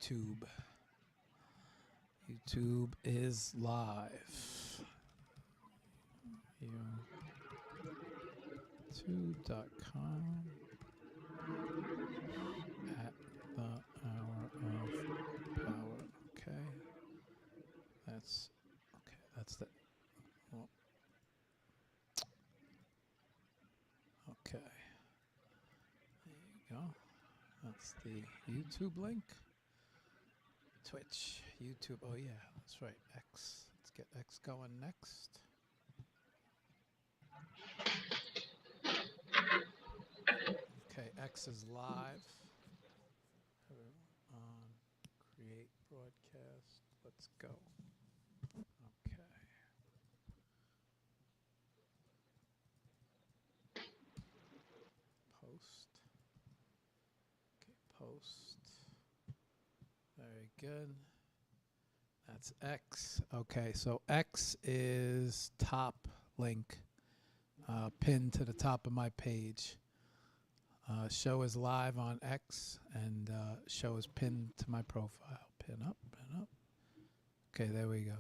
YouTube. YouTube is live. YouTube.com at the hour of power. Okay. That's the. Well, okay. There you go. That's the YouTube link. Twitch, YouTube. Oh yeah, that's right. X. Let's get X going next. Okay, X is live. On create broadcast. Let's go. Okay. Post. Okay, post. Very good. That's X. Okay, so X is top link, pinned to the top of my page. Show is live on X, and show is pinned to my profile. Pin up, pin up. Okay, there we go.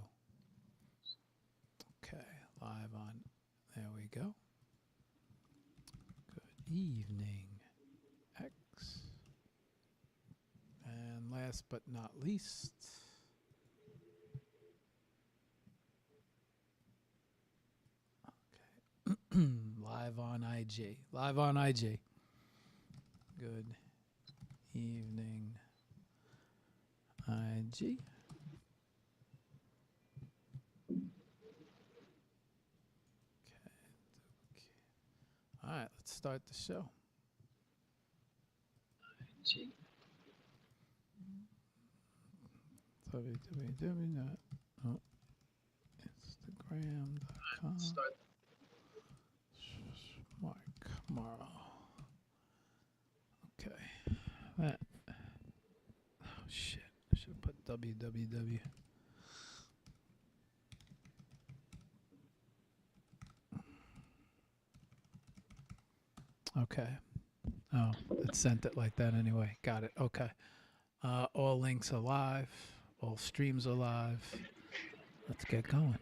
Okay, live on. There we go. Good evening, X. And last but not least, okay, live on IG. Live on IG. Good evening, IG. Okay. All right, let's start the show. IG. www.instagram.com. Marc Mauro. Okay. That. Oh shit! I should have put www. Okay. Oh, it sent it like that anyway. Got it. Okay. All links are live. All streams are live. Let's get going.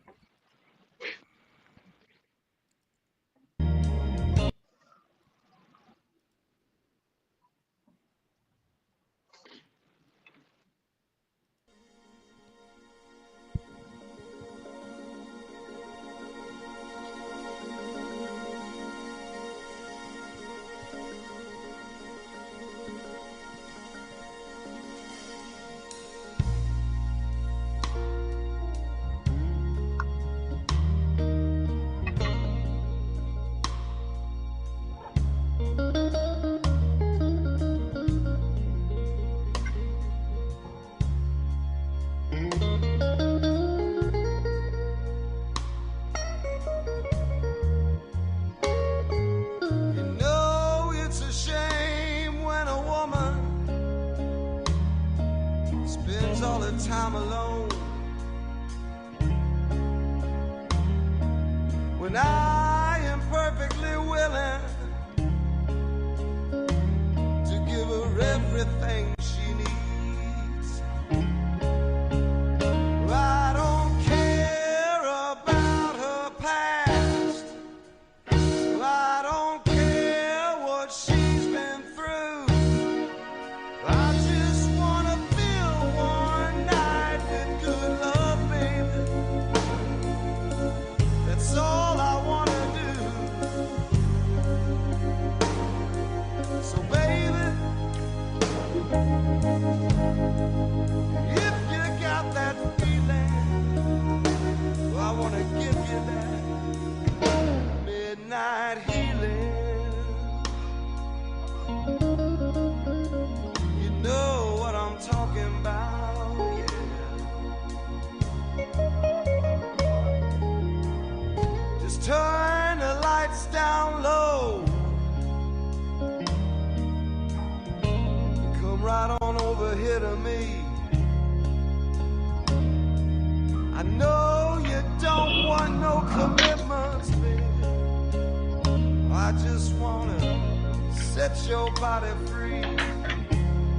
Set your body free.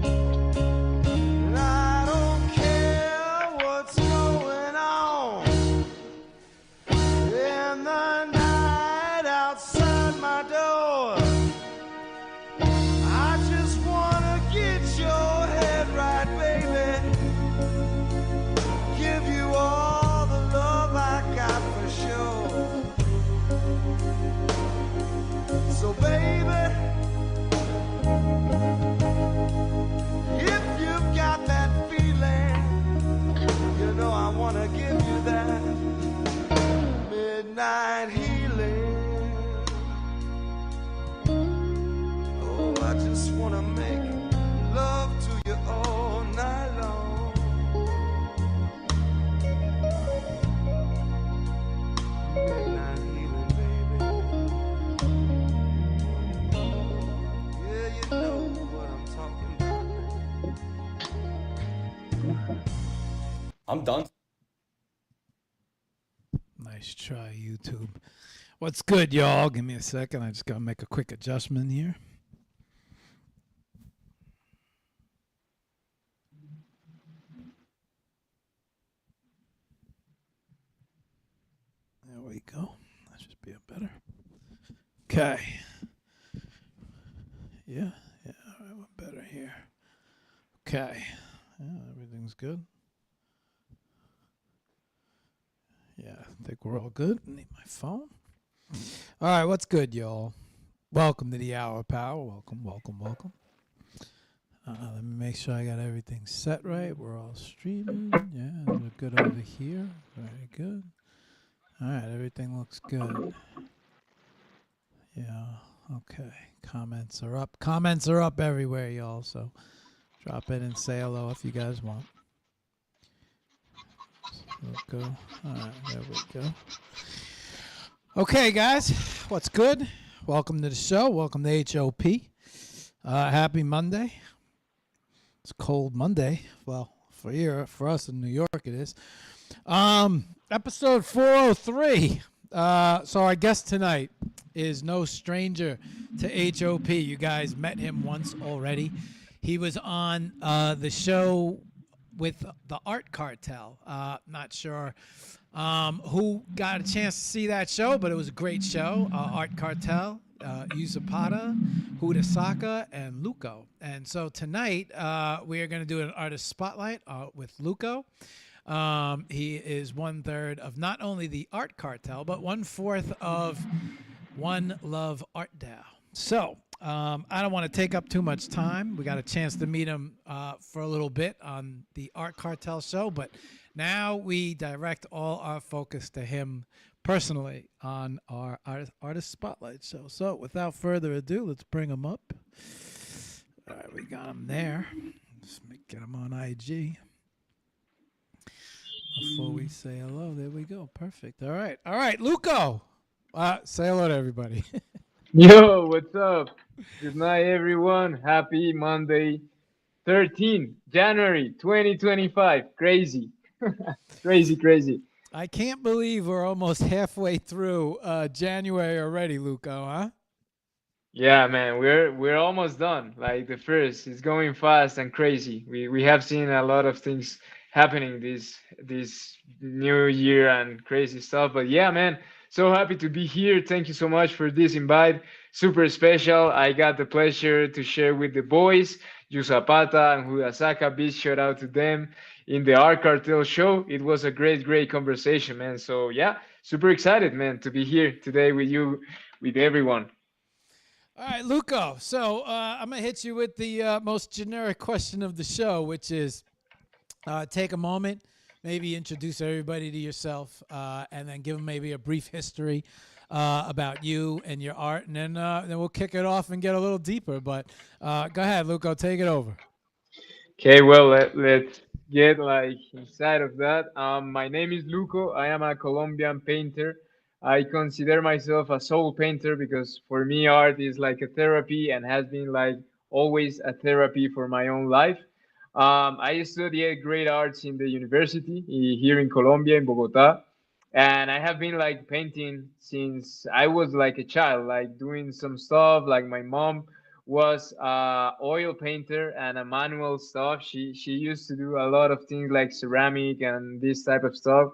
And I I'm done. Nice try, YouTube. What's good, y'all? Give me a second. I just got to make a quick adjustment here. There we go. That should be a better. Okay. Yeah. All right, we're better here. Okay. Yeah, everything's good. Yeah, I think we're all good. I need my phone. All right, what's good, y'all? Welcome to the Hour of Power. Welcome. Let me make sure I got everything set right. We're all streaming. Yeah, we're good over here. Very good. All right, everything looks good. Yeah, okay. Comments are up. Comments are up everywhere, y'all. So drop in and say hello if you guys want. Go. All right, there we go. Okay, guys, what's good? Welcome to the show. Welcome to HOP. Happy Monday. It's cold Monday. Well, for us in New York, it is. Episode 403. So our guest tonight is no stranger to HOP. You guys met him once already. He was on the show with the Art Cartel. Not sure who got a chance to see that show, but it was a great show. Art Cartel, Uzapata, Hudasaka, and Luko. And so tonight we are going to do an artist spotlight with Luko. He is 1/3 of not only the Art Cartel, but 1/4 of One Love Art DAO. So I don't want to take up too much time. We got a chance to meet him for a little bit on the Art Cartel show, but now we direct all our focus to him personally on our artist spotlight show. So without further ado, let's bring him up. All right, we got him there. Let's get him on IG. Before we say hello, there we go. Perfect. All right, Luko. Say hello to everybody. Yo, what's up? Good night, everyone. Happy Monday, 13 January 2025. Crazy. Crazy. I can't believe we're almost halfway through January already, Luko, huh? Yeah, man, we're almost done. Like the first, it's going fast and crazy. We have seen a lot of things happening this new year and crazy stuff. But yeah, man, so happy to be here. Thank you so much for this invite. Super special. I got the pleasure to share with the boys, Yusapata and Hudasaka. Big shout out to them in the Art Cartel show. It was a great conversation, man. So yeah, super excited, man, to be here today with you, with everyone. All right, Luko. So I'm going to hit you with the most generic question of the show, which is take a moment, maybe introduce everybody to yourself, and then give them maybe a brief history about you and your art, and then we'll kick it off and get a little deeper. But go ahead, Luko, take it over. Okay, well, let's get like inside of that. My name is Luco. I am a Colombian painter. I consider myself a soul painter because for me, art is like a therapy and has been like always a therapy for my own life. I studied great arts in the university here in Colombia, in Bogota. And I have been like painting since I was like a child, like doing some stuff. Like my mom was oil painter and a manual stuff. She used to do a lot of things like ceramic and this type of stuff.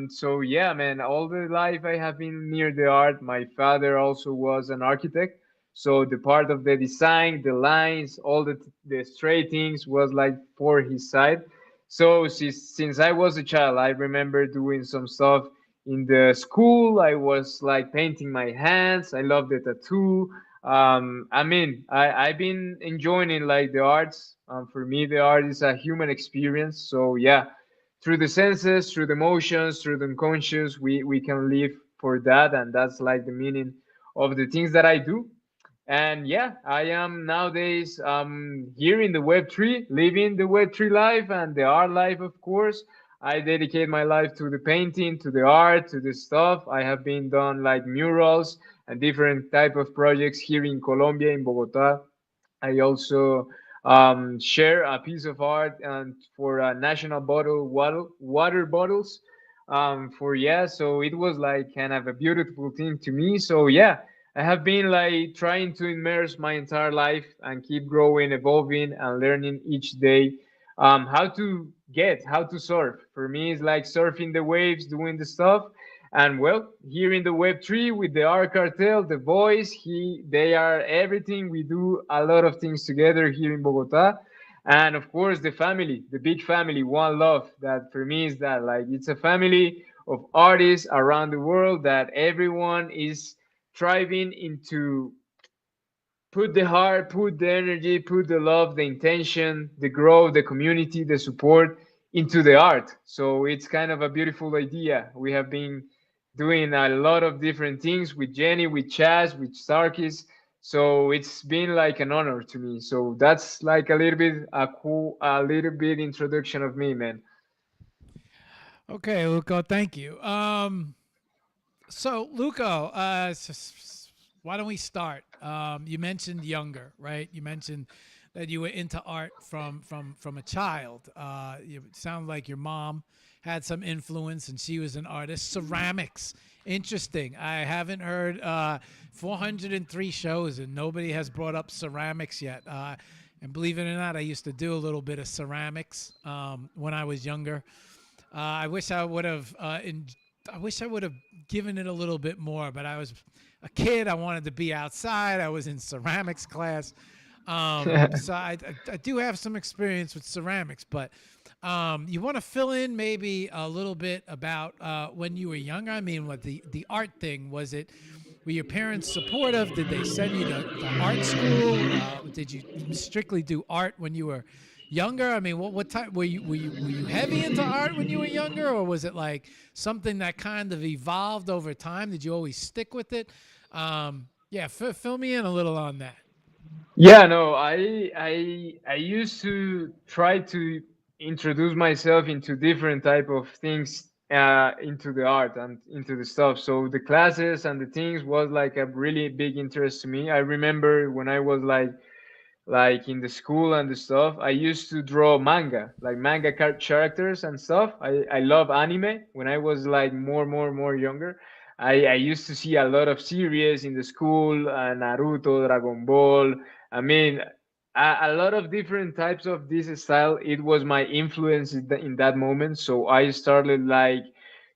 So yeah, man, all the life I have been near the art. My father also was an architect, so the part of the design, the lines, all the straight things was like for his side. So since I was a child, I remember doing some stuff in the school. I was like painting my hands. I love the tattoo. I mean, I've been enjoying it like the arts. For me, the art is a human experience. So yeah, through the senses, through the emotions, through the unconscious, we can live for that, and that's like the meaning of the things that I do. And yeah, I am nowadays here in the Web3, living the Web3 life and the art life, of course. I dedicate my life to the painting, to the art, to the stuff. I have been done like murals and different type of projects here in Colombia, in Bogota. I also share a piece of art and for national bottle water bottles. For yeah, so it was like kind of a beautiful thing to me. So yeah, I have been like trying to immerse my entire life and keep growing, evolving, and learning each day. How to how to surf. For me, it's like surfing the waves, doing the stuff. And well, here in the Web3 with the R Cartel, the voice, they are everything. We do a lot of things together here in Bogota. And of course, the family, the big family, One Love, that for me is that like it's a family of artists around the world that everyone is striving into put the heart, put the energy, put the love, the intention, the growth, the community, the support into the art. So it's kind of a beautiful idea. We have been doing a lot of different things with Jenny, with Chaz, with Starkis. So it's been like an honor to me. So that's like a little bit introduction of me, man. Okay, Luco, thank you. So, Luco, why don't we start? You mentioned younger, right? You mentioned that you were into art from a child. It sounds like your mom had some influence, and she was an artist. Ceramics, interesting. I haven't heard 403 shows, and nobody has brought up ceramics yet. And believe it or not, I used to do a little bit of ceramics when I was younger. I wish I would have. I wish I would have given it a little bit more, but I was a kid. I wanted to be outside. I was in ceramics class, so I do have some experience with ceramics. But you want to fill in maybe a little bit about when you were younger. I mean, what the art thing was it? Were your parents supportive? Did they send you to art school? Did you strictly do art when you were younger? I mean, what type were you heavy into art when you were younger, or was it like something that kind of evolved over time? Did you always stick with it? Yeah, fill me in a little on that. Yeah, no, I used to try to introduce myself into different type of things into the art and into the stuff. So the classes and the things was like a really big interest to me. I remember when I was like in the school and the stuff, I used to draw manga, like characters and stuff. I love anime. When I was like more younger, I used to see a lot of series in the school, Naruto, Dragon Ball. I mean, a lot of different types of this style. It was my influence in that moment. So I started like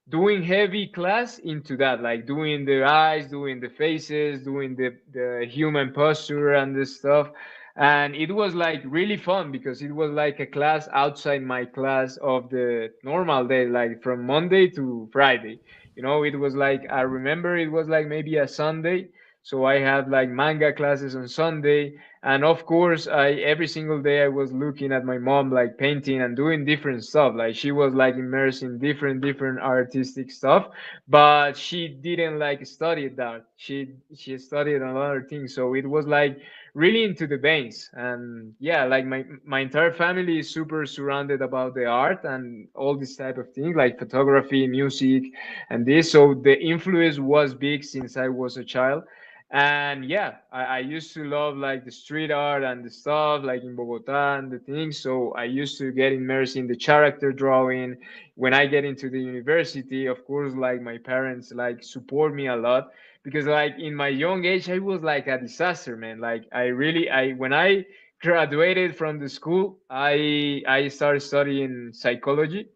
doing heavy class into that, like doing the eyes, doing the faces, doing the human posture and this stuff. And it was like really fun because it was like a class outside my class of the normal day, like from Monday to Friday. It was like, I remember it was like maybe a Sunday. So I had like manga classes on Sunday. And of course, I every single day I was looking at my mom like painting and doing different stuff. Like she was like immersed in different artistic stuff, but she didn't like study that. She studied another thing. So it was like really into the veins. And yeah, like my entire family is super surrounded about the art and all this type of thing, like photography, music, and this. So the influence was big since I was a child. And yeah, I used to love like the street art and the stuff like in Bogota and the things. So I used to get immersed in the character drawing. When I get into the university, of course, like my parents like support me a lot because like in my young age I was like a disaster, man. Like I when I graduated from the school, I started studying psychology.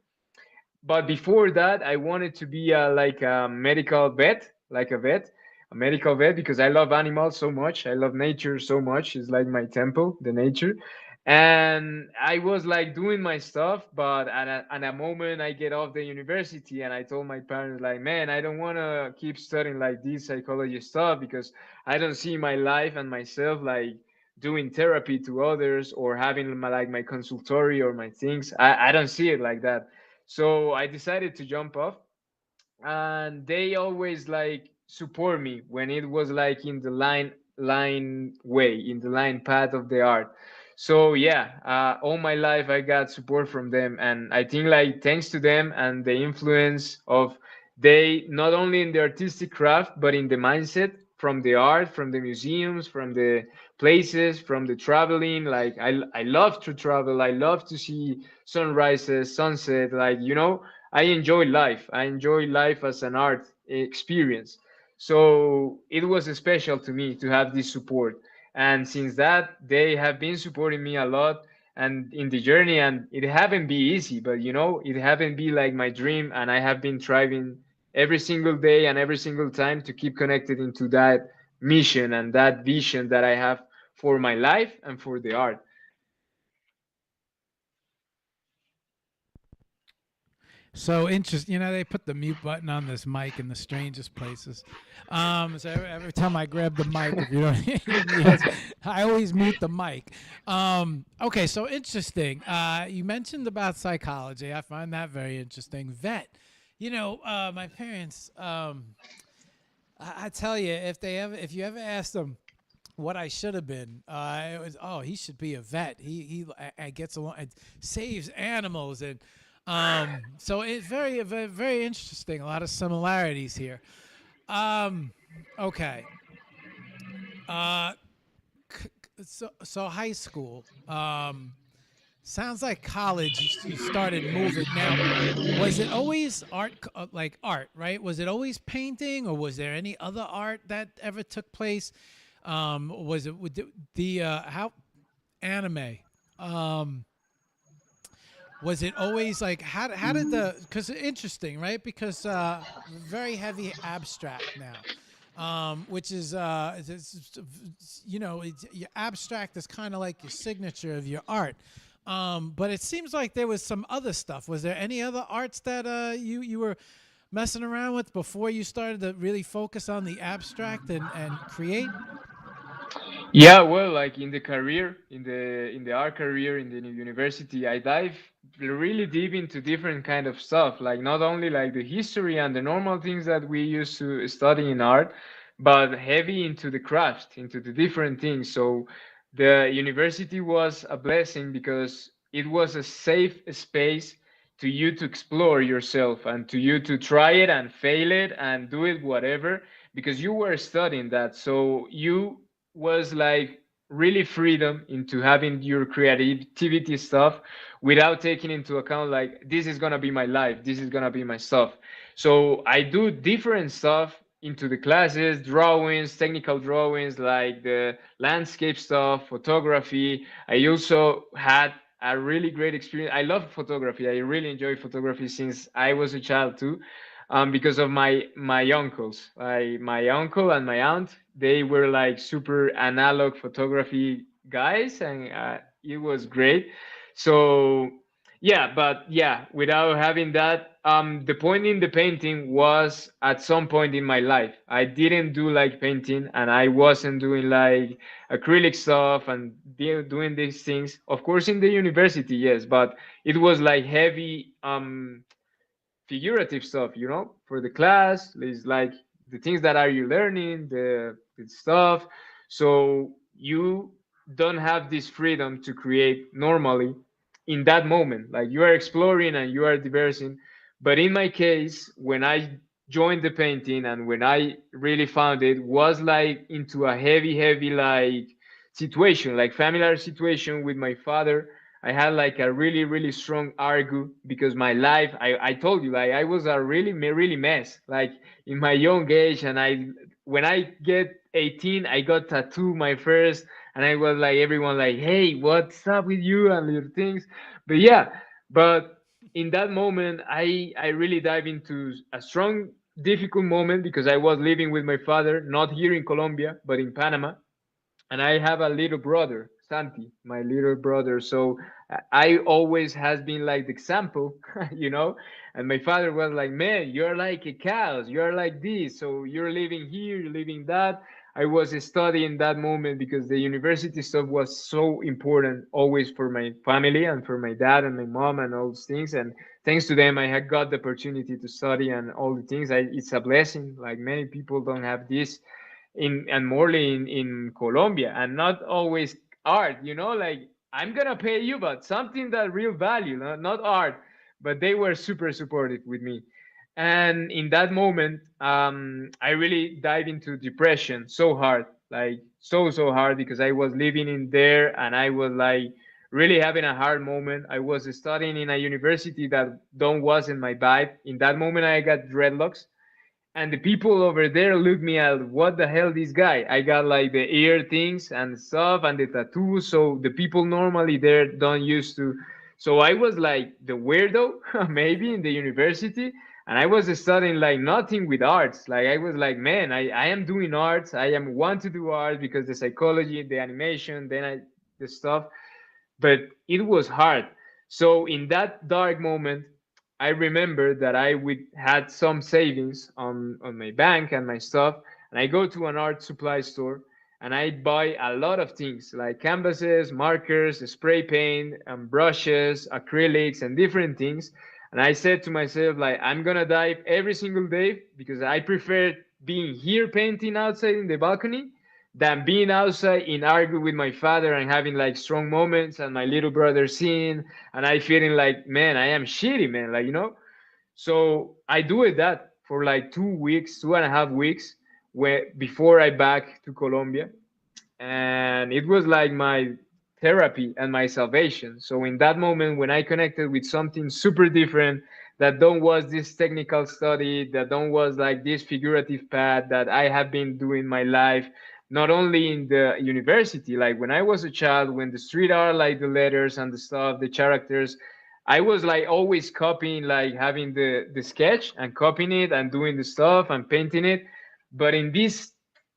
But before that, I wanted to be like a medical vet, like a medical vet, because I love animals so much. I love nature so much. It's like my temple, the nature. And I was like doing my stuff, but at a moment I get off the university and I told my parents like, man, I don't want to keep studying like this psychology stuff because I don't see my life and myself like doing therapy to others or having my consultory or my things. I don't see it like that. So I decided to jump off, and they always like support me when it was like in the line way, in the line path of the art. So yeah, all my life I got support from them, and I think like thanks to them and the influence of they not only in the artistic craft but in the mindset from the art, from the museums, from the places, from the traveling. Like I love to travel. I love to see sunrises, sunset. Like, I enjoy life. I enjoy life as an art experience. So it was special to me to have this support. And since that, they have been supporting me a lot and in the journey. And it haven't been easy, but it haven't been like my dream. And I have been striving every single day and every single time to keep connected into that mission and that vision that I have for my life and for the art. So interesting. They put the mute button on this mic in the strangest places. So every time I grab the mic, if you don't hear me, I always mute the mic. Okay, so interesting. You mentioned about psychology. I find that very interesting. Vet. My parents. I tell you, if you ever ask them what I should have been. It was, he should be a vet. He gets along, and saves animals, and so it's very, very, very interesting. A lot of similarities here. Um, okay. Uh, so high school. Sounds like college. You started moving. Now, was it always art, like art, right? Was it always painting, or was there any other art that ever took place? Was it with the how anime? Um, was it always like how did the because interesting, right? Because very heavy abstract now. Which is your abstract is kind of like your signature of your art. But it seems like there was some other stuff. Was there any other arts that you were messing around with before you started to really focus on the abstract and create? Yeah, well, like in the career, in the art career in the university, I dive really deep into different kind of stuff. Like not only like the history and the normal things that we used to study in art, but heavy into the craft, into the different things. So the university was a blessing because it was a safe space to you to explore yourself and to you to try it and fail it and do it whatever because you were studying that. So you was like really freedom into having your creativity stuff without taking into account like this is gonna be my life, this is gonna be my stuff. So I do different stuff into the classes, drawings, technical drawings, like the landscape stuff, photography. I also had a really great experience. I love photography. I really enjoy photography since I was a child too, because of my uncles. My uncle and my aunt, they were like super analog photography guys, and it was great. So yeah, but yeah, without having that, the point in the painting was at some point in my life. I didn't do like painting, and I wasn't doing like acrylic stuff and doing these things. Of course, in the university, yes, but it was like heavy figurative stuff, for the class. It's like the things that are you learning, the stuff. So you don't have this freedom to create normally in that moment. Like you are exploring and you are diversing. But in my case, when I joined the painting and when I really found it, was like into a heavy, heavy like situation, like familiar situation with my father. I had like a really, really strong argue because my life, I told you, like I was a really, really mess, like in my young age. And when I get 18, I got tattoo my first, and I was like, everyone like, hey, what's up with you and your things. But yeah, but in that moment, I really dive into a strong, difficult moment because I was living with my father, not here in Colombia, but in Panama, and I have a little brother, Santi, my little brother. So I always has been like the example, you know. And my father was like, "Man, you're like a cow. You're like this. So you're living here, you're living that." I was studying that moment because the university stuff was so important always for my family and for my dad and my mom and all those things. And thanks to them, I had got the opportunity to study and all the things. It's a blessing. Like many people don't have this in and morely in Colombia, and not always art, like I'm gonna pay you, but something that real value, not art. But they were super supportive with me. And in that moment, I really dive into depression so hard. Like so hard because I was living in there and I was like really having a hard moment. I was studying in a university that don't wasn't my vibe. In that moment, I got dreadlocks, and the people over there look me at what the hell this guy. I got like the ear things and stuff and the tattoos, so the people normally there don't used to. So I was like the weirdo maybe in the university, and I was studying like nothing with arts. Like I was like, man, I am doing arts. I am want to do art because the psychology, the animation, then I the stuff, but it was hard. So in that dark moment, I remember that I would had some savings on my bank and my stuff, and I go to an art supply store and I buy a lot of things like canvases, markers, spray paint, and brushes, acrylics, and different things. And I said to myself, like, I'm gonna dive every single day because I prefer being here painting outside in the balcony than being outside in argue with my father and having like strong moments and my little brother seeing and I feeling like, man, I am shitty, man, like, you know. So I do it that for like 2 weeks, 2.5 weeks, where before I back to Colombia, and it was like my therapy and my salvation. So in that moment when I connected with something super different, that don't was this technical study, that don't was like this figurative path that I have been doing my life, not only in the university, like when I was a child, when the street art, like the letters and the stuff, the characters, I was like always copying, like having the sketch and copying it and doing the stuff and painting it. But in this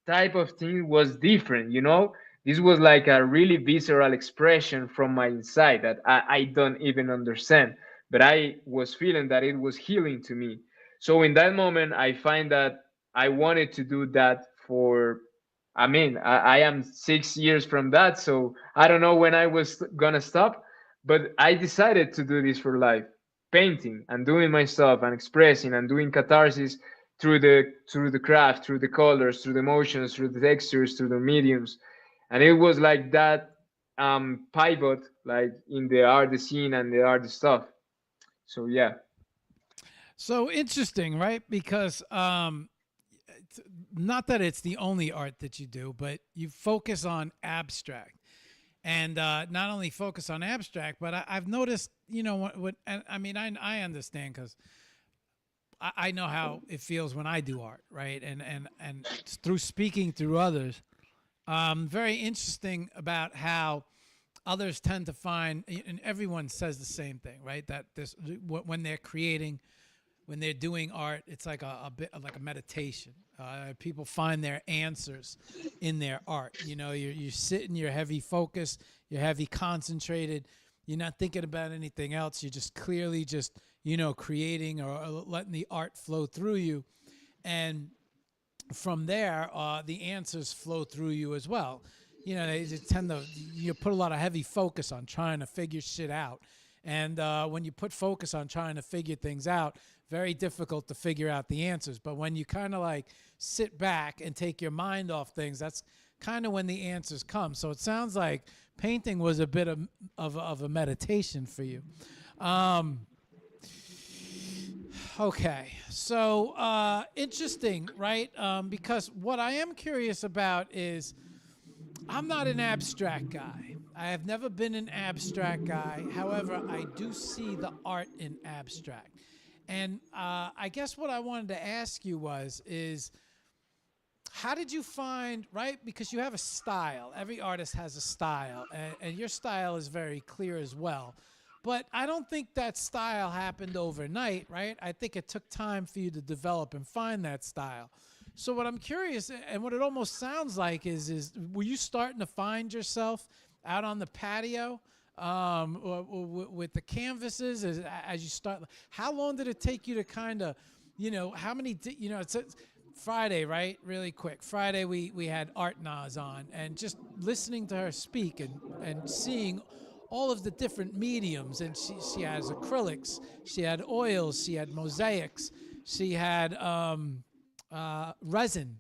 type of thing was different, you know. This was like a really visceral expression from my inside that I don't even understand, but I was feeling that it was healing to me. So in that moment I find that I wanted to do that for, I mean, I am 6 years from that, so I don't know when I was gonna stop, but I decided to do this for life, painting and doing my stuff and expressing and doing catharsis through the craft, through the colors, through the motions, through the textures, through the mediums, and it was like that pivot, like in the art scene and the art stuff. So yeah. So interesting, right? Because not that it's the only art that you do, but you focus on abstract, and not only focus on abstract, but I've noticed, what and I mean, I understand because I know how it feels when I do art, right? And through speaking through others, very interesting about how others tend to find, and everyone says the same thing, right? That this when they're creating, when they're doing art, it's like a bit of like a meditation. People find their answers in their art. You're sitting, you're heavy focused, you're heavy concentrated. You're not thinking about anything else. You're just clearly just creating, or letting the art flow through you, and from there, the answers flow through you as well. They just tend to, you put a lot of heavy focus on trying to figure shit out. And when you put focus on trying to figure things out, very difficult to figure out the answers. But when you kind of like sit back and take your mind off things, that's kind of when the answers come. So it sounds like painting was a bit of a meditation for you. Um, Okay, so interesting, right? Because what I am curious about is I'm not an abstract guy. I have never been an abstract guy. However, I do see the art in abstract. And I guess what I wanted to ask you is how did you find, right? Because you have a style. Every artist has a style, and your style is very clear as well. But I don't think that style happened overnight, right? I think it took time for you to develop and find that style. So what I'm curious, and what it almost sounds like is were you starting to find yourself out on the patio, with the canvases as you start? How long did it take you to kind of, how many, it's Friday, right? Really quick. Friday we had Art Nas on, and just listening to her speak and seeing all of the different mediums, and she has acrylics, she had oils, she had mosaics, she had resin,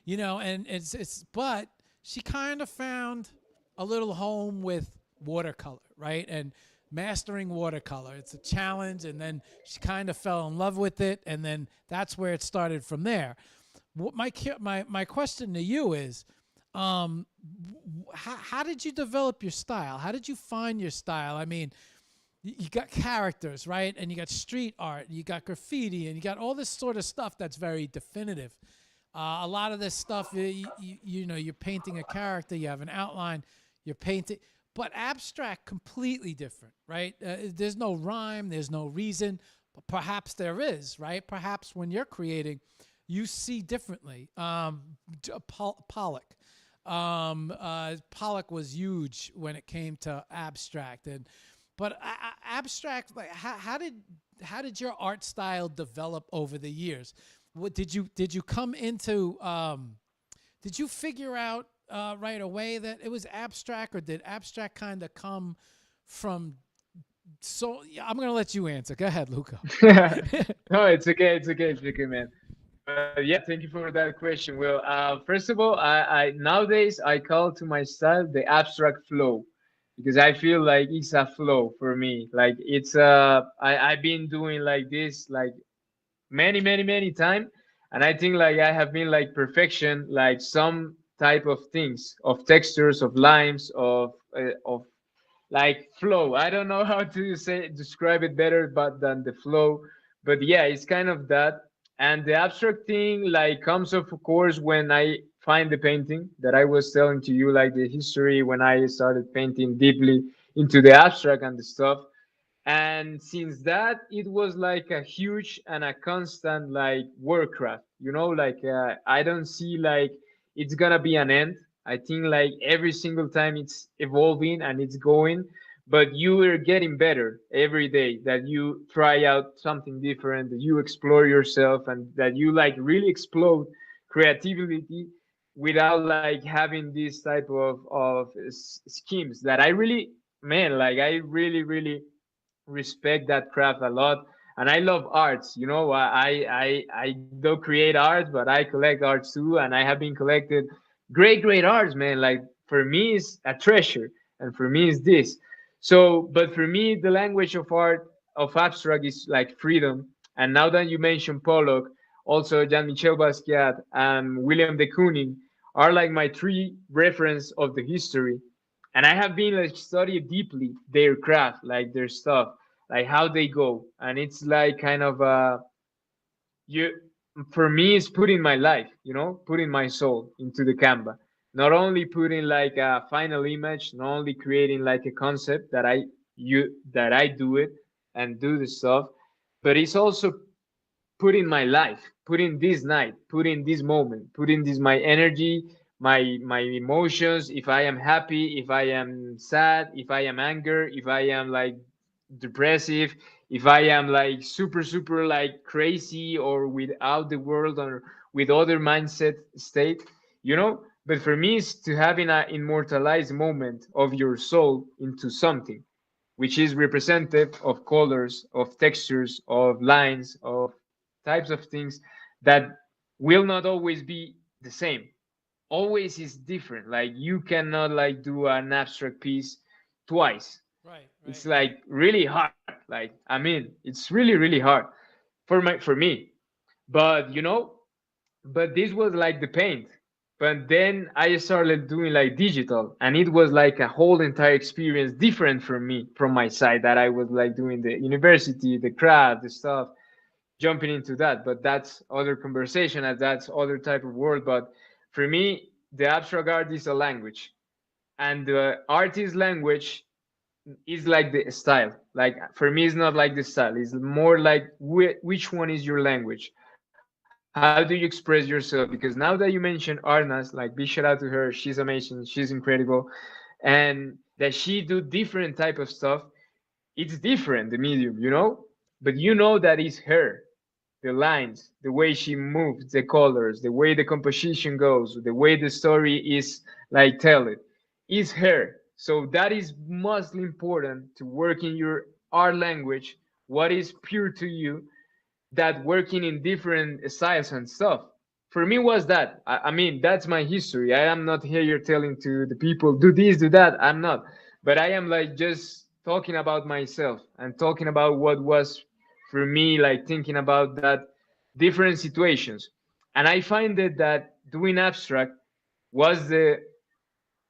and it's but she kind of found a little home with watercolor, right? And mastering watercolor, it's a challenge, and then she kind of fell in love with it, and then that's where it started from there. My question to you is, How did you develop your style? How did you find your style? I mean, you got characters, right? And you got street art, you got graffiti, and you got all this sort of stuff that's very definitive. A lot of this stuff, you know, you're painting a character, you have an outline, you're painting, but abstract, completely different, right? There's no rhyme, there's no reason, but perhaps there is, right? Perhaps when you're creating, you see differently. Pollock. Pollock was huge when it came to abstract, and but abstract. Like, how did your art style develop over the years? What did you come into? Did you figure out right away that it was abstract, or did abstract kind of come from? So yeah, I'm gonna let you answer. Go ahead, Luca. No, it's okay. It's okay, man. Yeah, thank you for that question. Well, first of all, I nowadays I call to my style the abstract flow because I feel like it's a flow for me. Like it's I've been doing like this like many time, and I think like I have been like perfection, like some type of things, of textures, of lines, of like flow. I don't know how to say describe it better, but than the flow. But yeah, it's kind of that. And the abstract thing like comes of course when I find the painting that I was telling to you, like the history when I started painting deeply into the abstract and the stuff. And since that, it was like a huge and a constant like warcraft, you know, like I don't see like it's gonna be an end. I think like every single time it's evolving and it's going, but you are getting better every day that you try out something different, that you explore yourself, and that you like really explode creativity without like having this type of schemes that I really, man, like I really respect that craft a lot. And I love arts, you know. I don't create art, but I collect arts too, and I have been collected great arts, man. Like for me it's a treasure, and for me it's this. So but for me the language of art, of abstract, is like freedom. And now that you mentioned Pollock, also Jean-Michel Basquiat and William de Kooning are like my three reference of the history. And I have been like study deeply their craft, like their stuff, like how they go. And it's like kind of you, for me it's putting my life, you know, putting my soul into the canva, not only putting like a final image, not only creating like a concept that I do it and do the stuff, but it's also putting my life, putting this night, putting this moment, putting this my energy, my emotions, if I am happy, if I am sad, if I am anger, if I am like depressive, if I am like super like crazy or without the world or with other mindset state, you know. But for me it's to having an immortalized moment of your soul into something which is representative of colors, of textures, of lines, of types of things that will not always be the same. Always is different. Like you cannot like do an abstract piece twice. Right, It's right, right. like really hard. Like I mean, it's really hard for me. But you know, but this was like the paint. But then I started doing like digital, and it was like a whole entire experience different from me, from my side, that I was like doing the university, the craft, the stuff, jumping into that. But that's other conversation, and that's other type of world. But for me the abstract art is a language, and the artist language is like the style. Like for me it's not like the style, it's more like which one is your language, how do you express yourself. Because now that you mentioned Arnas, like big shout out to her, she's amazing, she's incredible, and that she do different type of stuff. It's different the medium, you know, but you know that is her, the lines, the way she moves, the colors, the way the composition goes, the way the story is like tell it, is her. So that is mostly important to work in your art language, what is pure to you, that working in different styles and stuff. For me was that. I mean, that's my history. I am not here telling to the people, do this, do that. I'm not. But I am like just talking about myself and talking about what was for me, like thinking about that different situations. And I find that doing abstract was the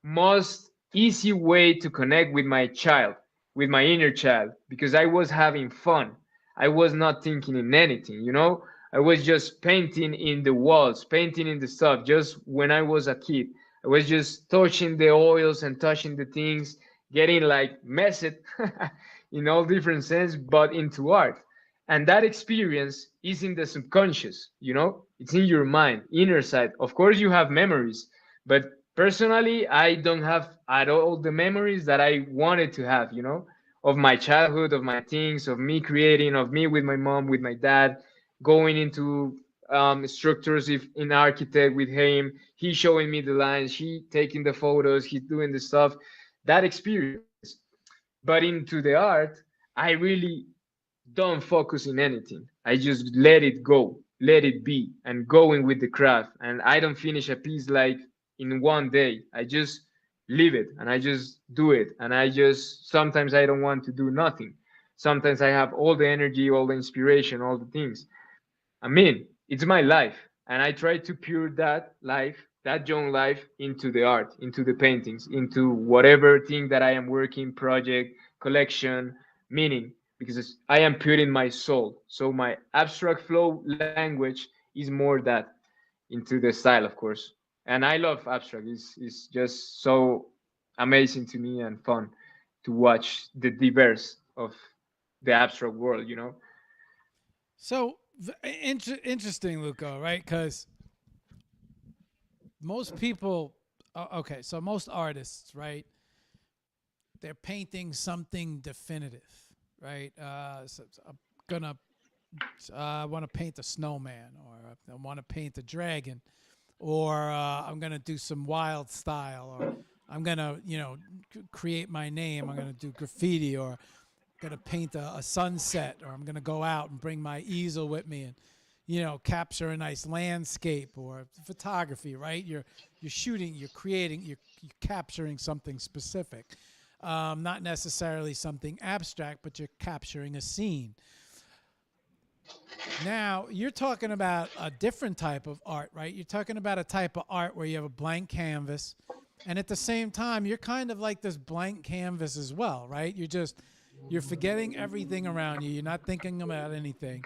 most easy way to connect with my child, with my inner child, because I was having fun. I was not thinking in anything, you know? I was just painting in the walls, painting in the stuff, just when I was a kid. I was just touching the oils and touching the things, getting like messed in all different sense, but into art. And that experience is in the subconscious, you know? It's in your mind, inner side. Of course, you have memories, but personally, I don't have at all the memories that I wanted to have, you know, of my childhood, of my things, of me creating, of me with my mom, with my dad, going into structures if in architect with him, he showing me the lines, he taking the photos, he doing the stuff, that experience. But into the art, I really don't focus in anything. I just let it go, let it be, and going with the craft. And I don't finish a piece like in one day. I just leave it and I just do it. And I just sometimes I don't want to do nothing. Sometimes I have all the energy, all the inspiration, all the things. I mean, it's my life, and I try to pour that life, that young life, into the art, into the paintings, into whatever thing that I am working, project, collection, meaning, because I am putting my soul. So my abstract flow language is more that into the style, of course. And I love abstract. It's just so amazing to me and fun to watch the diverse of the abstract world, you know? So interesting, Luco, right? Because most people, okay, so most artists, right? They're painting something definitive, right? So I'm gonna want to paint a snowman, or I want to paint a dragon, or I'm gonna do some wild style, or I'm gonna, create my name. I'm gonna do graffiti, or gonna paint a sunset, or I'm gonna go out and bring my easel with me and capture a nice landscape or photography. Right? You're shooting, you're creating, you're capturing something specific, not necessarily something abstract, but you're capturing a scene. Now, you're talking about a different type of art, right? You're talking about a type of art where you have a blank canvas, and at the same time, you're kind of like this blank canvas as well, right? You're forgetting everything around you. You're not thinking about anything.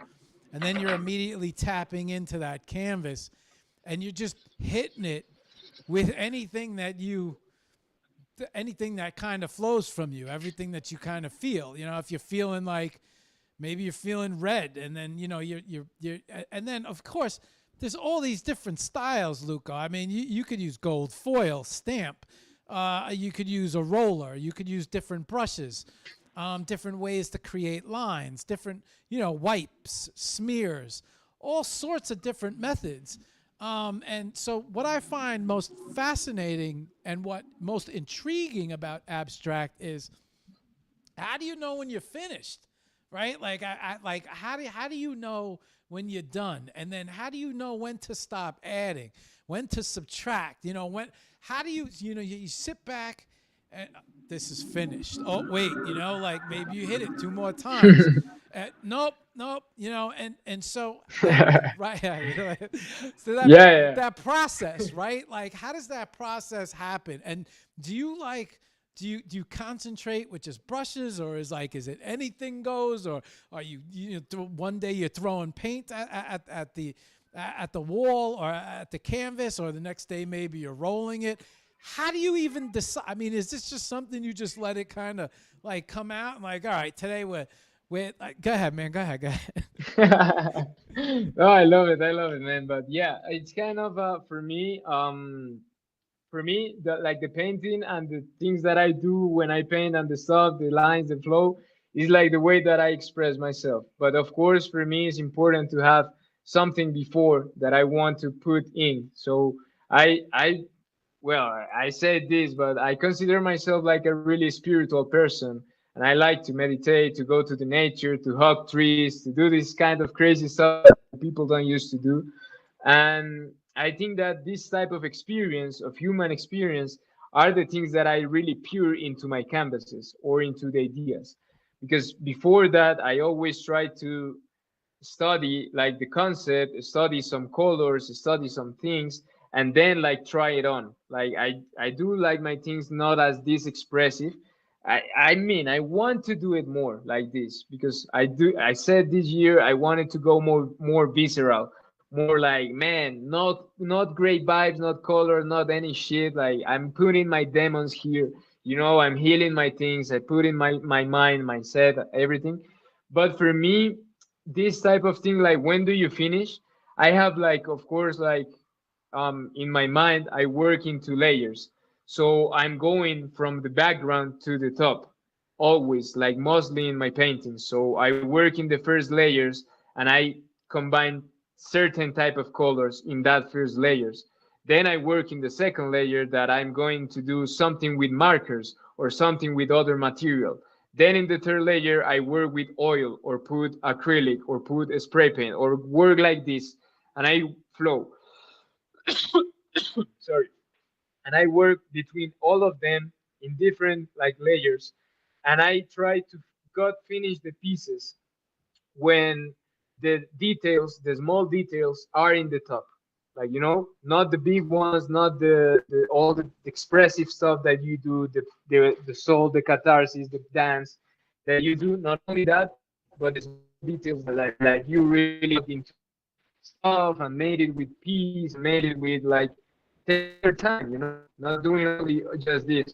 And then you're immediately tapping into that canvas, and you're just hitting it with anything that kind of flows from you, everything that you kind of feel. If you're feeling like, maybe you're feeling red, and then you're and then of course there's all these different styles, Luca. I mean, you could use gold foil, stamp, you could use a roller, you could use different brushes, different ways to create lines, different wipes, smears, all sorts of different methods. And so what I find most fascinating and what most intriguing about abstract is, how do you know when you're finished, right? Like, like how do you know when you're done, and then how do you know when to stop adding, when to subtract? When, how do you sit back and, this is finished. Oh wait, like maybe you hit it two more times. Nope, nope. And so right, so Yeah, that process, right? Like, how does that process happen? And do you like do you concentrate with just brushes, or is it anything goes, or are one day you're throwing paint at the wall or at the canvas, or the next day maybe you're rolling it? How do you even decide? I mean, is this just something you just let it kind of like come out and like, all right, today we're like, go ahead, man, go ahead. yeah. Oh, I love it, man. But yeah, it's kind of for me, the painting and the things that I do when I paint and the stuff, the lines, the flow, is like the way that I express myself. But of course, for me, it's important to have something before that I want to put in. So I well, I said this, but I consider myself like a really spiritual person, and I like to meditate, to go to the nature, to hug trees, to do this kind of crazy stuff that people don't used to do. And I think that this type of experience, of human experience, are the things that I really pour into my canvases or into the ideas. Because before that, I always try to study like the concept, study some colors, study some things, and then like try it on. Like I do like my things not as this expressive. I mean I want to do it more like this because I said this year I wanted to go more visceral, more like man, not great vibes, not color, not any shit. Like I'm putting my demons here, I'm healing my things, I put in my mind, mindset, everything. But for me, this type of thing, like when do you finish? I have like of course like in my mind, I work into layers. So I'm going from the background to the top, always, like mostly in my paintings. So I work in the first layers and I combine certain type of colors in that first layers. Then I work in the second layer that I'm going to do something with markers or something with other material. Then in the third layer, I work with oil or put acrylic or put a spray paint or work like this and I flow. Sorry. And I work between all of them in different like layers, and I try to got finish the pieces when the details, the small details, are in the top. Like not the big ones, not the all the expressive stuff that you do, the soul, the catharsis, the dance that you do. Not only that, but the small details that like you really got into stuff and made it with peace, made it with like taking your time, not doing only just this.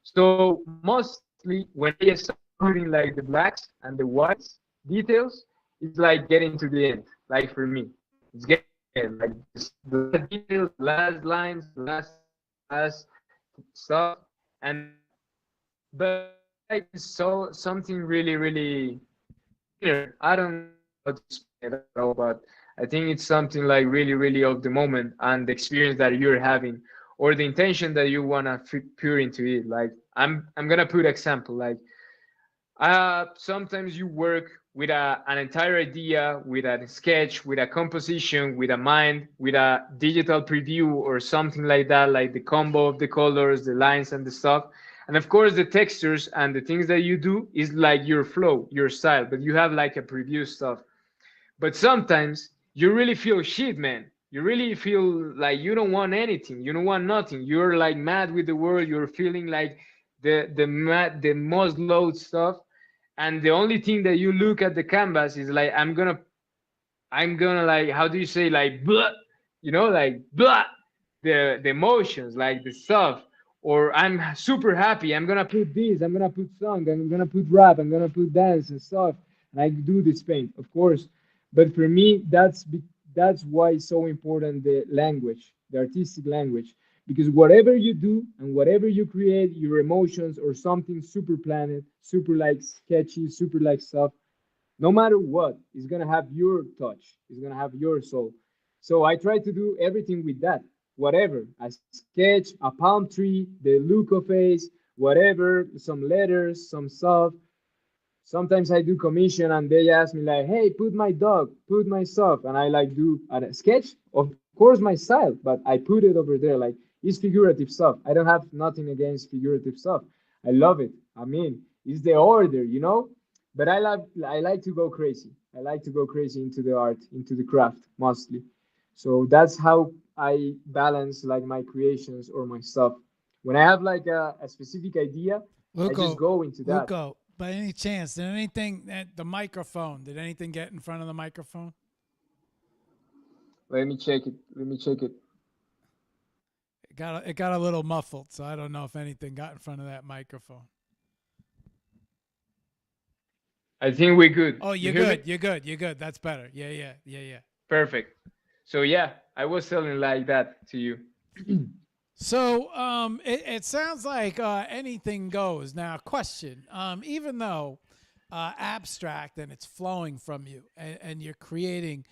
So mostly when I start putting like the blacks and the whites details, it's like getting to the end. Like for me, it's getting to the end. Like the last details, the last lines, the last text, the last stuff, and but I feel like it's so something really, really inner. I don't know how to explain it at all, but I think it's something like really, really of the moment and the experience that you're having, or the intention that you wanna put into it. Like I'm gonna put example. Like sometimes you work with an entire idea, with a sketch, with a composition, with a mind, with a digital preview or something like that, like the combo of the colors, the lines, and the stuff. And of course, the textures and the things that you do is like your flow, your style, but you have like a preview stuff. But sometimes you really feel shit, man. You really feel like you don't want anything. You don't want nothing. You're like mad with the world. You're feeling like the most low stuff, and the only thing that you look at the canvas is like I'm gonna like how do you say like blah, like blah, the emotions like the stuff, or I'm super happy, I'm gonna put this, I'm gonna put song, I'm gonna put rap, I'm gonna put dance and stuff, and I do this paint of course. But for me that's why it's so important, the language, the artistic language, because whatever you do and whatever you create, your emotions or something super planet, super like sketchy, super like stuff, no matter what, it's gonna have your touch, it's gonna have your soul. So I try to do everything with that. Whatever, a sketch, a palm tree, the Luko face, whatever, some letters, some stuff. Sometimes I do commission and they ask me like, "Hey, put my dog, put my stuff," and I like do a sketch, of course my style, but I put it over there. Like it's figurative stuff. I don't have nothing against figurative stuff. I love it. I mean, it's the order. But I like to go crazy. I like to go crazy into the art, into the craft mostly. So that's how I balance like my creations or my stuff. When I have like a specific idea, I just Luco, go into that. Luco, by any chance, did anything at the microphone? Did anything get in front of the microphone? Let me check it. Let me check it. It got a little muffled, so I don't know if anything got in front of that microphone. I think we're good. Oh, You you're hear me? good. You're good. You're good. That's better. Yeah, yeah, yeah, yeah. Perfect. So yeah, I was telling like that to you. So it sounds like anything goes. Now, question: even though abstract and it's flowing from you, and you're creating,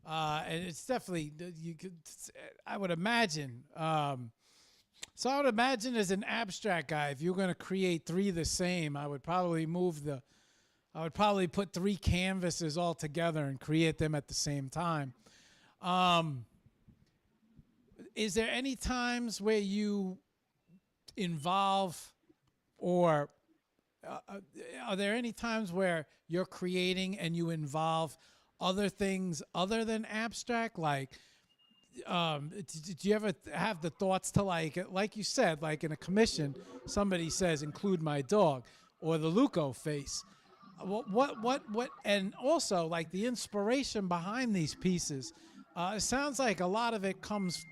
and it's definitely you could. I would imagine. So I would imagine as an abstract guy, if you're going to create three the same, I would probably move the. I would probably put three canvases all together and create them at the same time. Um, is there any times where you involve or uh, uh, are there any times where you're creating and you involve other things other than abstract, like did you ever have the thoughts to like you said, like in a commission, somebody says include my dog or the Luko face. And also like the inspiration behind these pieces. It sounds like a lot of it comes,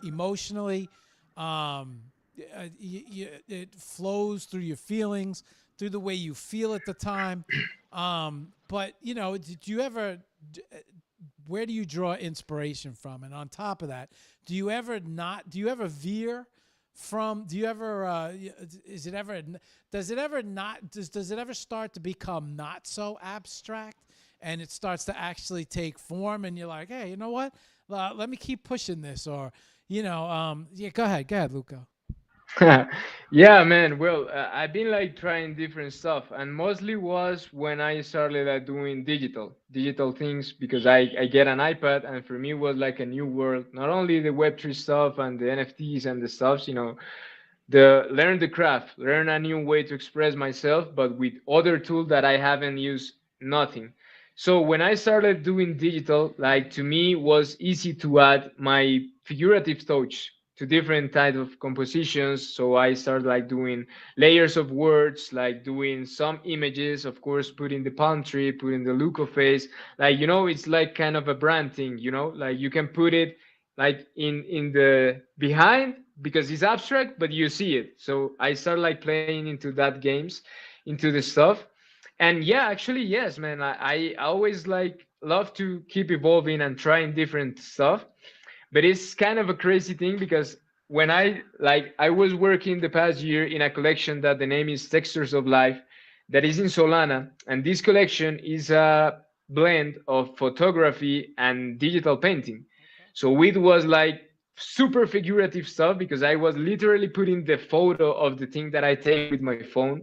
emotionally. Um, it flows through your feelings, through the way you feel at the time. But did you ever where do you draw inspiration from? And on top of that, do you ever veer from, do you ever, is it ever, does it ever not, does it ever start to become not so abstract and it starts to actually take form and you're like, hey, you know what? Let me keep pushing this or, yeah, go ahead, Luca. Yeah, man. Well, I've been like trying different stuff, and mostly was when I started doing digital things because I get an iPad, and for me it was like a new world. Not only the Web3 stuff and the NFTs and the stuffs, the learn the craft, learn a new way to express myself, but with other tools that I haven't used, nothing. So when I started doing digital, like to me was easy to add my figurative touch to different types of compositions. So I started like doing layers of words, like doing some images, of course, putting the palm tree, putting the look of face, like it's like kind of a brand thing, like you can put it like in the behind because it's abstract but you see it. So I started like playing into that games, into the stuff. And yeah, actually yes, man, I always like love to keep evolving and trying different stuff. But it's kind of a crazy thing because when I was working the past year in a collection that the name is Textures of Life, that is in Solana, and this collection is a blend of photography and digital painting. Okay. So it was like super figurative stuff because I was literally putting the photo of the thing that I take with my phone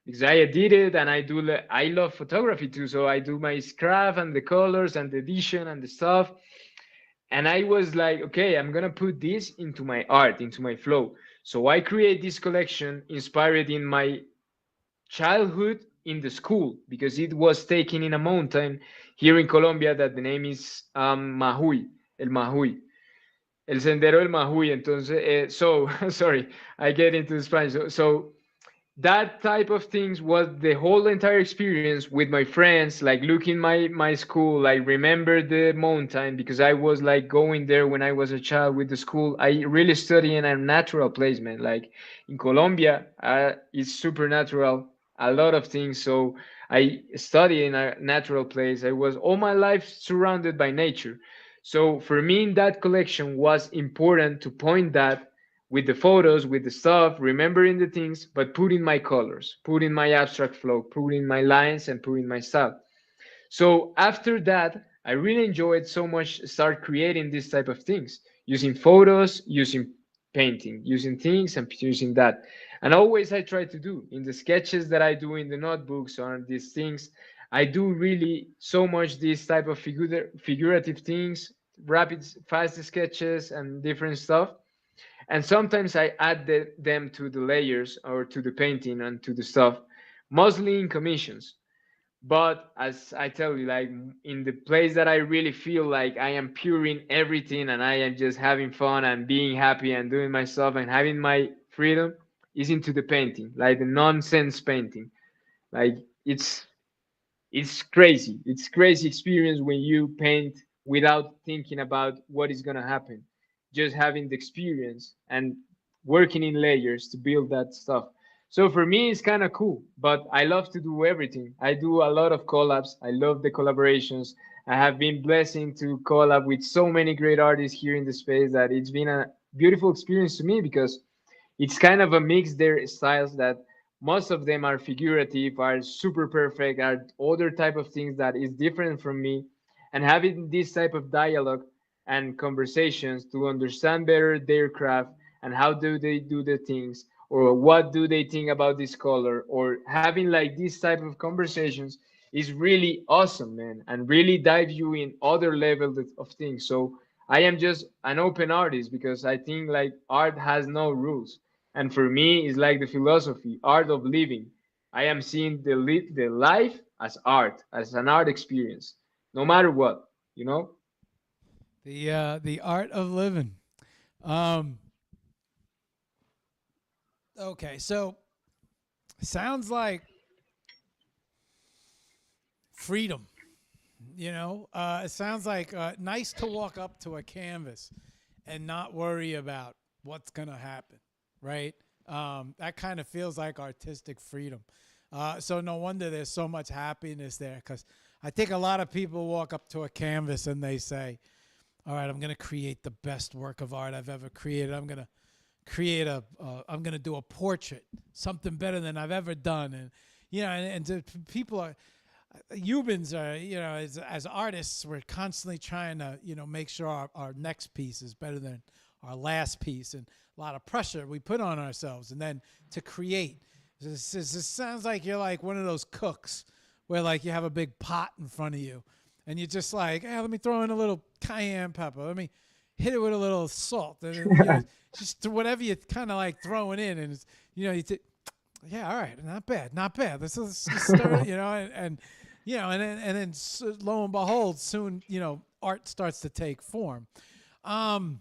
because I edit it and I love photography too, so I do my craft and the colors and the edition and the stuff. And I was like, okay, I'm gonna put this into my art, into my flow. So I create this collection inspired in my childhood in the school because it was taken in a mountain here in Colombia that the name is Mahui, El Mahui. El Sendero del Mahui. Entonces, so sorry, I get into Spanish. So that type of things was the whole entire experience with my friends, like looking my school, like remember the mountain because I was like going there when I was a child with the school. I really study in a natural place, man. Like in Colombia, it's supernatural, a lot of things. So I study in a natural place. I was all my life surrounded by nature. So for me in that collection was important to point that with the photos, with the stuff, remembering the things, but putting my colors, putting my abstract flow, putting my lines, and putting my style. So after that, I really enjoyed so much start creating this type of things, using photos, using painting, using things and using that. And always I try to do in the sketches that I do in the notebooks or these things, I do really so much this type of figurative things, rapid, fast sketches and different stuff. And sometimes I add them to the layers or to the painting and to the stuff, mostly in commissions. But as I tell you, like in the place that I really feel like I am pure in everything and I am just having fun and being happy and doing my stuff and having my freedom is into the painting, like the nonsense painting. Like it's crazy. It's crazy experience when you paint without thinking about what is gonna happen. Just having the experience and working in layers to build that stuff. So for me, it's kind of cool. But I love to do everything. I do a lot of collabs. I love the collaborations. I have been blessed to collab with so many great artists here in the space that it's been a beautiful experience to me because it's kind of a mix their styles that most of them are figurative, are super perfect, are other type of things that is different from me. And having this type of dialogue and conversations to understand better their craft and how do they do the things or what do they think about this color or having like this type of conversations is really awesome, man, and really dive you in other levels of things. So I am just an open artist because I think like art has no rules, and for me it's like the philosophy art of living. I am seeing the life as art, as an art experience, no matter what, you know. The art of living. Um, okay, so sounds like freedom. It sounds like nice to walk up to a canvas and not worry about what's gonna happen, right? That kind of feels like artistic freedom. So no wonder there's so much happiness there, because I think a lot of people walk up to a canvas and they say, "All right, I'm gonna create the best work of art I've ever created. I'm gonna create I'm gonna do a portrait, something better than I've ever done." And people are humans are, as artists, we're constantly trying to, make sure our next piece is better than our last piece, and a lot of pressure we put on ourselves. And then to create, this sounds like you're like one of those cooks where like you have a big pot in front of you and you're just like, hey, let me throw in a little cayenne pepper. Let me hit it with a little salt. And then, just whatever you kind of like throwing in. And, it's, yeah, all right, not bad, not bad. This is stir, and then lo and behold, soon art starts to take form. Um,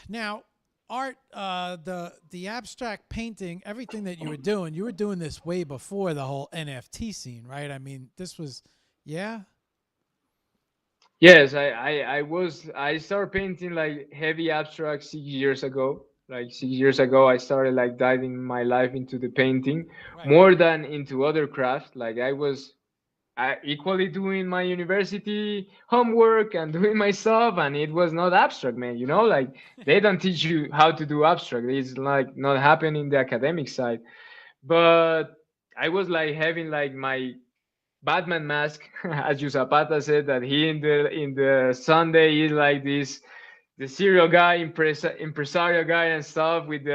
Now, art, the abstract painting, everything that you were doing this way before the whole NFT scene, right? I mean, this was, yeah, Yes, I started painting like heavy abstract 6 years ago. Like 6 years ago, I started like diving my life into the painting right. more than into other crafts. Like I was equally doing my university homework and doing my stuff, and it was not abstract, man. Like they don't teach you how to do abstract. It's like not happening in the academic side. But I was like having like my Batman mask, as you Zapata said, that he in the Sunday is like this the serial guy, impresario guy and stuff with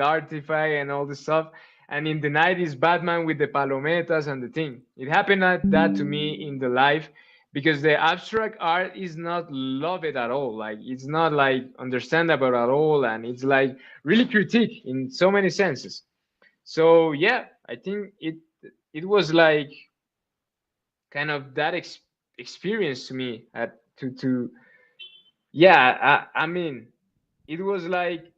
Artify and all the stuff. And in the night is Batman with the palometas and the thing. It happened at that to me in the life because the abstract art is not loved at all. Like it's not like understandable at all, and it's like really critique in so many senses. So yeah, I think it was like kind of that experience to me at to yeah, I mean it was like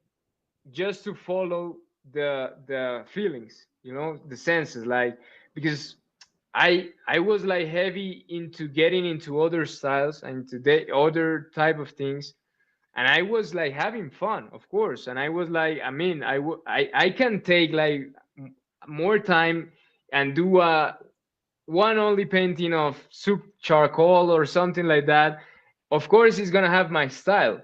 just to follow the feelings, the senses, like because I was like heavy into getting into other styles and to the other type of things, and I was like having fun, of course, and I was like, I mean, I can take like more time and do a one only painting of soup charcoal or something like that. Of course it's gonna have my style,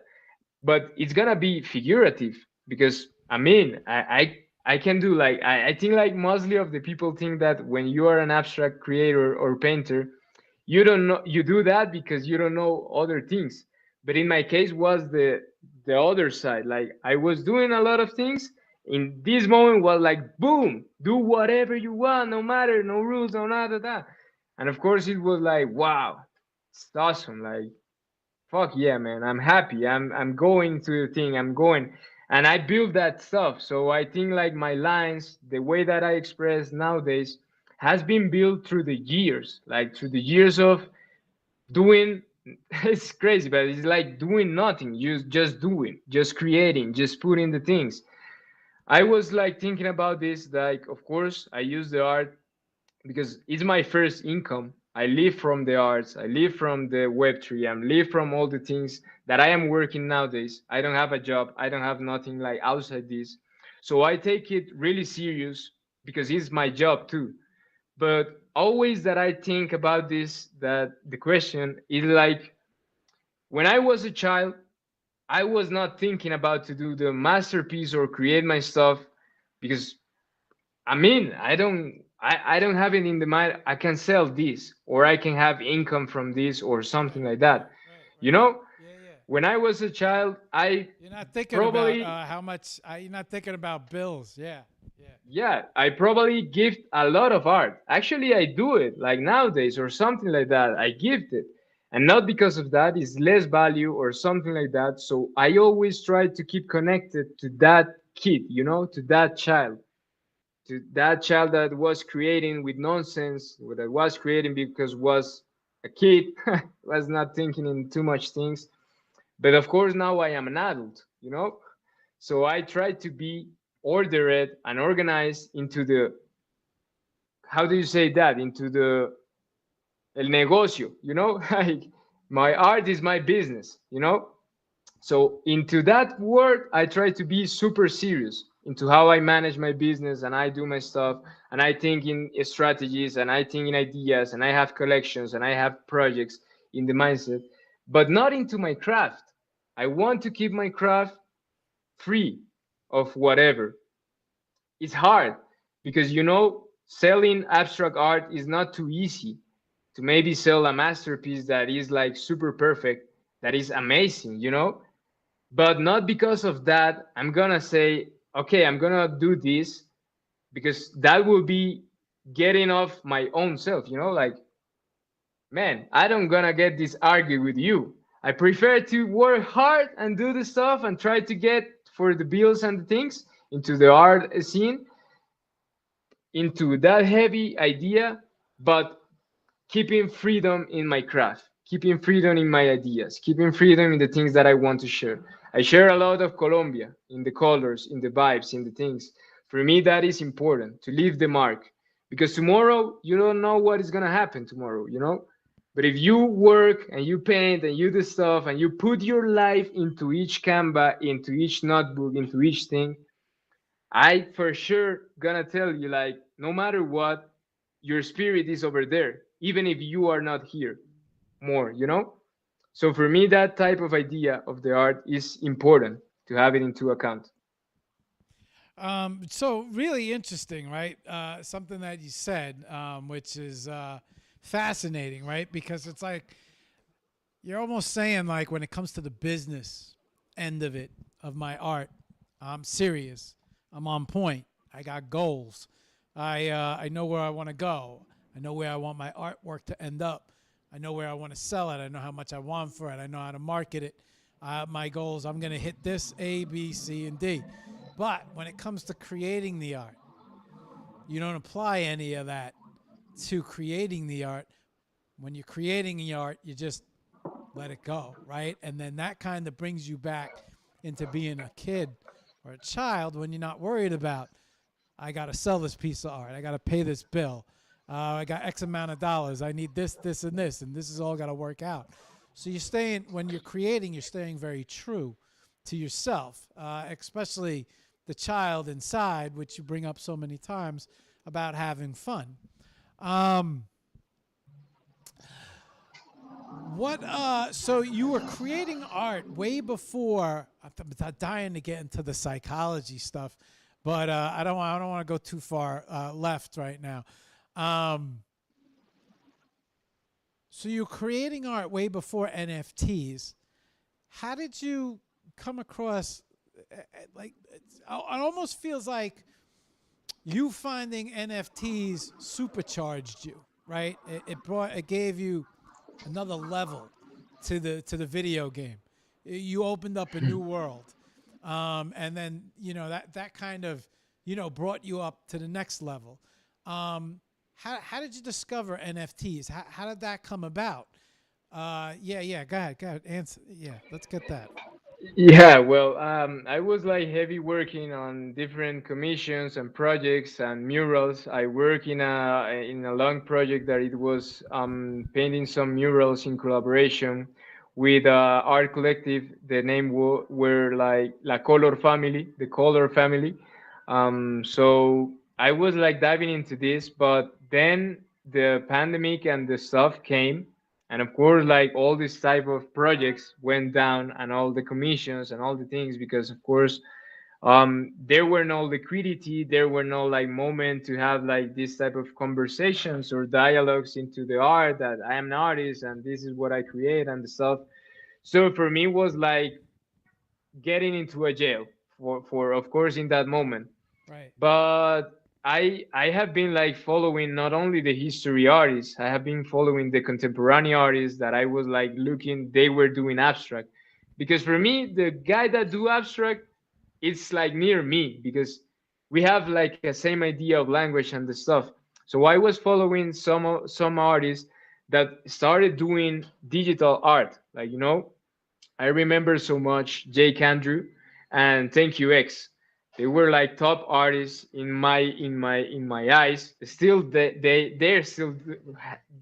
but it's gonna be figurative because I mean I can do like I think like mostly of the people think that when you are an abstract creator or painter, you don't know you do that because you don't know other things. But in my case was the other side. Like I was doing a lot of things. In this moment was like boom, do whatever you want, no matter, no rules, no nada that. And of course it was like wow, it's awesome. Like fuck yeah, man, I'm happy. I'm going to the thing. I'm going, and I build that stuff. So I think like my lines, the way that I express nowadays, has been built through the years, like through the years of doing. It's crazy, but it's like doing nothing. You just doing, just creating, just putting the things. I was like thinking about this. Like, of course, I use the art because it's my first income. I live from the arts. I live from the Web3. I live from all the things that I am working nowadays. I don't have a job. I don't have nothing like outside this. So I take it really serious because it's my job too. But always that I think about this, that the question is like when I was a child, I was not thinking about to do the masterpiece or create my stuff because I mean, I don't have it in the mind. I can sell this, or I can have income from this, or something Right, like right, that. right, You right. know, Yeah, yeah. when I was a child, I You're not thinking about probably how much. You're not thinking about bills. Yeah, yeah. yeah, I probably gift a lot of art. Actually, I do it like nowadays or something like that. I gift it. And not because of that is less value or something like that. So I always try to keep connected to that kid, to that child, to that child that was creating with nonsense, that was creating because was a kid, was not thinking in too much things. But of course, now I am an adult, you know? So I try to be ordered and organized into the, how do you say that? Into the el negocio, you know? Like my art is my business, you know? So into that word, I try to be super serious into how I manage my business and I do my stuff and I think in strategies and I think in ideas and I have collections and I have projects in the mindset, but not into my craft. I want to keep my craft free of whatever. It's hard because selling abstract art is not too easy. To maybe sell a masterpiece that is like super perfect, that is amazing, but not because of that I'm gonna say, okay, I'm gonna do this, because that will be getting off my own self, like, man, I don't gonna get this argue with you. I prefer to work hard and do the stuff and try to get for the bills and the things into the art scene, into that heavy idea, but keeping freedom in my craft, keeping freedom in my ideas, keeping freedom in the things that I want to share. I share a lot of Colombia in the colors, in the vibes, in the things. For me, that is important to leave the mark, because tomorrow you don't know what is going to happen tomorrow, But if you work and you paint and you do stuff and you put your life into each Canva, into each notebook, into each thing, I for sure gonna tell you, like, no matter what, your spirit is over there, even if you are not here more. So for me, that type of idea of the art is important to have it into account. So really interesting, right? Something that you said, which is fascinating, right? Because it's like you're almost saying, like, when it comes to the business end of it, of my art, I'm serious. I'm on point. I got goals. I know where I want to go. I know where I want my artwork to end up. I know where I want to sell it. I know how much I want for it. I know how to market it. My goals, I'm going to hit this A, B, C, and D. But when it comes to creating the art, you don't apply any of that to creating the art. When you're creating the art, you just let it go, right? And then that kind of brings you back into being a kid or a child when you're not worried about, I got to sell this piece of art. I got to pay this bill. I got X amount of dollars. I need this, this, and this is all got to work out. So you're staying, when you're creating, you're staying very true to yourself, especially the child inside, which you bring up so many times about having fun. Um, so you were creating art way before. I'm dying to get into the psychology stuff, but I don't want to go too far left right now. Um, so you're creating art way before NFTs. How did you come across, like, it almost feels like you finding NFTs supercharged you, right? It gave you another level to the video game. You opened up a new world, and then that kind of brought you up to the next level. How did you discover NFTs? How did that come about? Yeah. Go ahead. Answer. Yeah, let's get that. Yeah, well, I was like heavy working on different commissions and projects and murals. I work in a long project that it was painting some murals in collaboration with art collective. The name were like La Color Family, the Color Family. So I was like diving into this, but then the pandemic and the stuff came, and of course, like, all these type of projects went down and all the commissions and all the things, because of course there were no liquidity, there were no like moment to have like this type of conversations or dialogues into the art, that I am an artist and this is what I create and the stuff. So for me, it was like getting into a jail for of course in that moment. Right. But I have been like following not only the history artists, I have been following the contemporary artists that I was like looking, they were doing abstract. Because for me, the guy that do abstract, it's like near me, because we have like a same idea of language and the stuff. So I was following some artists that started doing digital art. Like, I remember so much Jake Andrew and Thank You X. They were like top artists in my eyes. Still, they're still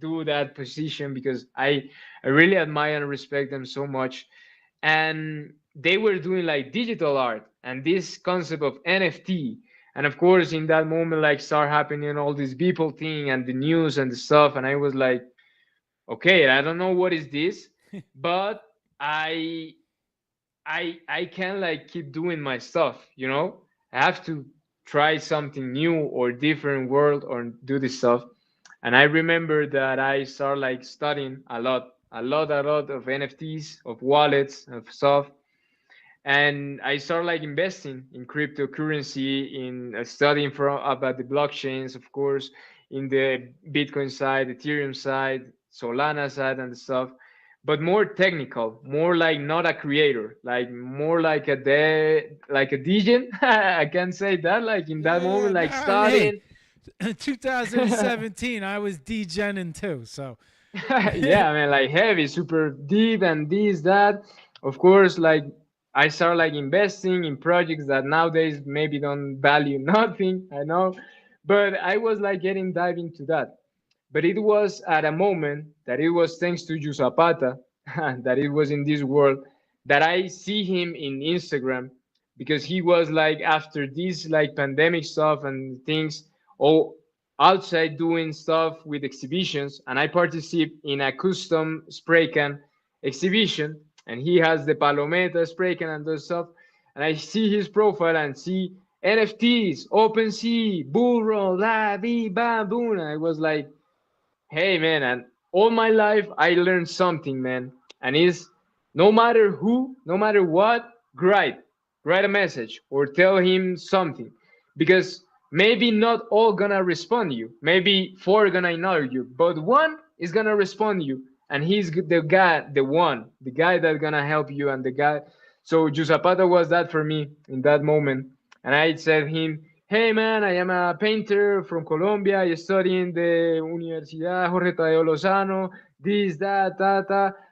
do that position because I really admire and respect them so much. And they were doing like digital art and this concept of NFT. And of course, in that moment, like start happening all this people thing and the news and the stuff. And I was like, okay, I don't know what is this, but I I can like keep doing my stuff. I have to try something new or different world or do this stuff. And I remember that I started like studying a lot of NFTs, of wallets, of stuff. And I started like investing in cryptocurrency, in studying about the blockchains, of course, in the Bitcoin side, Ethereum side, Solana side, and stuff. But more technical, more like not a creator, like more like like a degen. I can say that, like in that Yeah, moment, no, like hey, studying. 2017, I was degening too. So, Yeah, I mean, like heavy, super deep, and this, that. Of course, like I start like investing in projects that nowadays maybe don't value nothing. I know, but I was like getting dive into that. But it was at a moment that it was thanks to Ju Zapata that it was in this world that I see him in Instagram because he was like after this like pandemic stuff and things all outside doing stuff with exhibitions, and I participate in a custom spray can exhibition, and he has the Palometa spray can and those stuff, and I see his profile and see NFTs, OpenSea, Bull Roll, la, be, bam, boom, and I was like, hey man, and all my life I learned something, man. And it's no matter who, no matter what, write a message or tell him something. Because maybe not all gonna respond you. Maybe four gonna ignore you, but one is gonna respond you. And he's the guy, the guy that's gonna help you and the guy. So Jusapata was that for me in that moment. And I said him, hey man, I am a painter from Colombia. I study in the Universidad Jorge Tadeo Lozano. This, that.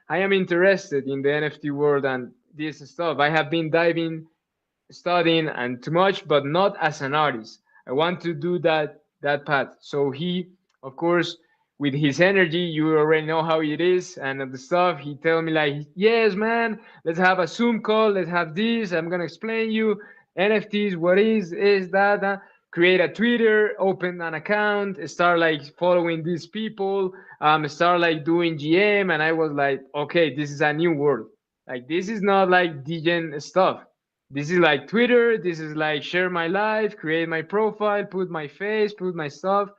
I am interested in the NFT world and this stuff. I have been diving, studying, and too much, but not as an artist. I want to do that path. So he, of course, with his energy, you already know how it is, and the stuff. He tell me like, yes, man, let's have a Zoom call. Let's have this. I'm gonna explain you NFTs. What is that? Create a Twitter, open an account, start like following these people, start like doing GM, and I was like, okay, this is a new world. Like this is not like DJing stuff. This is like Twitter. This is like share my life, create my profile, put my face, put my stuff.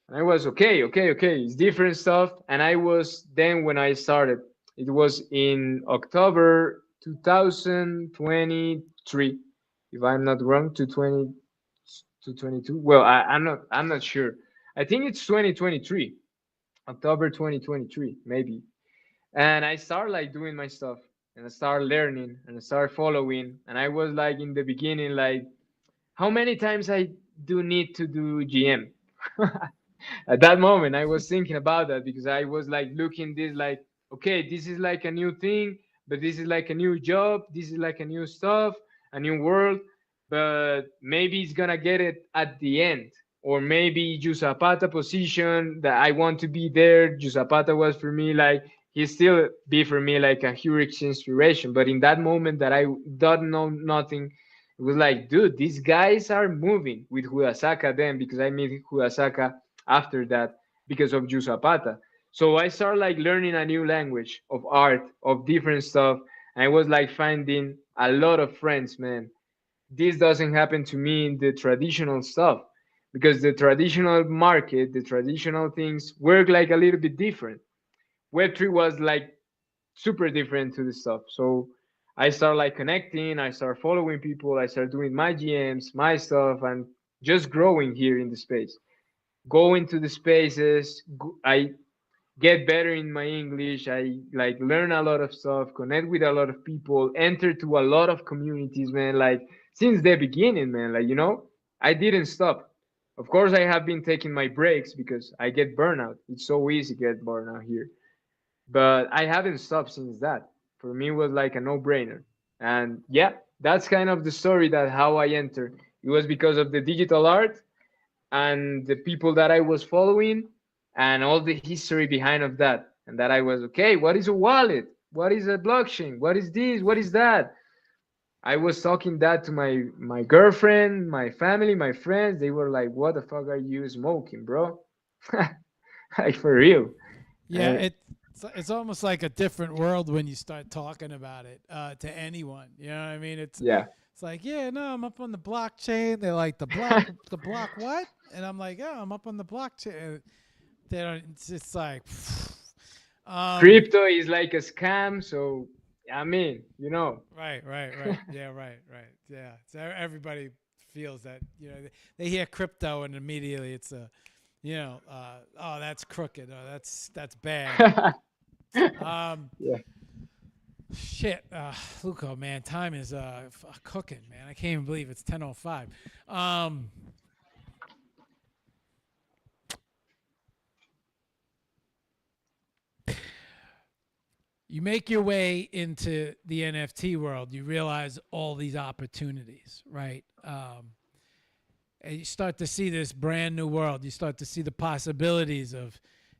And I was okay. It's different stuff. And I was then when I started, it was in October 2023, if I'm not wrong, to 22. Well, I'm not sure. I think it's 2023, October 2023, maybe. And I started like doing my stuff and I started learning and I started following. And I was like in the beginning, like, how many times I do need to do GM? At that moment, I was thinking about that because I was like looking this like, okay, this is like a new thing, but this is like a new job, this is like a new stuff, a new world, but maybe it's gonna get it at the end. Or maybe Jusapata position that I want to be there. Jusapata was for me like he still be for me like a huge inspiration. But in that moment that I don't know nothing, it was like, dude, these guys are moving with Hudasaka then because I met Hudasaka after that because of Ju Zapata. So I started like learning a new language of art, of different stuff. And I was like finding a lot of friends, man. This doesn't happen to me in the traditional stuff because the traditional market, the traditional things work like a little bit different. Web3 was like super different to this stuff. So I started like connecting, I started following people, I started doing my GMs, my stuff, and just growing here in the space. Go into the spaces, I get better in my English, I like learn a lot of stuff, connect with a lot of people, enter to a lot of communities, man. Like since the beginning, man, like I didn't stop. Of course, I have been taking my breaks because I get burnout. It's so easy to get burnout here. But I haven't stopped since that. For me, it was like a no-brainer. And yeah, that's kind of the story that how I entered. It was because of the digital art and the people that I was following and all the history behind of that. And that I was okay. What is a wallet? What is a blockchain? What is this? What is that? I was talking that to my girlfriend, my family, my friends. They were like, "What the fuck are you smoking, bro?" Like for real. Yeah, Uh, it's almost like a different world when you start talking about it to anyone. You know what I mean? yeah. It's like, yeah, no, I'm up on the blockchain. They're like, the block what? And I'm like, yeah, I'm up on the blockchain. They don't. It's just like, um, Crypto is like a scam, so I mean, right. Yeah, right. Yeah. So everybody feels that. You know, they hear crypto and immediately it's a, oh, that's crooked. Oh, that's bad. Um, yeah. Shit, Luco, man, time is cooking, man. I can't even believe it's 10:05. Um, you make your way into the NFT world, you realize all these opportunities, right? And you start to see this brand new world. You start to see the possibilities of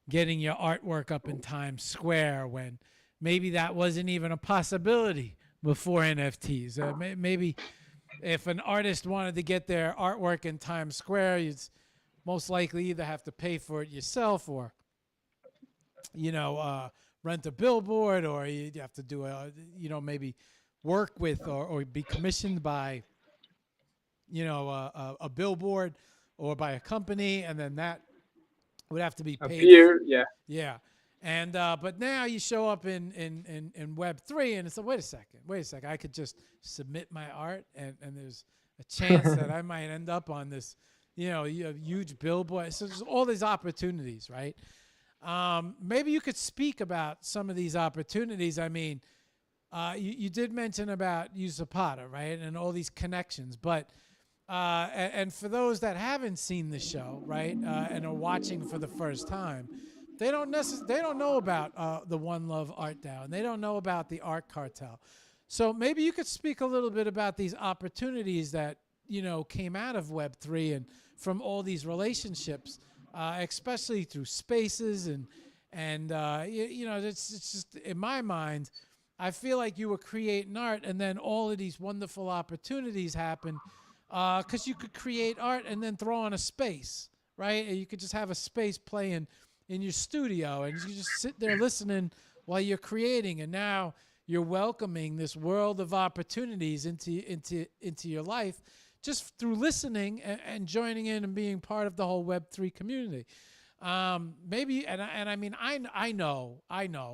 getting your artwork up in Times Square when maybe that wasn't even a possibility before NFTs. Maybe if an artist wanted to get their artwork in Times Square, you'd most likely either have to pay for it yourself or, you know, uh, rent a billboard, or you have to do maybe work with or be commissioned by, a billboard or by a company, and then that would have to be paid. Appear, yeah. Yeah. And but now you show up in Web3, and it's like, wait a second. I could just submit my art, and there's a chance that I might end up on this, you have huge billboard. So there's all these opportunities, right? Maybe you could speak about some of these opportunities. I mean, you did mention about Zapata, right, and all these connections, but and for those that haven't seen the show, right, and are watching for the first time, they don't know about the One Love Art DAO, and they don't know about the Art Cartel. So maybe you could speak a little bit about these opportunities that came out of Web3 and from all these relationships, especially through spaces and it's just in my mind. I feel like you were creating art, and then all of these wonderful opportunities happen because you could create art and then throw on a space, right? And you could just have a space playing in your studio, and you just sit there listening while you're creating. And now you're welcoming this world of opportunities into your life just through listening and joining in and being part of the whole Web3 community. Maybe, and I mean, I know,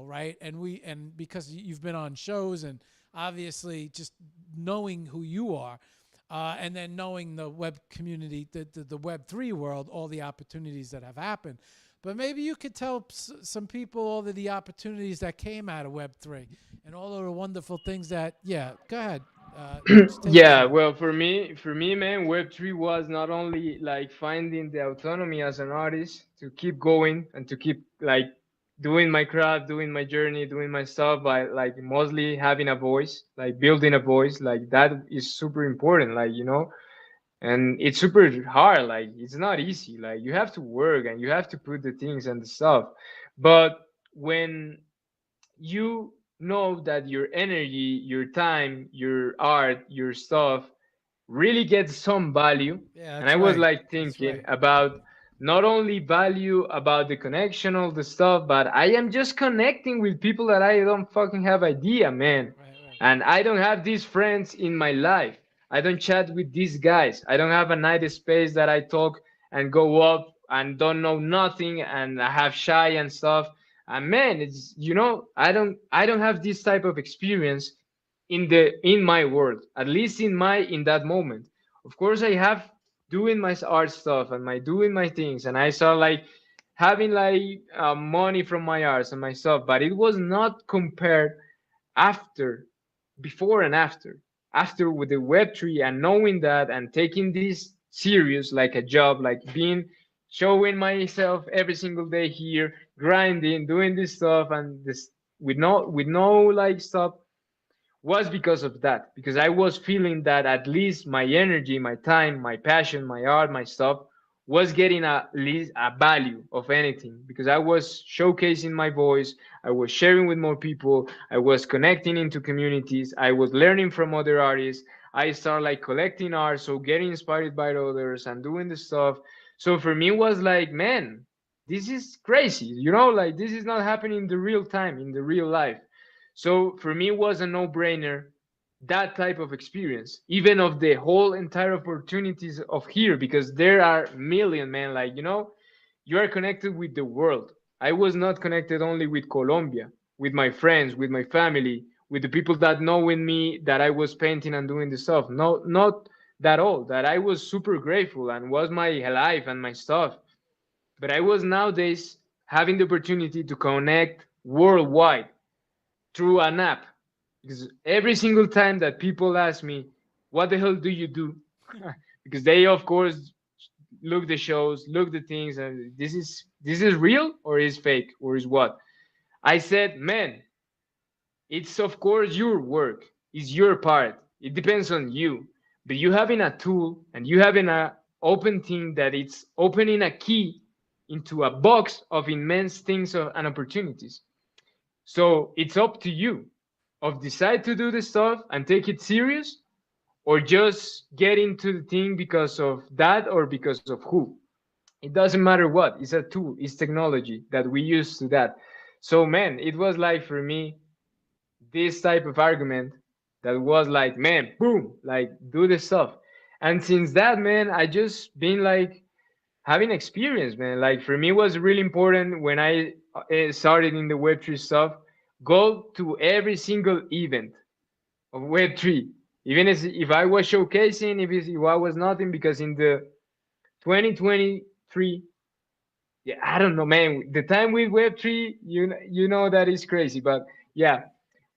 right? And because you've been on shows and obviously just knowing who you are, and then knowing the web community, the Web3 world, all the opportunities that have happened. But maybe you could tell some people all of the opportunities that came out of Web3 and all of the wonderful things that, yeah, go ahead. Just take it Yeah, away. well, for me, man, Web3 was not only like finding the autonomy as an artist to keep going and to keep like doing my craft, doing my journey, doing my stuff, by like mostly having a voice, like building a voice, like that is super important, and it's super hard, like it's not easy, like you have to work and you have to put the things and the stuff. But when you know that your energy, your time, your art, your stuff really gets some value. Yeah, And that's I was right. like That's thinking right. about not only value about the connection, all the stuff, but I am just connecting with people that I don't fucking have idea, man. Right. And I don't have these friends in my life. I don't chat with these guys. I don't have a night space that I talk and go up and don't know nothing and I have shy and stuff. And man, it's I don't have this type of experience in my world, at least in that moment. Of course I have doing my art stuff and my doing my things, and I saw like having like money from my arts and my stuff, but it was not compared after, before and after with the Web3, and knowing that and taking this serious, like a job, like being showing myself every single day here, grinding, doing this stuff, and this with no like stop, was because of that. Because I was feeling that at least my energy, my time, my passion, my art, my stuff was getting at least a value of anything. Because I was showcasing my voice, I was sharing with more people, I was connecting into communities, I was learning from other artists. I started like collecting art, so getting inspired by others and doing the stuff. So for me, it was like, man, this is crazy, like this is not happening in the real time, in the real life. So for me, it was a no-brainer, that type of experience, even of the whole entire opportunities of here, because there are million, man. Like, you are connected with the world. I was not connected only with Colombia, with my friends, with my family, with the people that knowing me that I was painting and doing the stuff. No, not that all. That I was super grateful and was my life and my stuff. But I was nowadays having the opportunity to connect worldwide through an app. Because every single time that people ask me, what the hell do you do? Because they, of course, look the shows, look the things, and this is real or is fake or is what? I said, man, it's of course your work, it's your part. It depends on you. But you having a tool and you having a open thing that it's opening a key into a box of immense things and opportunities. So it's up to you of decide to do the stuff and take it serious, or just get into the thing because of that or because of who. It doesn't matter what. It's a tool. It's technology that we use to that. So man, it was like for me this type of argument that was like, man, boom, like do the stuff. And since that, man, I just been like having experience, man. Like for me, it was really important when I started in the Web3 stuff. Go to every single event of Web3, even as if I was showcasing, if I was nothing, because in the 2023, yeah, I don't know, man. The time with Web3, you know that is crazy, but yeah,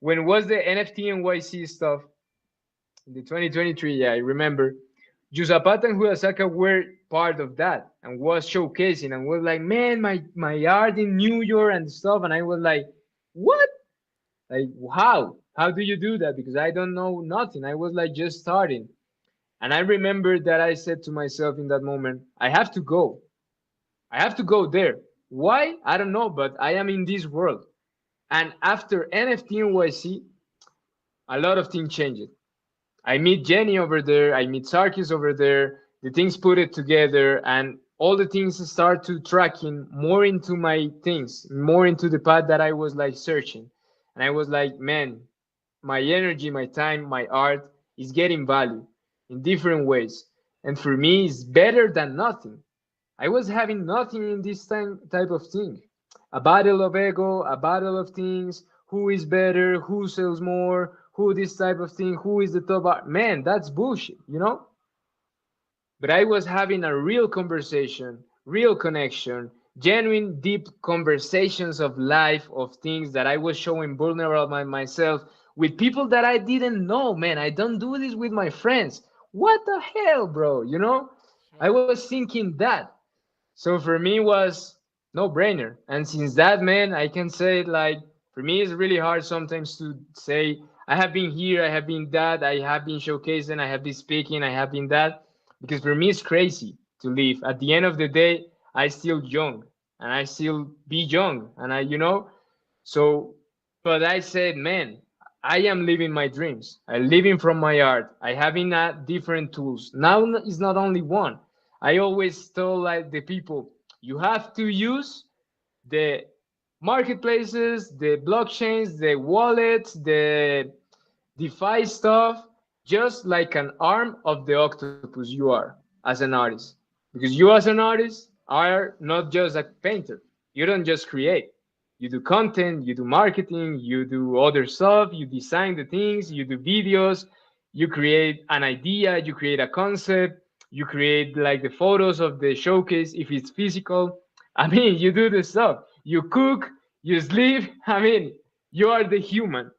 when was the NFT NYC stuff in the 2023? Yeah, I remember. Jusapata and Hurasaka were part of that and was showcasing and was like, man, my art in New York and stuff. And I was like, what? Like, how? How do you do that? Because I don't know nothing. I was like just starting. And I remember that I said to myself in that moment, I have to go. I have to go there. Why? I don't know, but I am in this world. And after NFT NYC, a lot of things changed. I meet Jenny over there, I meet Sarkis over there, the things put it together, and all the things start to tracking more into my things, more into the path that I was like searching. And I was like, man, my energy, my time, my art is getting value in different ways. And for me, it's better than nothing. I was having nothing in this type of thing. A battle of ego, a battle of things, who is better, who sells more, who this type of thing, who is the top art. Man, that's bullshit. But I was having a real conversation, real connection, genuine, deep conversations of life, of things that I was showing vulnerable myself with people that I didn't know. Man, I don't do this with my friends. What the hell, bro? I Sure. was thinking that. So for me was no brainer. And since that, man, I can say it like for me it's really hard sometimes to say I have been here, I have been that, I have been showcasing, I have been speaking, I have been that, because for me it's crazy to live. At the end of the day, I still young and I still be young and so but I said, man, I am living my dreams. I living from my art. I having different tools. Now it's not only one. I always tell like the people, you have to use the marketplaces, the blockchains, the wallets, the DeFi stuff, just like an arm of the octopus you are as an artist. Because you as an artist are not just a painter. You don't just create. You do content, you do marketing, you do other stuff, you design the things, you do videos, you create an idea, you create a concept, you create like the photos of the showcase if it's physical. I mean, you do the stuff. You cook, you sleep. I mean, you are the human.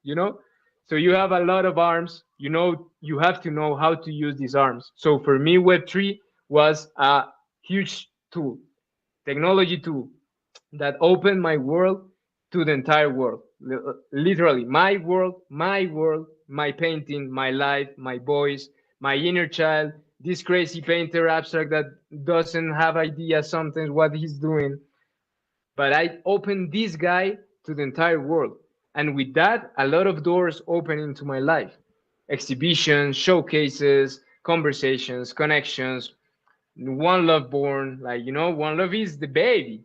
So you have a lot of arms. You have to know how to use these arms. So for me, Web3 was a huge tool, technology tool that opened my world to the entire world. Literally, my world, my painting, my life, my voice, my inner child, this crazy painter abstract that doesn't have idea sometimes what he's doing. But I opened this guy to the entire world. And with that, a lot of doors open into my life. Exhibitions, showcases, conversations, connections, one love born, like, one love is the baby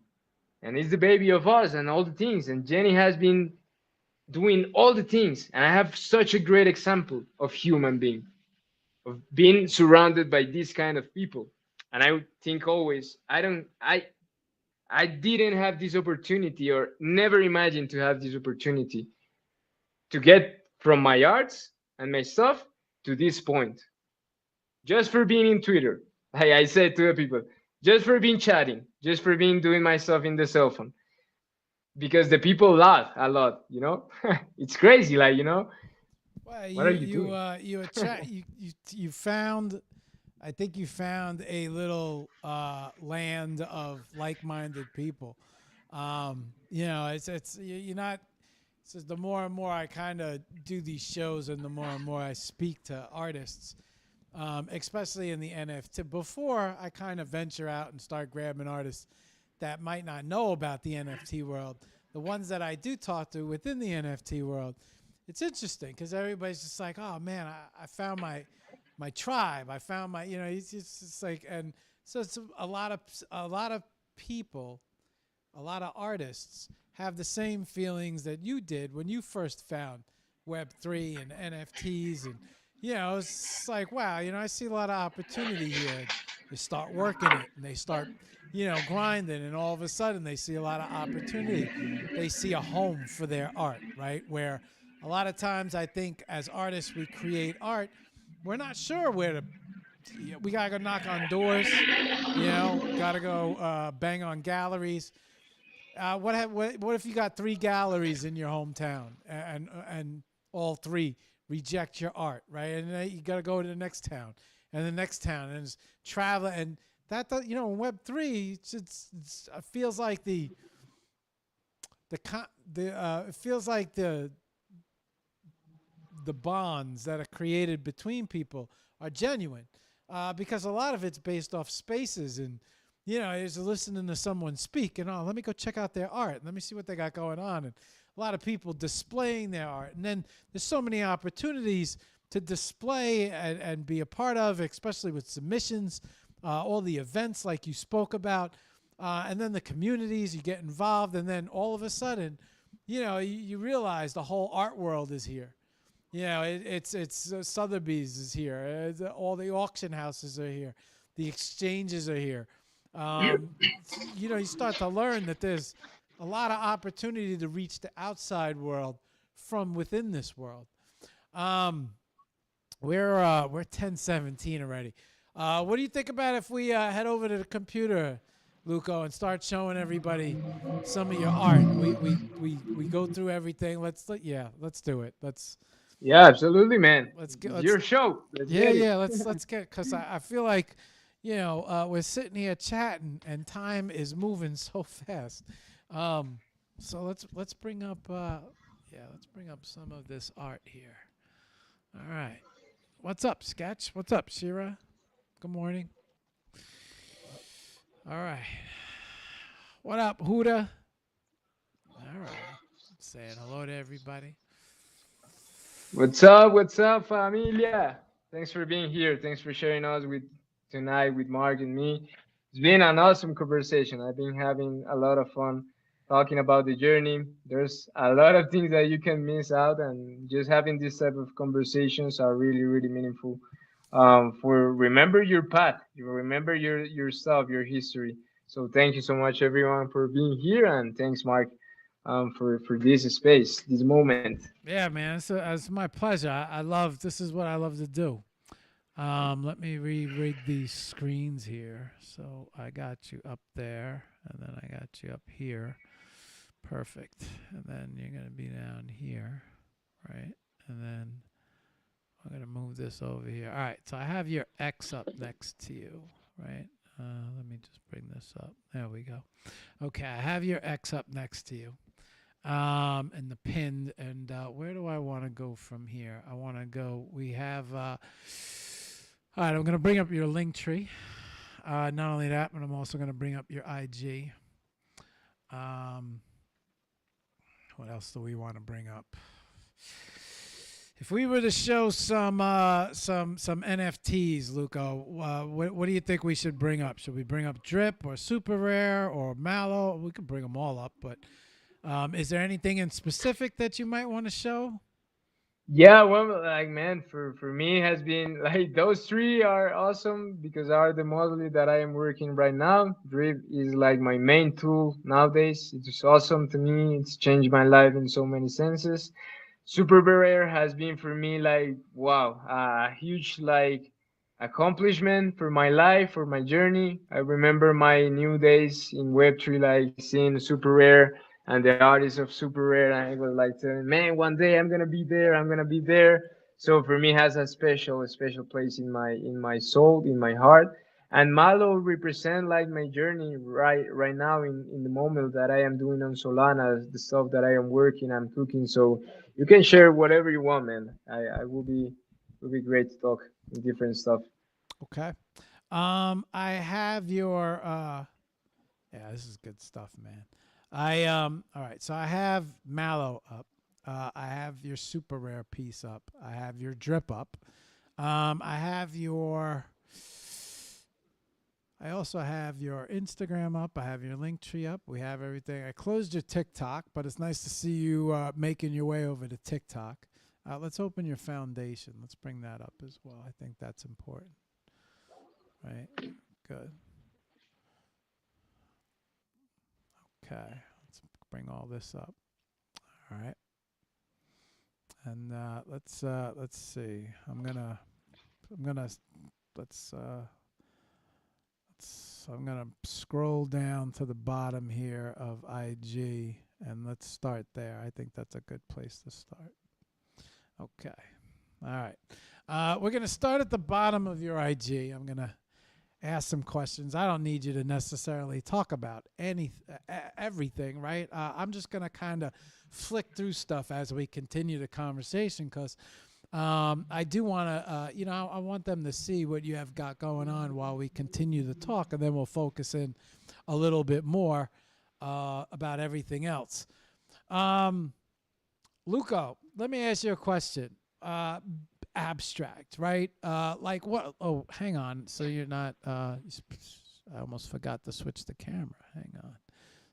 and it's the baby of us and all the things. And Jenny has been doing all the things. And I have such a great example of human being, of being surrounded by this kind of people. And I would think always, I didn't have this opportunity or never imagined to have this opportunity to get from my arts and my stuff to this point. Just for being in Twitter. Hey, I said to the people, just for being chatting, just for being doing my stuff in the cell phone. Because the people laugh a lot. It's crazy, like, Well, what are you doing? you found. I think you found a little land of like-minded people. You're not. So the more and more I kind of do these shows, and the more and more I speak to artists, especially in the NFT. Before I kind of venture out and start grabbing artists that might not know about the NFT world, the ones that I do talk to within the NFT world, it's interesting because everybody's just like, oh man, I found my tribe. I found my, it's like, and so it's a lot of people, a lot of artists have the same feelings that you did when you first found Web3 and NFTs. And, it's like, wow, I see a lot of opportunity here. They start working it and they start, grinding. And all of a sudden they see a lot of opportunity. They see a home for their art, right? Where a lot of times I think as artists, we create art. We're not sure where to, we got to go knock on doors, got to go bang on galleries. What if you got three galleries in your hometown and all three reject your art, right? And then you got to go to the next town and the next town and travel and that in Web3 it feels like it feels like the bonds that are created between people are genuine because a lot of it's based off spaces and is listening to someone speak and let me go check out their art. Let me see what they got going on. And a lot of people displaying their art. And then there's so many opportunities to display and be a part of, especially with submissions, all the events like you spoke about, and then the communities, you get involved. And then all of a sudden, you realize the whole art world is here. It's Sotheby's is here. All the auction houses are here. The exchanges are here. You start to learn that there's a lot of opportunity to reach the outside world from within this world. We're 10:17 already. What do you think about if we head over to the computer, Luko, and start showing everybody some of your art? We go through everything. Let's do it. Yeah, absolutely, man. Let's get It's let's your show. Let's Yeah, get it. yeah. Let's get because I feel like we're sitting here chatting and time is moving so fast. So let's bring up let's bring up some of this art here. All right. What's up, Sketch? What's up, Shira? Good morning. All right. What up, Huda? All right. Saying hello to everybody. What's up? What's up, familia? Thanks for being here. Thanks for sharing us with tonight with Mark and me. It's been an awesome conversation. I've been having a lot of fun talking about the journey. There's a lot of things that you can miss out, and just having this type of conversations are really, really meaningful. For remember your path, you remember your stuff, your history. So thank you so much, everyone, for being here, and thanks, Mark, for this space, this moment. Yeah, man. It's my pleasure. I love this is what I love to do. Let me re-rig these screens here. So I got you up there, and then I got you up here. Perfect. And then you're going to be down here, right? And then I'm going to move this over here. All right, so I have your X up next to you, right? Let me just bring this up. There we go. Okay, I have your X up next to you, and the pinned. And where do I want to go from here? I want to go. We have. All right, I'm going to bring up your link tree. Not only that, but I'm also going to bring up your IG. What else do we want to bring up? If we were to show some NFTs, Luko, what do you think we should bring up? Should we bring up Drip or Super Rare or Mallow? We could bring them all up, but is there anything in specific that you might want to show? Yeah, well, like man, for me it has been like those three are awesome because are the model that I am working right now. Drip is like my main tool nowadays. It's awesome to me. It's changed my life in so many senses. Super Rare has been for me like wow, a huge like accomplishment for my life, for my journey. I remember my new days in Web3, like seeing Super Rare and the artists of Super Rare, and I was like telling, man, one day I'm gonna be there. I'm gonna be there. So for me, it has a special place in my soul, in my heart. And Malo represent like my journey right now in the moment that I am doing on Solana, the stuff that I am working, I'm cooking. So you can share whatever you want, man. I will be great to talk different stuff. Okay. I have your yeah, this is good stuff, man. All right, so I have Mallow up. I have your Super Rare piece up. I have your Drip up. I have your I also have your Instagram up. I have your link tree up. We have everything. I closed your TikTok, but it's nice to see you making your way over to TikTok. Let's open your foundation. Let's bring that up as well. I think that's important. Right? Good. Okay. Let's bring all this up. All right. And let's see. Let's I'm gonna scroll down to the bottom here of IG and let's start there. I think that's a good place to start. Okay. All right. We're gonna start at the bottom of your IG. I'm gonna ask some questions. I don't need you to necessarily talk about everything, right? I'm just gonna kind of flick through stuff as we continue the conversation because I do want to, I want them to see what you have got going on while we continue the talk, and then we'll focus in a little bit more about everything else. Luko, let me ask you a question. Abstract, right? Like what? Oh, hang on. So you're not. I almost forgot to switch the camera. Hang on.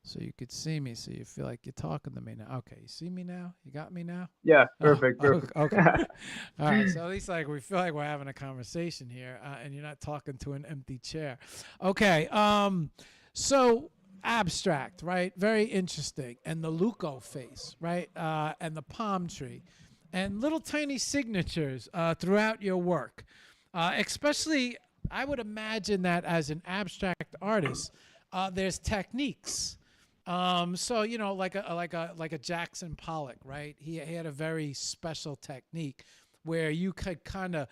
So you could see me, so you feel like you're talking to me now. Okay, you see me now? You got me now? Yeah, Oh, perfect, perfect. okay. All right. So at least like we feel like we're having a conversation here, and you're not talking to an empty chair. Okay. So abstract, right? Very interesting. And the Luko face, right? And the palm tree, and little tiny signatures throughout your work. Especially, I would imagine that as an abstract artist, there's techniques. So like a Jackson Pollock, right? He had a very special technique where you could kind of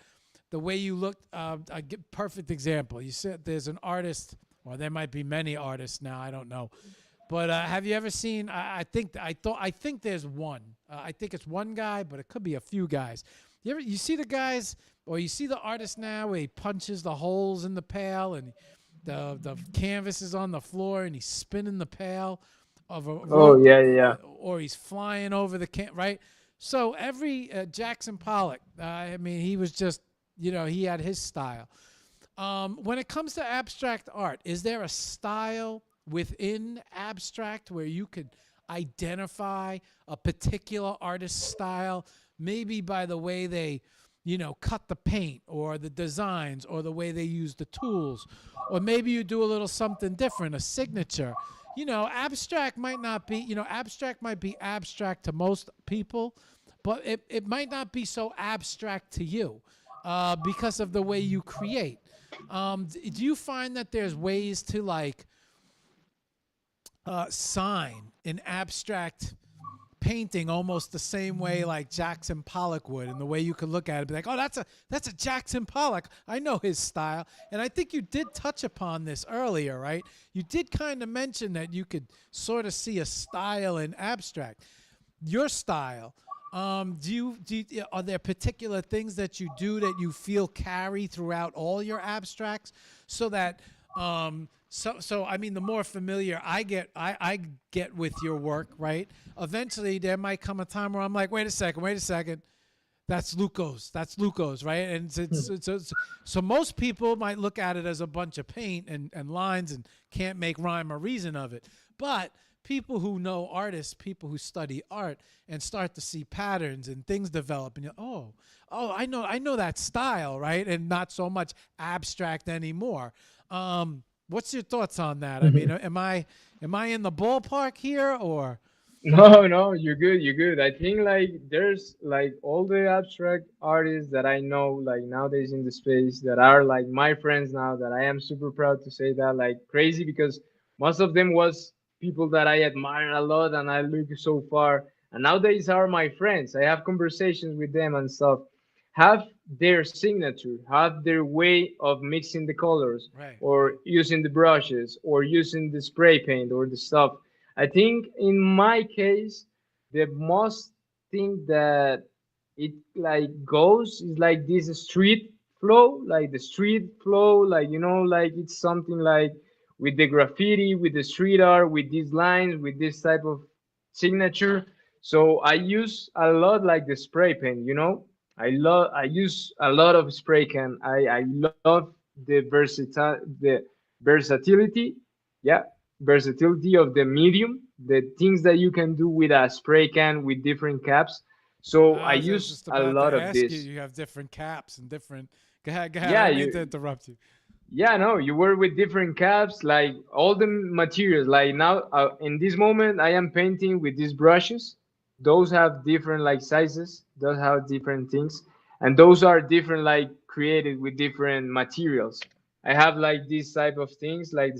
the way you looked. A perfect example. You said there's an artist, or there might be many artists now. I don't know, but have you ever seen? I think there's one. I think it's one guy, but it could be a few guys. You see the guys, or you see the artist now where he punches the holes in the pail and the canvas is on the floor and he's spinning the pail of a Oh rope, yeah, yeah. or he's flying over the right. So every Jackson Pollock, I mean, he was just he had his style. When it comes to abstract art, is there a style within abstract where you could identify a particular artist's style, maybe by the way they cut the paint or the designs or the way they use the tools, or maybe you do a little something different, a signature. Abstract might not be, abstract might be abstract to most people, but it might not be so abstract to you because of the way you create. Do you find that there's ways to like sign an abstract painting almost the same way like Jackson Pollock would, and the way you could look at it, be like, oh, that's a Jackson Pollock. I know his style. And I think you did touch upon this earlier, right? You did kind of mention that you could sort of see a style in abstract. Your style. Are there particular things that you do that you feel carry throughout all your abstracts, so that so I mean, the more familiar I get with your work, right? Eventually, there might come a time where I'm like, wait a second, that's Luko's, right? And so most people might look at it as a bunch of paint and lines and can't make rhyme or reason of it, but people who know artists, people who study art and start to see patterns and things develop, and you're, I know that style, right? And not so much abstract anymore. What's your thoughts on that? I mean, am I in the ballpark here, or? No, no, you're good, you're good. I think like there's like all the abstract artists that I know like nowadays in the space that are like my friends now, that I am super proud to say that, like crazy, because most of them was people that I admire a lot and I look so far, and nowadays are my friends. I have conversations with them and stuff. Have their signature, have their way of mixing the colors Right, or right, using the brushes or using the spray paint or the stuff. I think in my case, the most thing that it like goes is like this street flow, like the street flow, like like it's something like with the graffiti, with the street art, with these lines, with this type of signature. So I use a lot like the spray pen. I use a lot of spray can. I love the versatility, yeah, versatility of the medium, the things that you can do with a spray can with different caps. So I I was use just a about to lot of ask you. this. You have different caps and different. Go ahead, go ahead. I Yeah, didn't mean to you interrupt you. yeah, no, you work with different caps, like all the materials. Like now, in this moment, I am painting with these brushes. Those have different like sizes. Those have different things, and those are different, like created with different materials. I have like these type of things, like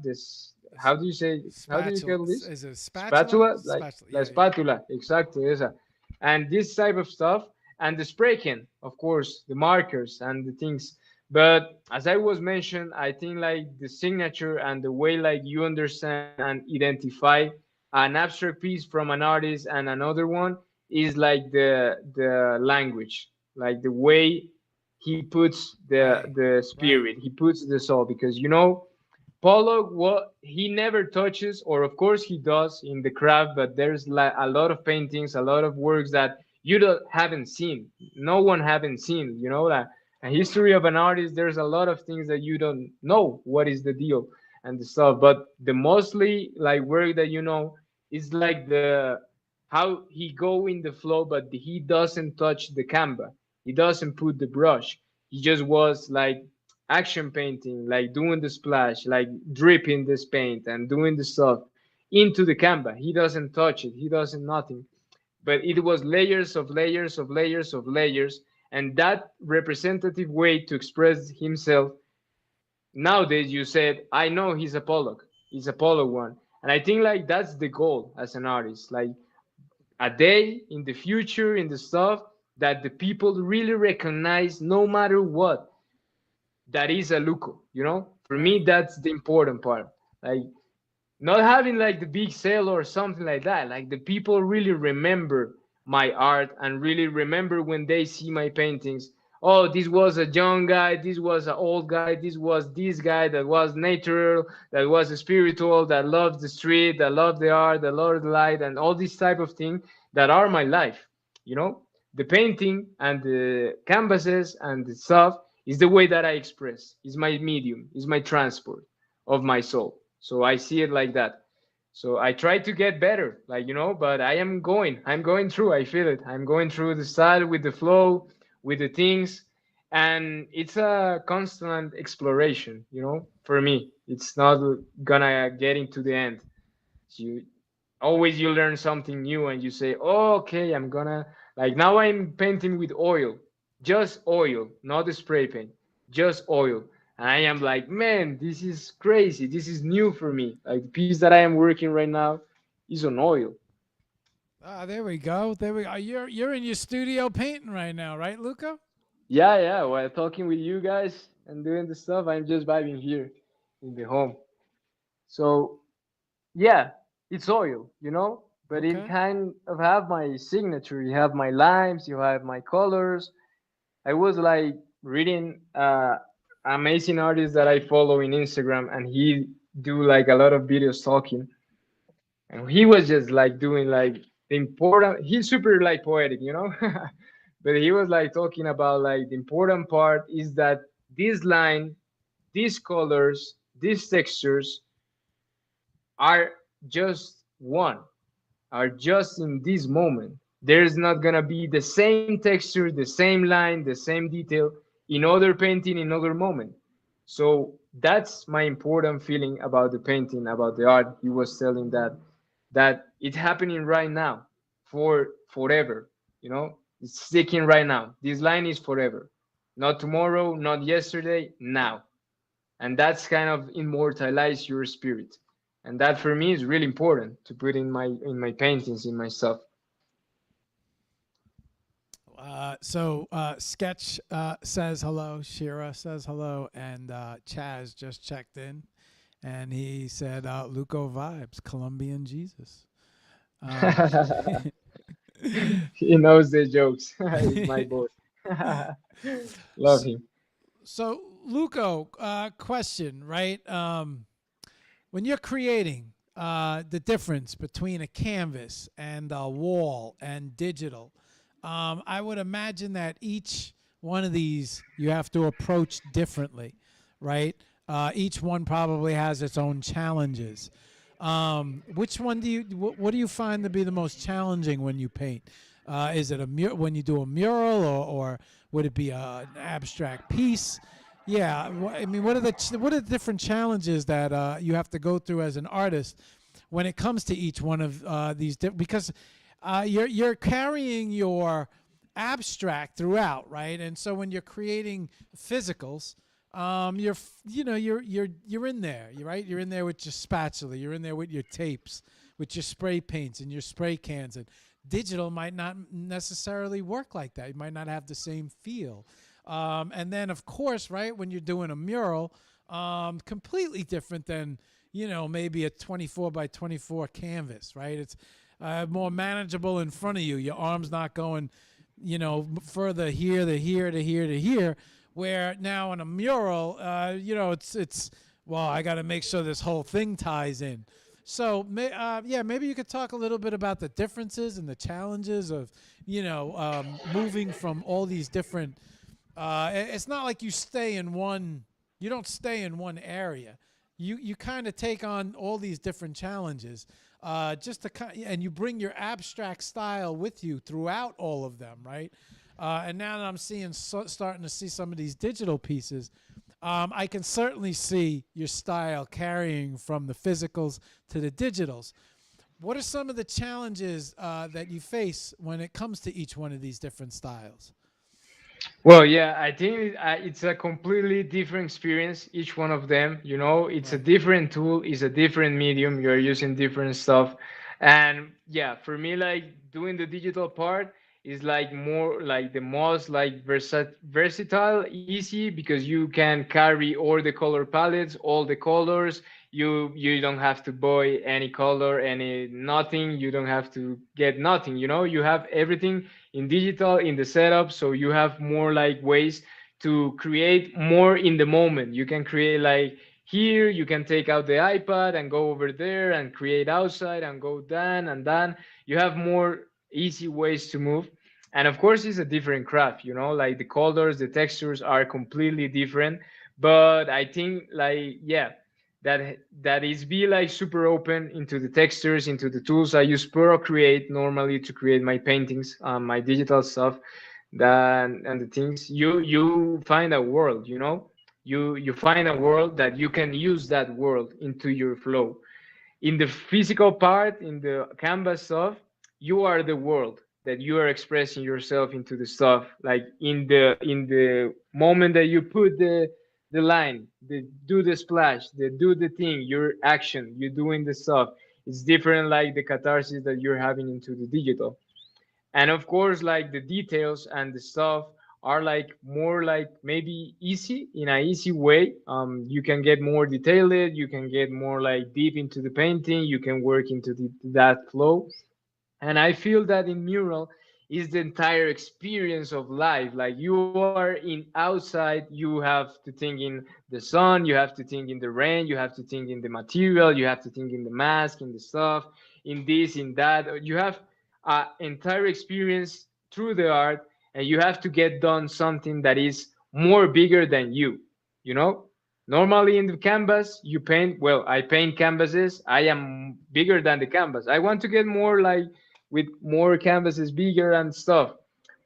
this. How do you say? How do you Spatula. call this? Is it a spatula? Spatula, like Spatula. la Yeah, yeah. spatula, exactly, esa. And this type of stuff, and the spray can, of course, the markers and the things. But as I was mentioned, I think like the signature and the way like you understand and identify an abstract piece from an artist and another one is like the language, like the way he puts Right, the right. spirit, he puts the soul. Because Pollock, what he never touches, or of course he does in the craft, but there's like a lot of paintings, a lot of works that you don't haven't seen. No one haven't seen. That a history of an artist. There's a lot of things that you don't know what is the deal and the stuff. But the mostly like work that is like the how he go in the flow, but he doesn't touch the canvas. He doesn't put the brush. He just was like action painting, like doing the splash, like dripping this paint and doing the stuff into the canvas. He doesn't touch it. He doesn't nothing. But it was layers of layers of layers of layers, and that representative way to express himself. Nowadays, you said, I know he's a Pollock. He's a Pollock one. And I think like that's the goal as an artist. Like a day in the future, in the stuff that the people really recognize no matter what, that is a Luko. For Right. me, that's the important part. Like not having like the big sale or something like that. Like the people really remember my art and really remember when they see my paintings. Oh, this was a young guy, this was an old guy, this was this guy that was natural, that was spiritual, that loved the street, that loved the art, that loved the light, and all these type of things that are my life. You know, the painting and the canvases and the stuff is the way that I express. Is my medium, is my transport of my soul. So I see it like that. So I try to get better, like but I'm going through. I feel it. I'm going through the style with the flow, with the things, and it's a constant exploration. For me, it's not gonna get into the end. You always you learn something new and you say, oh, okay, I'm gonna, like now I'm painting with oil, just oil, not the spray paint, just oil. And I am like, man, this is crazy, this is new for me. Like the piece that I am working right now is on oil. Ah, there we go. There we go. You're in your studio painting right now, right, Luca? Yeah, yeah. While talking with you guys and doing the stuff, I'm just vibing here in the home. So yeah, it's oil, but it Okay. kind of have my signature. You have my lines, you have my colors. I was like reading amazing artist that I follow in Instagram, and he do like a lot of videos talking, and he was just like doing like the important. He's super like poetic. But he was like talking about like the important part is that this line, these colors, these textures are just one, are just in this moment. There's not gonna be the same texture, the same line, the same detail in other painting in other moment. So that's my important feeling about the painting, about the art. He was telling that it's happening right now for forever. It's sticking right now. This line is forever, not tomorrow, not yesterday, now. And that's kind of immortalize your spirit, and that for me is really important to put in my paintings, in my stuff. Sketch says hello. Shira says hello, and Chaz just checked in, and he said, "Luco vibes, Colombian Jesus." Um, He knows the jokes. He's my boy. Love s- him. so, Luco, question, right? When you're creating the difference between a canvas and a wall and digital, I would imagine that each one of these you have to approach differently, right? Each one probably has its own challenges. Which one what do you find to be the most challenging when you paint? Is it when you do a mural, or would it be an abstract piece? Yeah, I mean, what are the different challenges that you have to go through as an artist when it comes to each one of these? Because you're carrying your abstract throughout, right? And so when you're creating physicals, you're in there, right? You're in there with your spatula, you're in there with your tapes, with your spray paints and your spray cans, and digital might not necessarily work like that. You might not have the same feel. And then, of course, right, when you're doing a mural, completely different than, maybe a 24 by 24 canvas, right? It's more manageable in front of you. Your arm's not going, further here to here to here to here. Where now in a mural, it's well, I got to make sure this whole thing ties in. So, yeah, maybe you could talk a little bit about the differences and the challenges of, moving from all these different. It's not like you don't stay in one area. You kind of take on all these different challenges, and you bring your abstract style with you throughout all of them, right? And now that I'm starting to see some of these digital pieces, I can certainly see your style carrying from the physicals to the digitals. What are some of the challenges that you face when it comes to each one of these different styles? Well, yeah, I think it's a completely different experience, each one of them. It's a Right. different tool, it's a different medium. You're using different stuff. And yeah, for me, like doing the digital part is like more like the most like versatile, easy, because you can carry all the color palettes, all the colors. You don't have to buy any color, any nothing. You don't have to get nothing. You have everything in digital in the setup, so you have more like ways to create more in the moment. You can create like here, you can take out the iPad and go over there and create outside and go down and then you have more easy ways to move. And of course it's a different craft, like the colors, the textures are completely different. But I think like, yeah, that is be like super open into the textures, into the tools. I use Procreate normally to create my paintings, my digital stuff. And the things, you find a world, you find a world that you can use that world into your flow. In the physical part, in the canvas stuff, you are the world that you are expressing yourself into the stuff. Like in the moment that you put the line, the do the splash, the do the thing, your action, you're doing the stuff. It's different like the catharsis that you're having into the digital. And of course, like the details and the stuff are like more like maybe easy in a easy way. You can get more detailed, you can get more like deep into the painting, you can work into that flow. And I feel that in mural is the entire experience of life. Like you are in outside, you have to think in the sun, you have to think in the rain, you have to think in the material, you have to think in the mask, in the stuff, in this, in that. You have an entire experience through the art, and you have to get done something that is more bigger than you know. Normally in the canvas you paint, well, I paint canvases, I am bigger than the canvas. I want to get more like with more canvases bigger and stuff.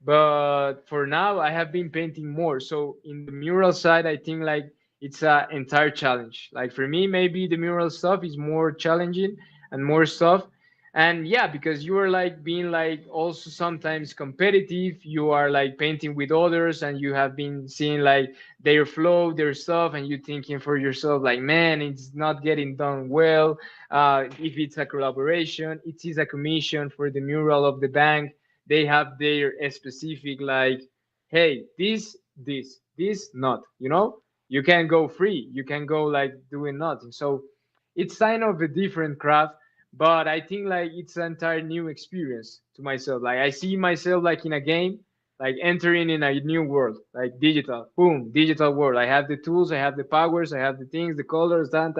But for now, I have been painting more. So in the mural side, I think like it's a entire challenge. Like for me, maybe the mural stuff is more challenging and more stuff. And yeah, because you are like being like also sometimes competitive. You are like painting with others, and you have been seeing like their flow, their stuff, and you thinking for yourself like, man, it's not getting done well. If it's a collaboration, it is a commission for the mural of the bank. They have their specific like, hey, this not, you know. You can go free, you can go like doing nothing. So it's kind of a different craft, but I think like it's an entire new experience to myself. Like I see myself like in a game, like entering in a new world, like digital, boom, digital world. I have the tools, I have the powers, I have the things, the colors, tan,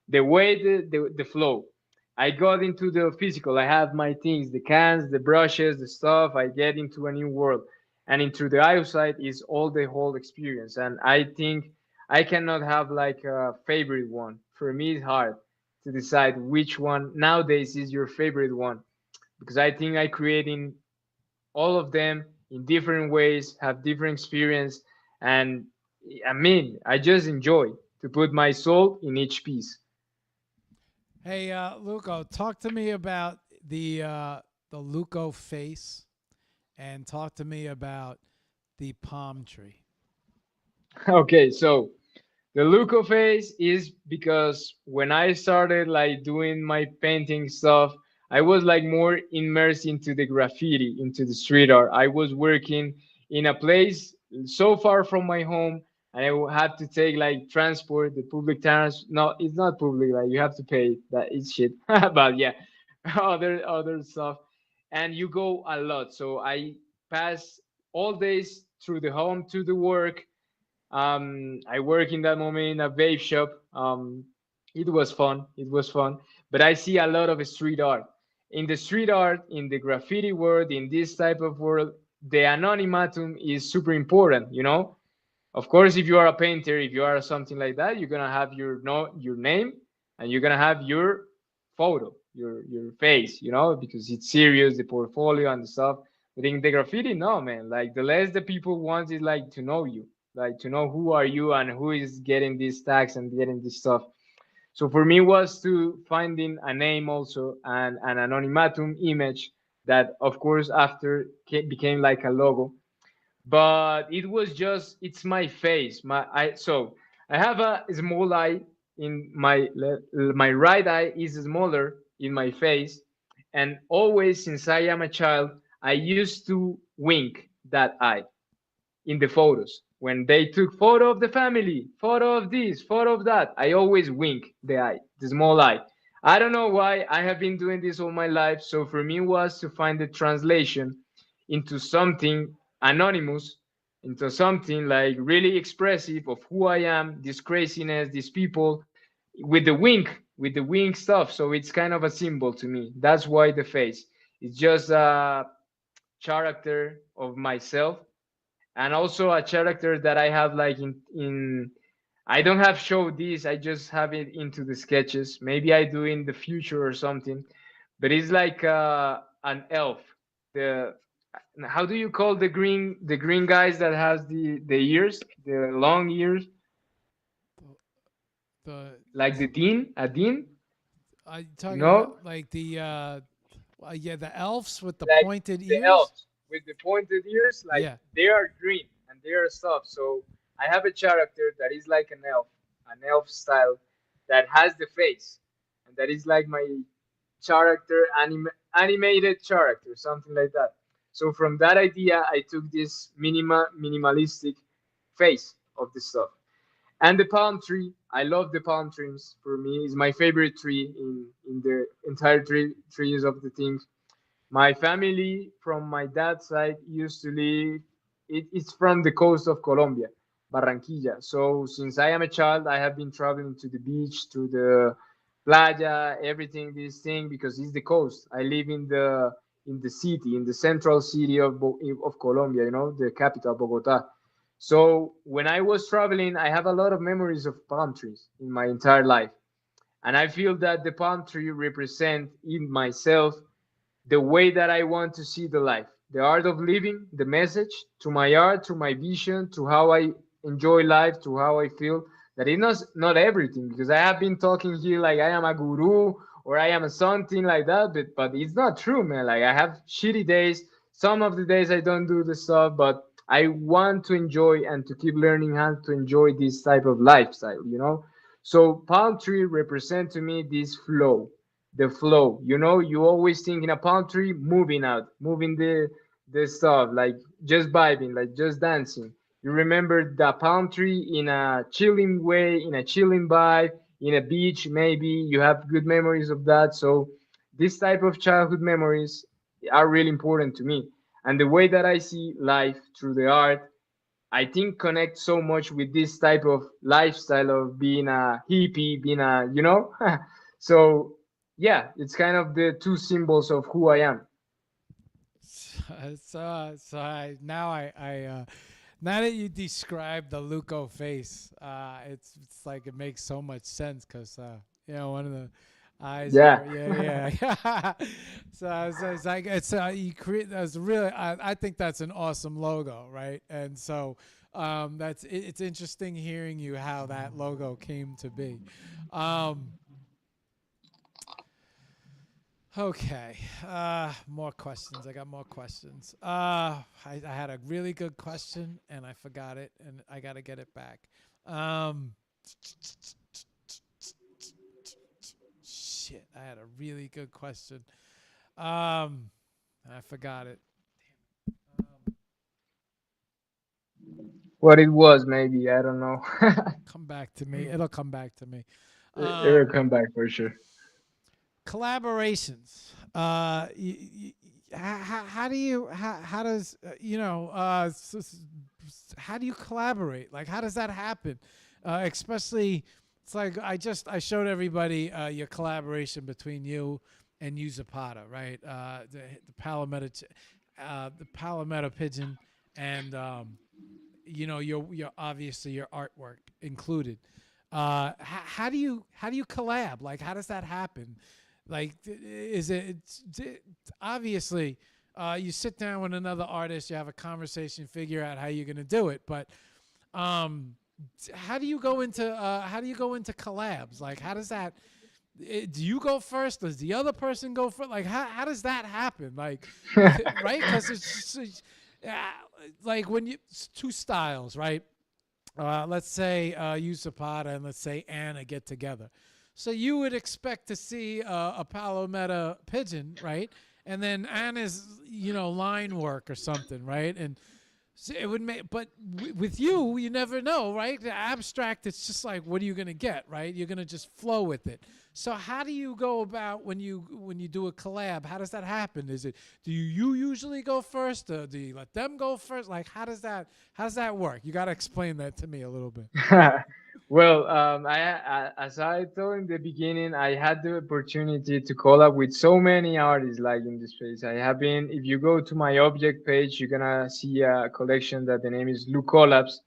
the way, the flow. I got into the physical. I have my things, the cans, the brushes, the stuff. I get into a new world. And into the outside is all the whole experience. And I think I cannot have like a favorite one. For me, it's hard to decide which one nowadays is your favorite one, because I think I creating all of them in different ways, have different experience, and I mean, I just enjoy to put my soul in each piece. Hey, Luco, talk to me about the Luco face, and talk to me about the palm tree. Okay, so the Luco phase is because when I started like doing my painting stuff, I was like more immersed into the graffiti, into the street art. I was working in a place so far from my home, and had to take like transport, the public trans. No, it's not public. Like you have to pay. That is shit. But yeah, other stuff, and you go a lot. So I pass all days through the home to the work. I work in that moment in a vape shop. It was fun. It was fun. But I see a lot of street art. In the street art, in the graffiti world, in this type of world, the anonymatum is super important. You know, of course, if you are a painter, if you are something like that, you're gonna have your no your name, and you're gonna have your photo, your face, you know, because it's serious, the portfolio and the stuff. But in the graffiti, no man. Like the less the people want is like to know you, like to know who are you and who is getting these tags and getting this stuff. So for me was to finding a name also and an anonymatum image that of course after became like a logo. But it was just it's my face, my I so I have a small eye in my right eye is smaller in my face, and always since I am a child I used to wink that eye in the photos. When they took photo of the family, photo of this, photo of that, I always wink the eye, the small eye. I don't know why. I have been doing this all my life. So for me was to find the translation into something anonymous, into something like really expressive of who I am, this craziness, these people, with the wink stuff. So it's kind of a symbol to me. That's why the face. It's just a character of myself, and also a character that I have like in I don't have showed this. I just have it into the sketches. Maybe I do in the future or something. But it's like an elf. The how do you call the green guys that has the ears, the long ears, The like the dean, a dean? are you talking about No, like yeah, the elves with the like pointed the ears? elves with the pointed ears, like Yeah. they are green and they are soft. So I have a character that is like an elf style, that has the face, and that is like my character, animated character, something like that. So from that idea, I took this minimalistic face of the stuff. And the palm tree, I love the palm trees. For me, is my favorite tree in the entire trees of the things. My family from my dad's side used to live, it's from the coast of Colombia, Barranquilla. So since I am a child, I have been traveling to the beach, to the playa, everything, this thing, because it's the coast. I live in the city, in the central city of Colombia, the capital, Bogota. So when I was traveling, I have a lot of memories of palm trees in my entire life. And I feel that the palm tree represent in myself the way that I want to see the life, the art of living, the message to my art, to my vision, to how I enjoy life, to how I feel. That it not everything, because I have been talking here like I am a guru or I am a something like that, but it's not true, man. Like I have shitty days. Some of the days I don't do the stuff, but I want to enjoy and to keep learning how to enjoy this type of lifestyle. So palm tree represent to me this flow, the flow. You always think in a palm tree, moving out, moving the stuff, like just vibing, like just dancing. You remember the palm tree in a chilling way, in a chilling vibe, in a beach, maybe you have good memories of that. So this type of childhood memories are really important to me. And the way that I see life through the art, I think connect so much with this type of lifestyle of being a hippie, being so yeah, it's kind of the two symbols of who I am. So now that you describe the Luko face, it's like it makes so much sense because one of the eyes Yeah. are yeah. So it's like it's you create that's really I think that's an awesome logo, right? And so it's interesting hearing you how that logo came to be. Um, Okay. More questions. I got more questions. I had a really good question and I forgot it and I got to get it back. Um, shit. I had a really good question. I forgot it. Um, What it was, maybe, I don't know. come back to me. It'll come back to me. It'll Um, come back for sure. Collaborations. How do you how does how do you collaborate? Like how does that happen? Especially it's like I showed everybody your collaboration between you and you Zapata, right? The Palometa pigeon and your obviously your artwork included. How do you collab? Like how does that happen? Like is it obviously you sit down with another artist, you have a conversation, figure out how you're gonna do it. But um, how do you go into collabs? Like how does that? Do you go first? Does the other person go first? Like how does that happen? Like right? Because uh, like when you it's two styles, right? Let's say you Zapata and let's say Anna get together. So you would expect to see a Palometa pigeon, right? And then Anna's, line work or something, right? And so it would make, but with you, you never know, right? The abstract, it's just like, what are you gonna get, right? You're gonna just flow with it. So how do you go about when you do a collab? How does that happen? Is it do you usually go first? Do you let them go first? Like how does that work? You got to explain that to me a little bit. Well, as I told in the beginning, I had the opportunity to collab with so many artists like in this space. I have been, if you go to my object page, you're gonna see a collection that the name is Luko Labs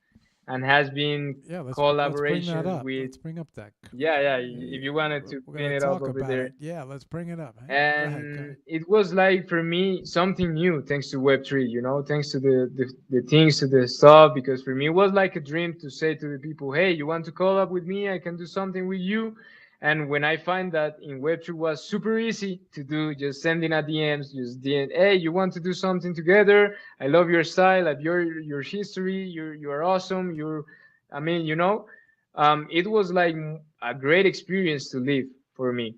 and has been Yeah, let's bring that collaborations up. with, Let's bring up that. yeah, yeah, if you wanted to We're pin gonna it up talk over about there. it. Yeah, let's bring it up. Hey, go ahead. Go And ahead. it was like for me something new thanks to Web3, thanks to the things, to the stuff, because for me it was like a dream to say to the people, hey, you want to collab with me, I can do something with you. And when I find that in Web3 was super easy to do, just sending a DMs, just DM, hey, you want to do something together, I love your style, I love your history, you're awesome, I mean, it was like a great experience to live for me.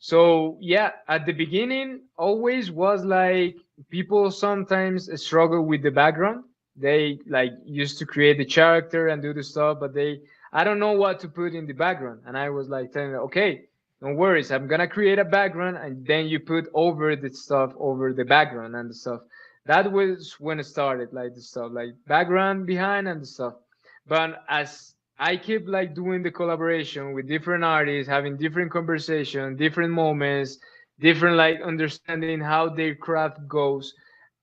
So yeah, at the beginning, always was like people sometimes struggle with the background. They like used to create the character and do the stuff, but they I don't know what to put in the background. And I was like telling them, okay, no worries, I'm gonna create a background, and then you put over the stuff over the background and the stuff. That was when it started, like the stuff, like background behind and the stuff. But as I keep like doing the collaboration with different artists, having different conversation, different moments, different like understanding how their craft goes,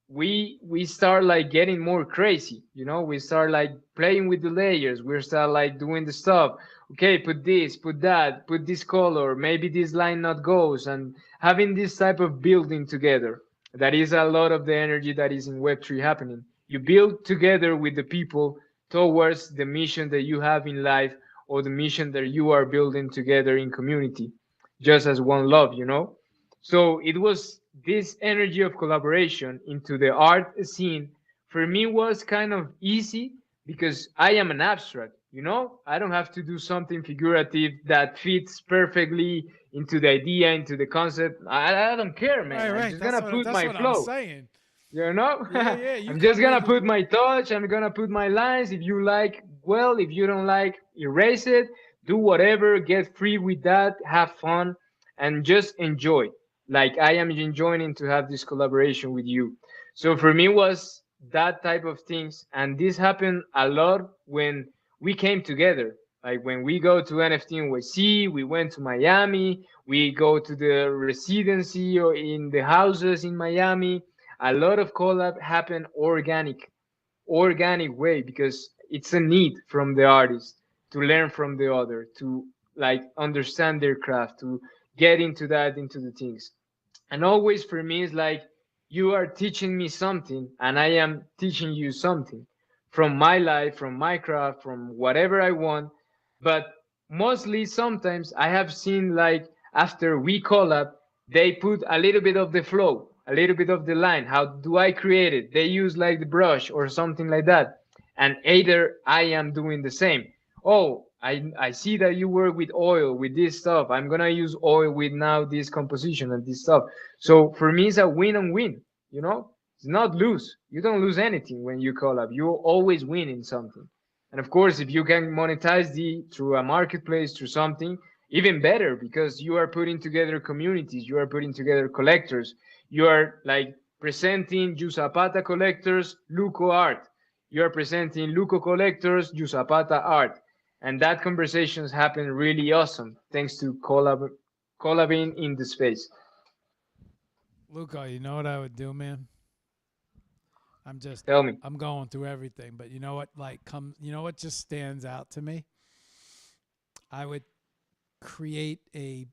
we start like getting more crazy, you know. We start like playing with the layers, we start like doing the stuff. Okay, put this, put that, put this color, maybe this line not goes, and having this type of building together. That is a lot of the energy that is in web3 happening. You build together with the people towards the mission that you have in life, or the mission that you are building together in community, just as one love, you know. So it was this energy of collaboration into the art scene. For me was kind of easy because I am an abstract, you know. I don't have to do something figurative that fits perfectly into the idea, into the concept. I don't care, man. Right, I'm right. just gonna put That's my what I'm flow, saying. you know. Yeah, yeah. You I'm just come gonna in with put my touch, I'm gonna put my lines. If you like, well, if you don't like, erase it, do whatever, get free with that, have fun, and just enjoy, like I am enjoying to have this collaboration with you. So for me was that type of things, and this happened a lot when we came together. Like when we go to NFT NYC, we went to Miami, we go to the residency or in the houses in Miami. A lot of collab happen organic way, because it's a need from the artist to learn from the other, to like understand their craft, to get into that, into the things. And always for me is like, you are teaching me something and I am teaching you something from my life, from my craft, from whatever I want. But mostly sometimes I have seen like after we collab, they put a little bit of the flow, a little bit of the line. How do I create it? They use like the brush or something like that. And either I am doing the same. Oh, I see that you work with oil, with this stuff. I'm gonna use oil with now this composition and this stuff. So for me, it's a win and win. You know, it's not lose. You don't lose anything when you collab. You always win in something. And of course, if you can monetize the through a marketplace, through something, even better, because you are putting together communities, you are putting together collectors, you are like presenting Jusapata collectors, Luko art. You are presenting Luko collectors, Jusapata art. And that conversations happen really awesome thanks to collabing in the space. Luca. You know what I would do, man? I'm just Tell me. I'm going through everything, but you know what? Like, you know what just stands out to me? I would create a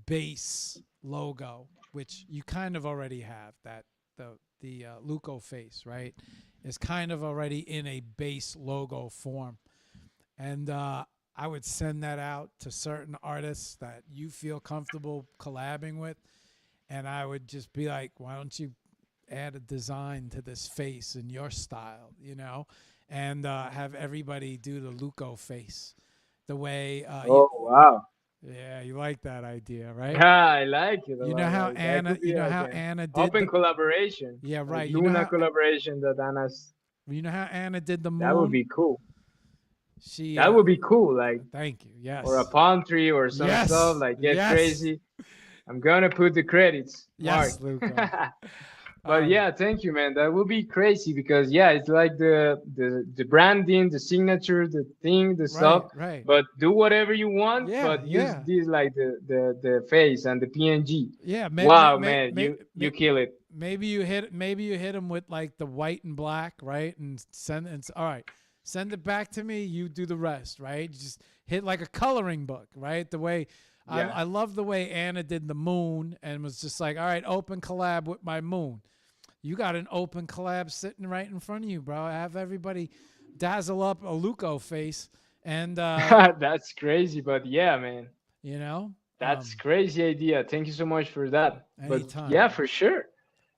base logo, which you kind of already have. That the Luco face, right, is kind of already in a base logo form, and I would send that out to certain artists that you feel comfortable collabing with, and I would just be like, why don't you add a design to this face in your style, you know, and have everybody do the Luco face the way Oh wow. yeah, you like that idea, right? Yeah, I like it a You know lot. how Like that could be like an Anna did open the collaboration, yeah, like right. Luna collaboration that Anna's. You know how Anna did the That would moon? be cool. She That would be cool. Like, thank you. or a Yes. palm tree or some stuff. Yes. Like get Yes. crazy. I'm gonna put the credits, Mark. Yes, Luco. But Um yeah, thank you, man. That would be crazy because yeah, it's like the branding, the signature, the thing, the stuff. right, right. But do whatever you want, Yeah, but use yeah. this like the face and the PNG. Yeah, Wow, man, you kill it. maybe you hit him with like the white and black, right? And all right. Send it back to me, you do the rest, right? You just hit like a coloring book, right? The way Yeah. I love the way Anna did the moon and was just like, all right, open collab with my moon. You got an open collab sitting right in front of you, bro. Have everybody dazzle up a Luco face and That's crazy, but yeah, man. you know, That's crazy idea. Thank you so much for that. But anytime. yeah, for sure.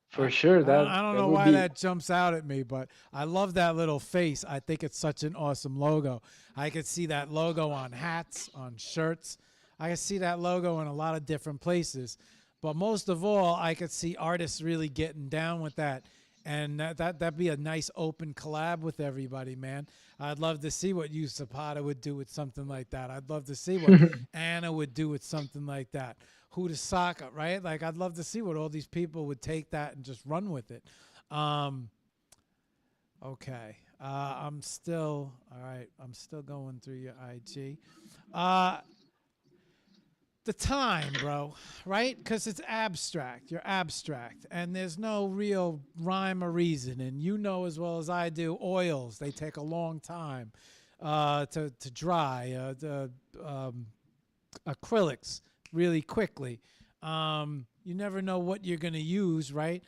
For sure. I don't That know would why be that jumps out at me, but I love that little face. I think it's such an awesome logo. I could see that logo on hats, on shirts. I can see that logo in a lot of different places. But most of all, I could see artists really getting down with that. And that'd be a nice open collab with everybody, man. I'd love to see what you Zapata would do with something like that. I'd love to see what Anna would do with something like that. Who to Saka, right? Like I'd love to see what all these people would take that and just run with it. Um, okay. I'm still all right. I'm still going through your IG. Uh, the time, bro, right? Because it's abstract. You're abstract, and there's no real rhyme or reason. And you know as well as I do, oils they take a long time to dry. The acrylics really quickly. You never know what you're gonna use, right?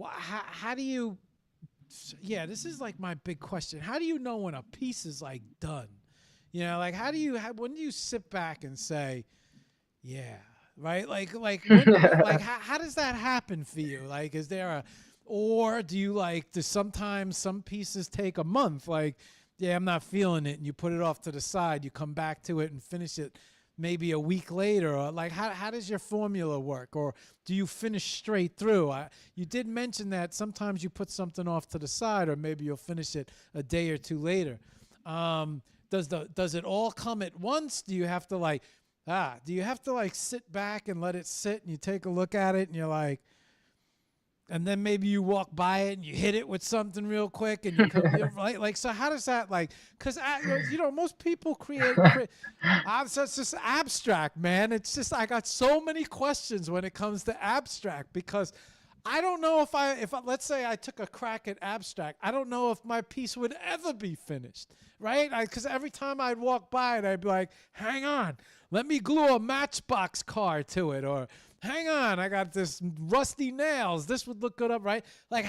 How do you? Yeah, this is like my big question. How do you know when a piece is like done? You know, like when do you sit back and say, yeah, right? Like when like how does that happen for you? Like is there a or do you like do sometimes some pieces take a month? Like, yeah, I'm not feeling it and you put it off to the side, you come back to it and finish it maybe a week later, or like how does your formula work, or do you finish straight through? You did mention that sometimes you put something off to the side, or maybe you'll finish it a day or two later. Does it all come at once? Do you have to like sit back and let it sit and you take a look at it and you're like, and then maybe you walk by it and you hit it with something real quick and you're right? Like, so how does that like, because most people so it's just abstract, man. It's just I got so many questions when it comes to abstract, because I don't know if let's say I took a crack at abstract, I don't know if my piece would ever be finished, right? Because every time I'd walk by it, I'd be like, hang on, let me glue a Matchbox car to it, or hang on, I got this rusty nails. This would look good up, right? Like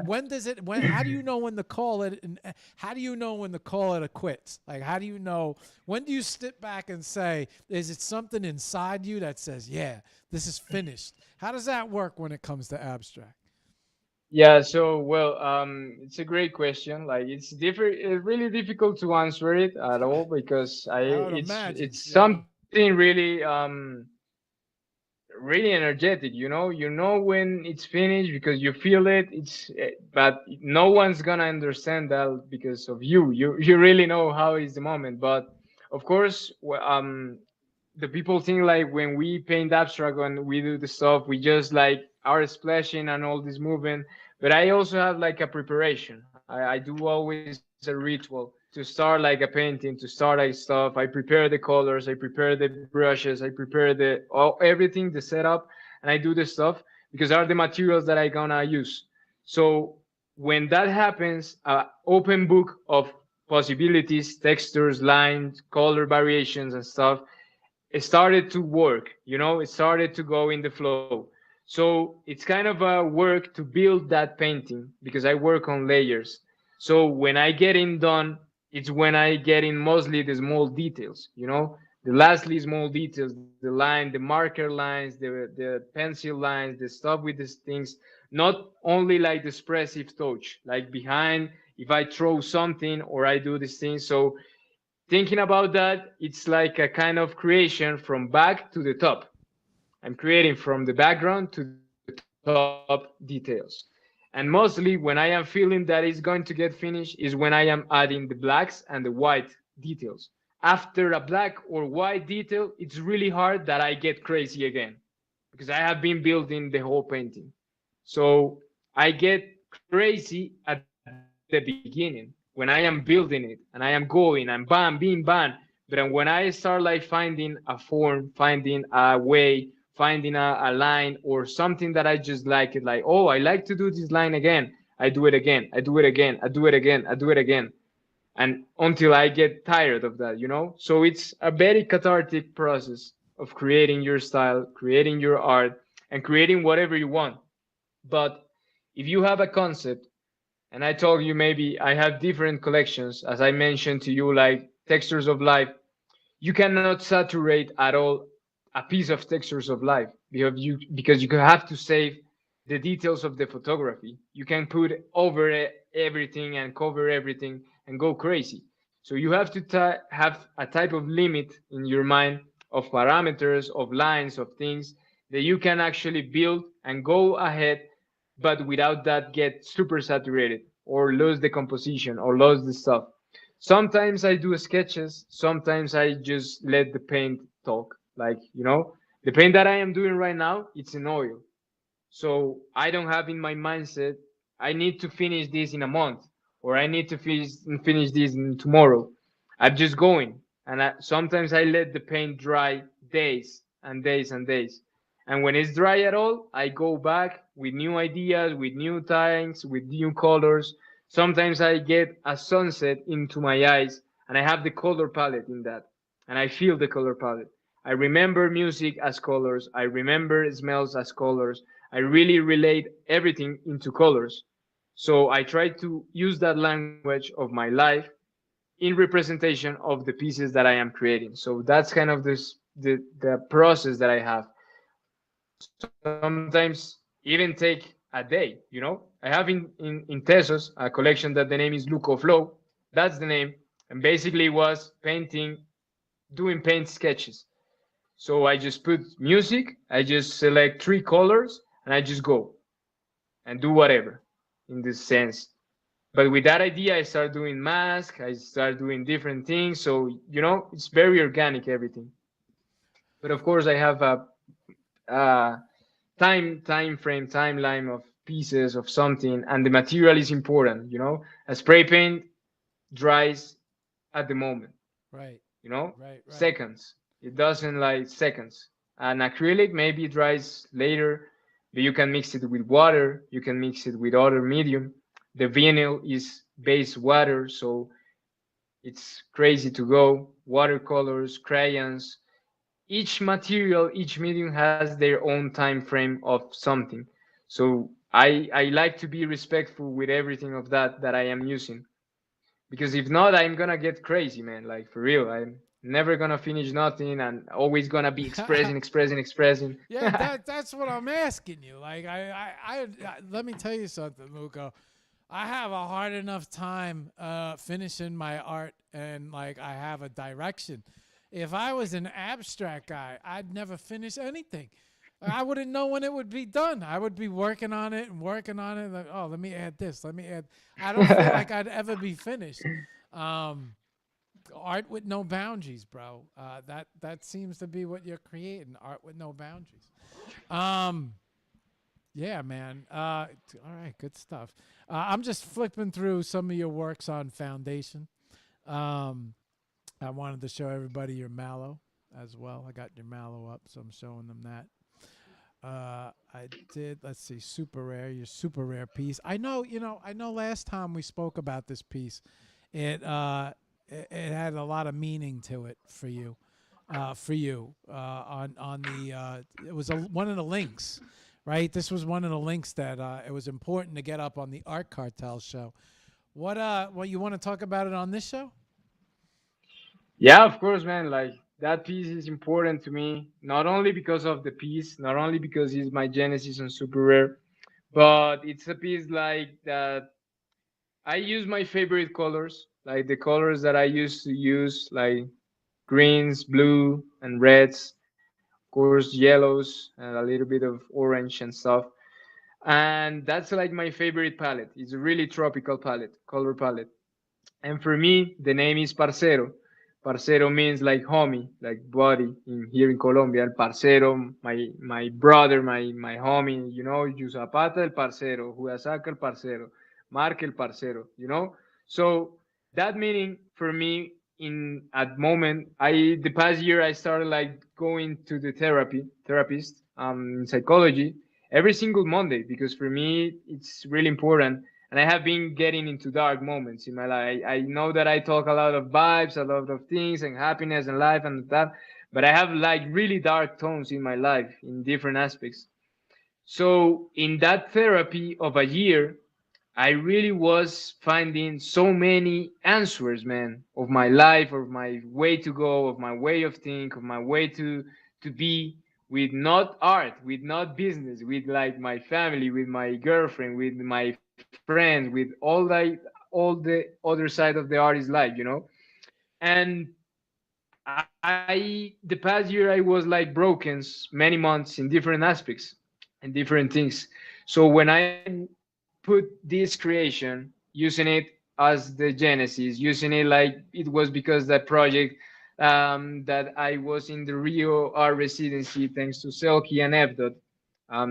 when does it? How do you know when to call it? And how do you know when to call it a quits? Like how do you know when do you sit back and say, is it something inside you that says, yeah, this is finished? How does that work when it comes to abstract? Yeah, so well, it's a great question. Like it's really difficult to answer it at all because I would imagine, it's yeah. something really really energetic. You know when it's finished because you feel it. But no one's gonna understand that because of you. You really know how is the moment. But of course, the people think like when we paint abstract, when we do the stuff, we just like are splashing and all this movement. But I also have like a preparation. I do always a ritual to start like a painting, to start like stuff. I prepare the colors, I prepare the brushes, I prepare everything, the setup, and I do the stuff because are the materials that I gonna use. So when that happens, open book of possibilities, textures, lines, color variations, and stuff, it started to work. It started to go in the flow. So it's kind of a work to build that painting because I work on layers. So when I get in done, it's when I get in mostly the small details, the lastly small details, the line, the marker lines, the pencil lines, the stuff with these things, not only like the expressive touch, like behind, if I throw something or I do this thing. So thinking about that, it's like a kind of creation from back to the top. I'm creating from the background to the top details. And mostly when I am feeling that it's going to get finished is when I am adding the blacks and the white details. After a black or white detail, it's really hard that I get crazy again because I have been building the whole painting. So I get crazy at the beginning when I am building it and I am going and bam, bing, bam. But when I start like finding a form, finding a way, finding a line or something that I just like it, like, oh, I like to do this line again. I do it again. I do it again. I do it again. I do it again. And until I get tired of that. So it's a very cathartic process of creating your style, creating your art, and creating whatever you want. But if you have a concept, and I told you maybe I have different collections, as I mentioned to you, like textures of life, you cannot saturate at all a piece of textures of life because you have to save the details of the photography. You can put over everything and cover everything and go crazy. So you have to have a type of limit in your mind of parameters, of lines, of things that you can actually build and go ahead, but without that get super saturated or lose the composition or lose the stuff. Sometimes I do sketches, sometimes I just let the paint talk. Like, the paint that I am doing right now, it's in oil. So I don't have in my mindset, I need to finish this in a month, or I need to finish this in tomorrow. I'm just going. And sometimes I let the paint dry days and days and days. And when it's dry at all, I go back with new ideas, with new tints, with new colors. Sometimes I get a sunset into my eyes and I have the color palette in that. And I feel the color palette. I remember music as colors. I remember smells as colors. I really relate everything into colors. So I try to use that language of my life in representation of the pieces that I am creating. So that's kind of the process that I have. Sometimes even take a day, I have in Tesos a collection that the name is Luko Flow. That's the name. And basically was painting, doing paint sketches. So I just put music, I just select three colors, and I just go and do whatever in this sense. But with that idea, I start doing masks, I start doing different things. So, it's very organic, everything. But of course, I have a time frame, timeline of pieces of something, and the material is important. A spray paint dries at the moment, Right. you know, Right. Right. seconds. It doesn't like seconds. An acrylic maybe dries later, but you can mix it with water, you can mix it with other medium. The vinyl is base water, so it's crazy to go. Watercolors, crayons, each material, each medium has their own time frame of something. So I like to be respectful with everything of that I am using, because if not, I'm gonna get crazy, man. Like, for real, I'm never gonna finish nothing and always gonna be expressing. Yeah, that's what I'm asking you. Like, let me tell you something, Luco. I have a hard enough time finishing my art, and like I have a direction. If I was an abstract guy, I'd never finish anything. I wouldn't know when it would be done. I would be working on it and working on it. Like, oh, let me add this. Let me add. I don't feel like I'd ever be finished. Um, art with no boundaries, bro. That seems to be what you're creating. Art with no boundaries. Um, yeah, man. All right, good stuff. I'm just flipping through some of your works on Foundation. Um, I wanted to show everybody your mallow as well. I got your mallow up, so I'm showing them that. I did. Let's see, super rare. Your super rare piece. I know. I know. Last time we spoke about this piece, it it had a lot of meaning to it for you. On the it was one of the links, right? This was one of the links that it was important to get up on the Art Cartel show. What you want to talk about it on this show? Yeah, of course, man. Like, that piece is important to me, not only because of the piece, not only because it's my Genesis on Super Rare, but it's a piece like that. I use my favorite colors, like the colors that I used to use, like greens, blue, and reds, of course, yellows, and a little bit of orange and stuff. And that's like my favorite palette. It's a really tropical palette, color palette. And for me, the name is Parcero. Parcero means like homie, like buddy in here in Colombia. El parcero, my brother, my homie, Yusapata el parcero, Huyasaka el parcero, Marc el parcero, So that meaning for me in at moment, the past year I started like going to the therapist in psychology every single Monday, because for me it's really important, and I have been getting into dark moments in my life. I know that I talk a lot of vibes, a lot of things, and happiness and life and that, but I have like really dark tones in my life in different aspects. So in that therapy of a year, I really was finding so many answers, man, of my life, of my way to go, of my way of think, of my way to be, with not art, with not business, with like my family, with my girlfriend, with my friends, with all the other side of the artist life. And the past year I was like broken many months in different aspects and different things. So when I put this creation, using it as the genesis, using it like it was because that project that I was in the Rio art residency thanks to Selkie and Evdot.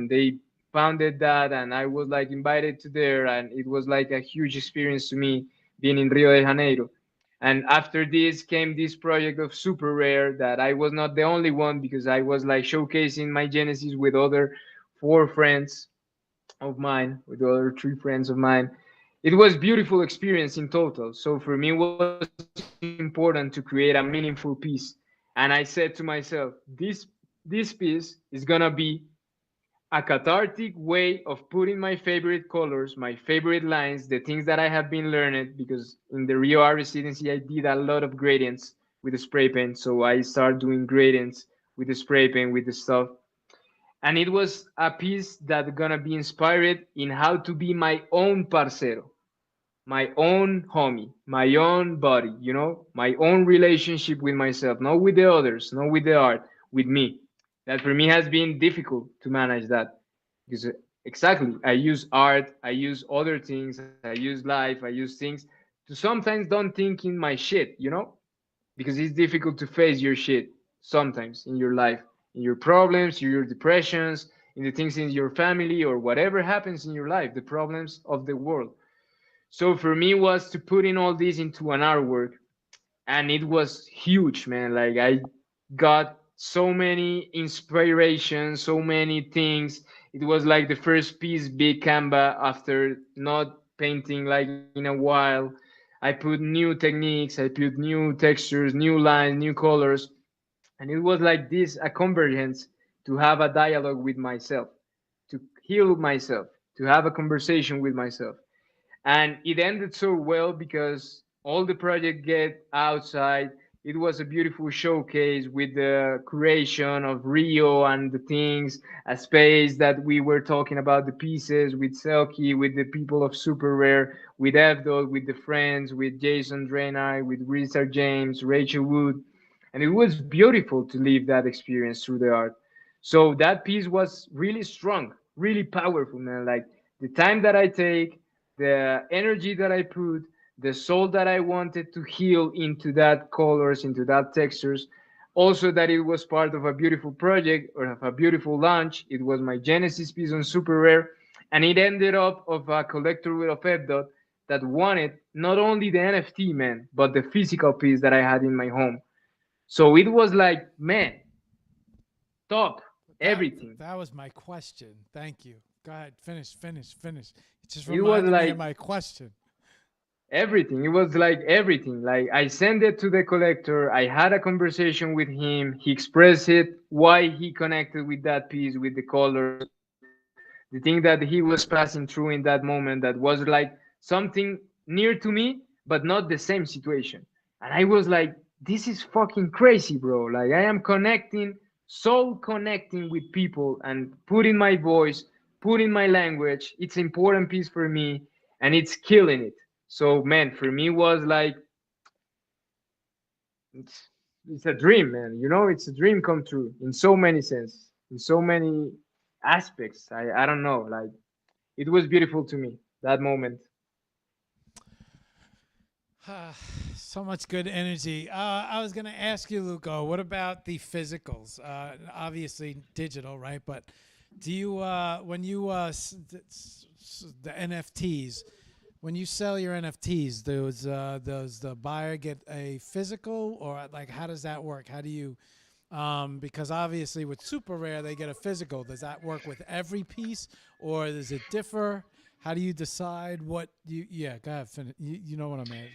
They founded that, and I was like invited to there, and it was like a huge experience to me being in Rio de Janeiro. And after this came this project of Super Rare that I was not the only one because I was like showcasing my Genesis with other four friends of mine, with the other three friends of mine. It was beautiful experience in total. So for me, it was important to create a meaningful piece. And I said to myself, this piece is gonna be a cathartic way of putting my favorite colors, my favorite lines, the things that I have been learning because in the Rio art residency I did a lot of gradients with the spray paint. So I started doing gradients with the spray paint with the stuff. And it was a piece that gonna be inspired in how to be my own parcero, my own homie, my own buddy, my own relationship with myself, not with the others, not with the art, with me. That for me has been difficult to manage that because exactly, I use art, I use other things, I use life, I use things to sometimes don't think in my shit, because it's difficult to face your shit sometimes in your life, in your problems, in your depressions, in the things in your family or whatever happens in your life, the problems of the world. So for me was to put in all this into an artwork, and it was huge, man. Like I got so many inspirations, so many things. It was like the first piece big canva after not painting like in a while. I put new techniques, I put new textures, new lines, new colors, and it was like this a convergence to have a dialogue with myself, to heal myself, to have a conversation with myself. And it ended so well because all the project get outside. It was a beautiful showcase with the creation of Rio and the things, a space that we were talking about the pieces with Selkie, with the people of Super Rare, with Evdol, with the friends, with Jason Drainai, with Richard James, Rachel Wood. And it was beautiful to live that experience through the art. So that piece was really strong, really powerful, man. Like the time that I take, the energy that I put, the soul that I wanted to heal into that colors, into that textures. Also, that it was part of a beautiful project or of a beautiful launch. It was my Genesis piece on Super Rare, and it ended up of a collector of Fdot that wanted not only the NFT, man, but the physical piece that I had in my home. So it was like, man, top That everything. that was my question. Thank you. Go ahead. Finish. It just It was reminded me of like my question. everything. It was like everything. Like I sent it to the collector. I had a conversation with him. He expressed it, why he connected with that piece, with the colors, the thing that he was passing through in that moment that was like something near to me, but not the same situation. And I was like, this is fucking crazy, bro. Like I am connecting, soul connecting with people and putting my voice, putting my language. It's an important piece for me and it's killing it. So man, for me was like it's, it's a dream, man. It's a dream come true in so many sense, in so many aspects. I don't know, like it was beautiful to me that moment. So much good energy. I was going to ask you, Luco, what about the physicals? Obviously digital, right? But do you, when you, the NFTs, when you sell your NFTs, does the buyer get a physical, or like how does that work? How do you, because obviously with Super Rare they get a physical. Does that work with every piece, or does it differ? How do you decide what you? Yeah, go ahead. You know what I'm asking.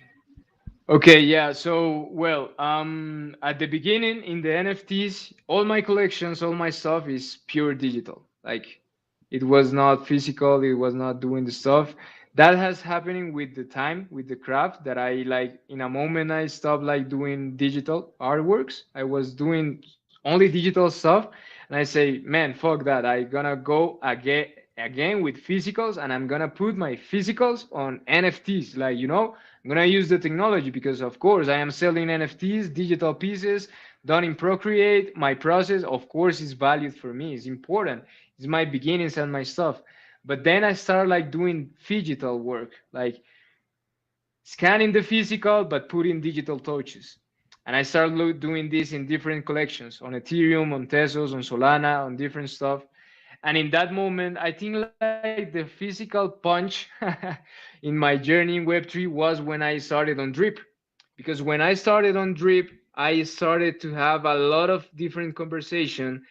Okay, yeah. So, well, at the beginning in the NFTs, all my collections, all my stuff is pure digital. Like, it was not physical. It was not doing the stuff. That has happening with the time, with the craft. That I like. In a moment, I stopped like doing digital artworks. I was doing only digital stuff, and I say, man, fuck that. I gonna go again with physicals, and I'm gonna put my physicals on NFTs. Like, I'm gonna use the technology because, of course, I am selling NFTs, digital pieces done in Procreate. My process, of course, is valued for me. It's important. It's my beginnings and my stuff. But then I start like doing digital work, like scanning the physical but putting digital touches. And I started doing this in different collections on Ethereum, on Tesos, on Solana, on different stuff. And in that moment, I think like the physical punch in my journey in Web3 was when I started on Drip. Because when I started on Drip, I started to have a lot of different conversation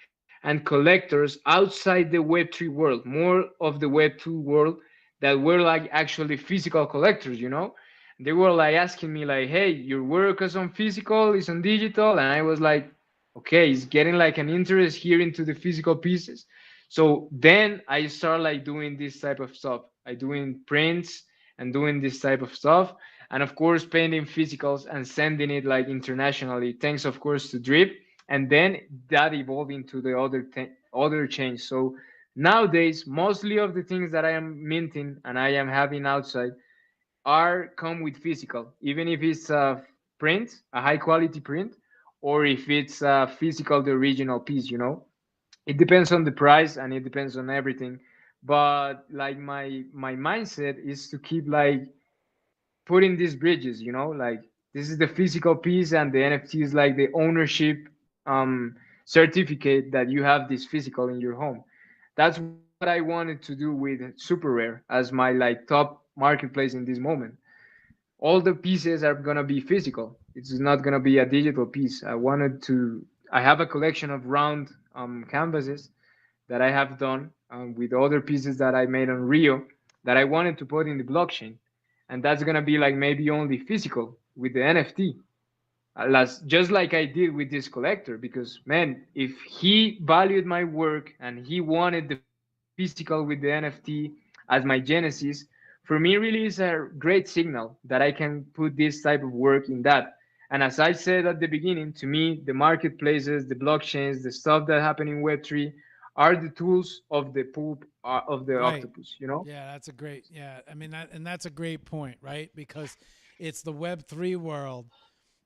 and collectors outside the Web3 world, more of the Web2 world that were like actually physical collectors, you know? They were like asking me like, hey, your work is on physical, is on digital. And I was like, okay, it's getting like an interest here into the physical pieces. So then I start like doing this type of stuff. I doing prints and doing this type of stuff, and of course painting physicals and sending it like internationally. Thanks, of course, to Drip, and then that evolved into the other change. So nowadays, mostly of the things that I am minting and I am having outside are come with physical, even if it's a print, a high quality print, or if it's a physical, the original piece. You know, it depends on the price and it depends on everything. But like my mindset is to keep like putting these bridges, you know, like this is the physical piece and the NFT is like the ownership certificate that you have this physical in your home. That's what I wanted to do with Super Rare as my like top marketplace in this moment. All the pieces are gonna be physical. It's not gonna be a digital piece. I have a collection of round canvases that I have done with other pieces that I made on Rio that I wanted to put in the blockchain. And that's gonna be like maybe only physical with the NFT. Just like I did with this collector, because man, if he valued my work and he wanted the physical with the NFT as my genesis, for me really is a great signal that I can put this type of work in that. And as I said at the beginning, to me, the marketplaces, the blockchains, the stuff that happen in Web3 are the tools of the poop of the Right. octopus, you know? Yeah, that's a great. Yeah, I mean that, and that's a great point, right? Because it's the Web3 world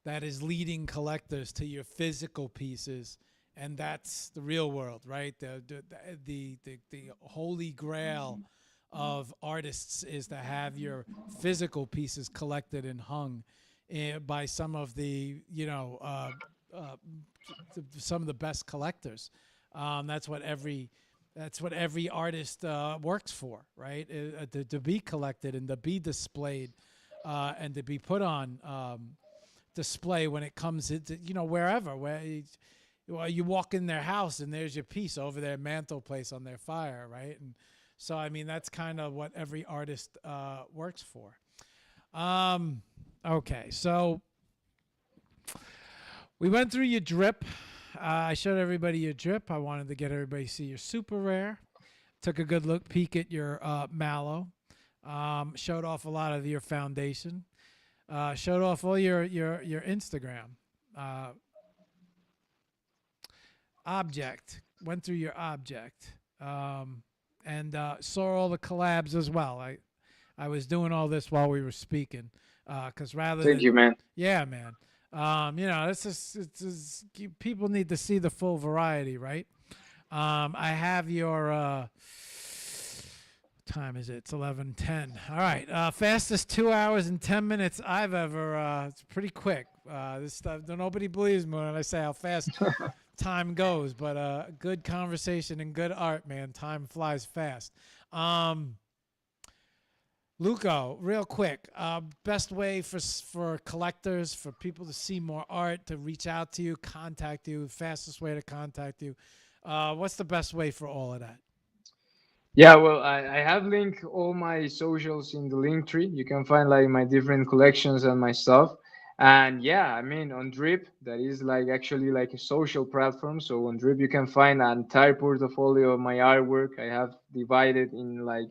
that is leading collectors to your physical pieces, and that's the real world, right? The holy grail of artists is to have your physical pieces collected and hung by some of the uh, some of the best collectors. That's what every artist works for, right? To be collected and to be displayed and to be put on display when it comes into wherever well, you walk in their house and there's your piece over their mantelpiece on their fire, right? And so I mean that's kind of what every artist works for. Okay, so we went through your drip. I showed everybody your drip. I wanted to get everybody to see your super rare. Took a good look peek at your mallow. Showed off a lot of your foundation. Showed off all your Instagram object. Went through your object, and saw all the collabs as well. I was doing all this while we were speaking, because rather Thank than you, man. yeah, man. This is people need to see the full variety, right? I have your time is it? It's 11:10. All right, fastest 2 hours and 10 minutes I've ever. It's pretty quick. This stuff. Nobody believes me when I say how fast time goes, but good conversation and good art, man. Time flies fast. Luko, real quick, best way for collectors, for people to see more art, to reach out to you, contact you, fastest way to contact you. What's the best way for all of that? Yeah, well, I have linked all my socials in the link tree. You can find like my different collections and my stuff. And yeah, I mean, on Drip, that is like actually like a social platform. So on Drip, you can find an entire portfolio of my artwork. I have divided in like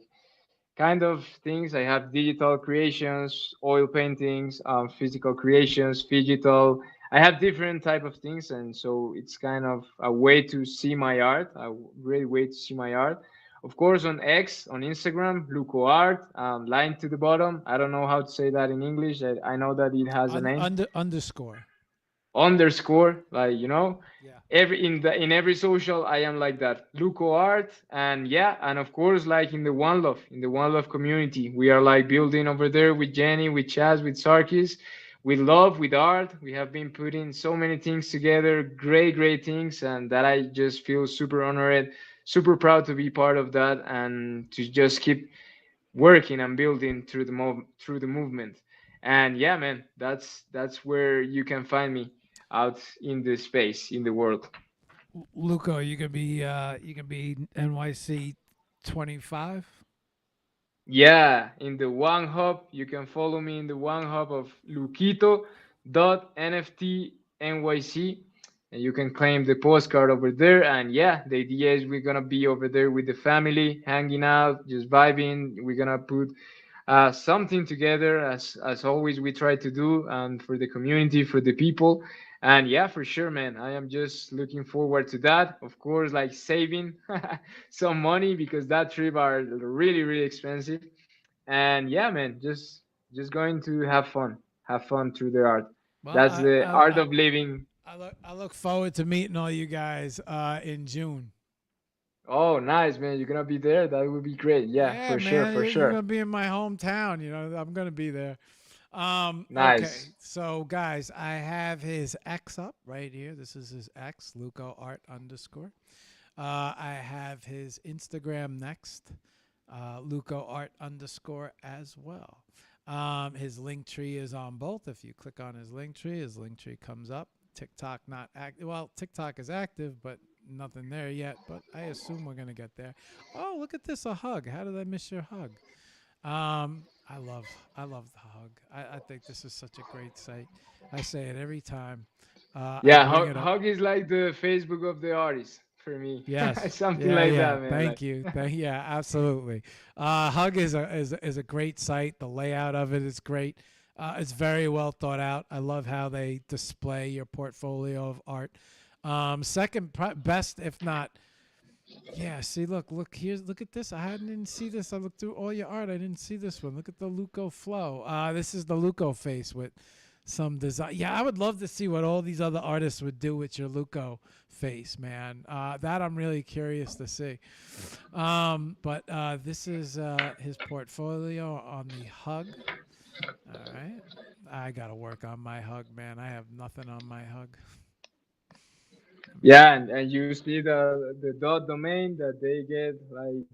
kind of things. I have digital creations, oil paintings, physical creations, digital. I have different type of things, and so it's kind of a way to see my art, a great way to see my art. Of course, on X, on Instagram, Luko Art, line to the bottom. I don't know how to say that in English. I know that it has a name. Underscore. Underscore, like Yeah. in every social I am like that, Luko Art. And yeah, and of course, like in the One Love community, we are like building over there with Jenny, with Chaz, with Sarkis, with love, with art. We have been putting so many things together, great things, and that I just feel super honored, super proud to be part of that, and to just keep working and building through through the movement. And yeah, man, that's where you can find me, out in the space, in the world. Luco, you can be NYC 25. Yeah, in the one hub, you can follow me in the one hub of Luquito.nft.nyc, and you can claim the postcard over there. And yeah, the idea is we're gonna be over there with the family, hanging out, just vibing. We're gonna put something together, as always we try to do, and for the community, for the people. And yeah, for sure, man, I am just looking forward to that. Of course, like saving some money, because that trip are really expensive. And yeah, man, just going to have fun through the art. Well, That's the art of living. I look forward to meeting all you guys in June. Oh, nice, man, you're gonna be there. That would be great. Yeah, Yeah, for sure, man, for you're sure. gonna be in my hometown. You know, I'm gonna be there. Okay, Nice. so guys, I have his X up right here. This is his X, Luco Art underscore. I have his Instagram next, Luco Art underscore as well. His link tree is on both. If you click on his link tree comes up. TikTok not active. Well, TikTok is active, but nothing there yet. But I assume we're gonna get there. Oh, look at this, a hug. How did I miss your hug? I love the hug. I think this is such a great site. I say it every time. I Yeah, bring it up. Hug is like the Facebook of the artist for me. Yes. Something Yeah. like Yeah. that, man. Thank you. Yeah. Absolutely. Hug is a great site. The layout of it is great. It's very well thought out. I love how they display your portfolio of art. Second best, if not. Yeah. See, look. Look at this. I didn't see this. I looked through all your art. I didn't see this one. Look at the Luco flow. This is the Luco face with some design. Yeah, I would love to see what all these other artists would do with your Luco face, man. That I'm really curious to see. But this is his portfolio on the hug. All right. I got to work on my hug, man. I have nothing on my hug. Let me Yeah, see. and you see the dot domain that they get, like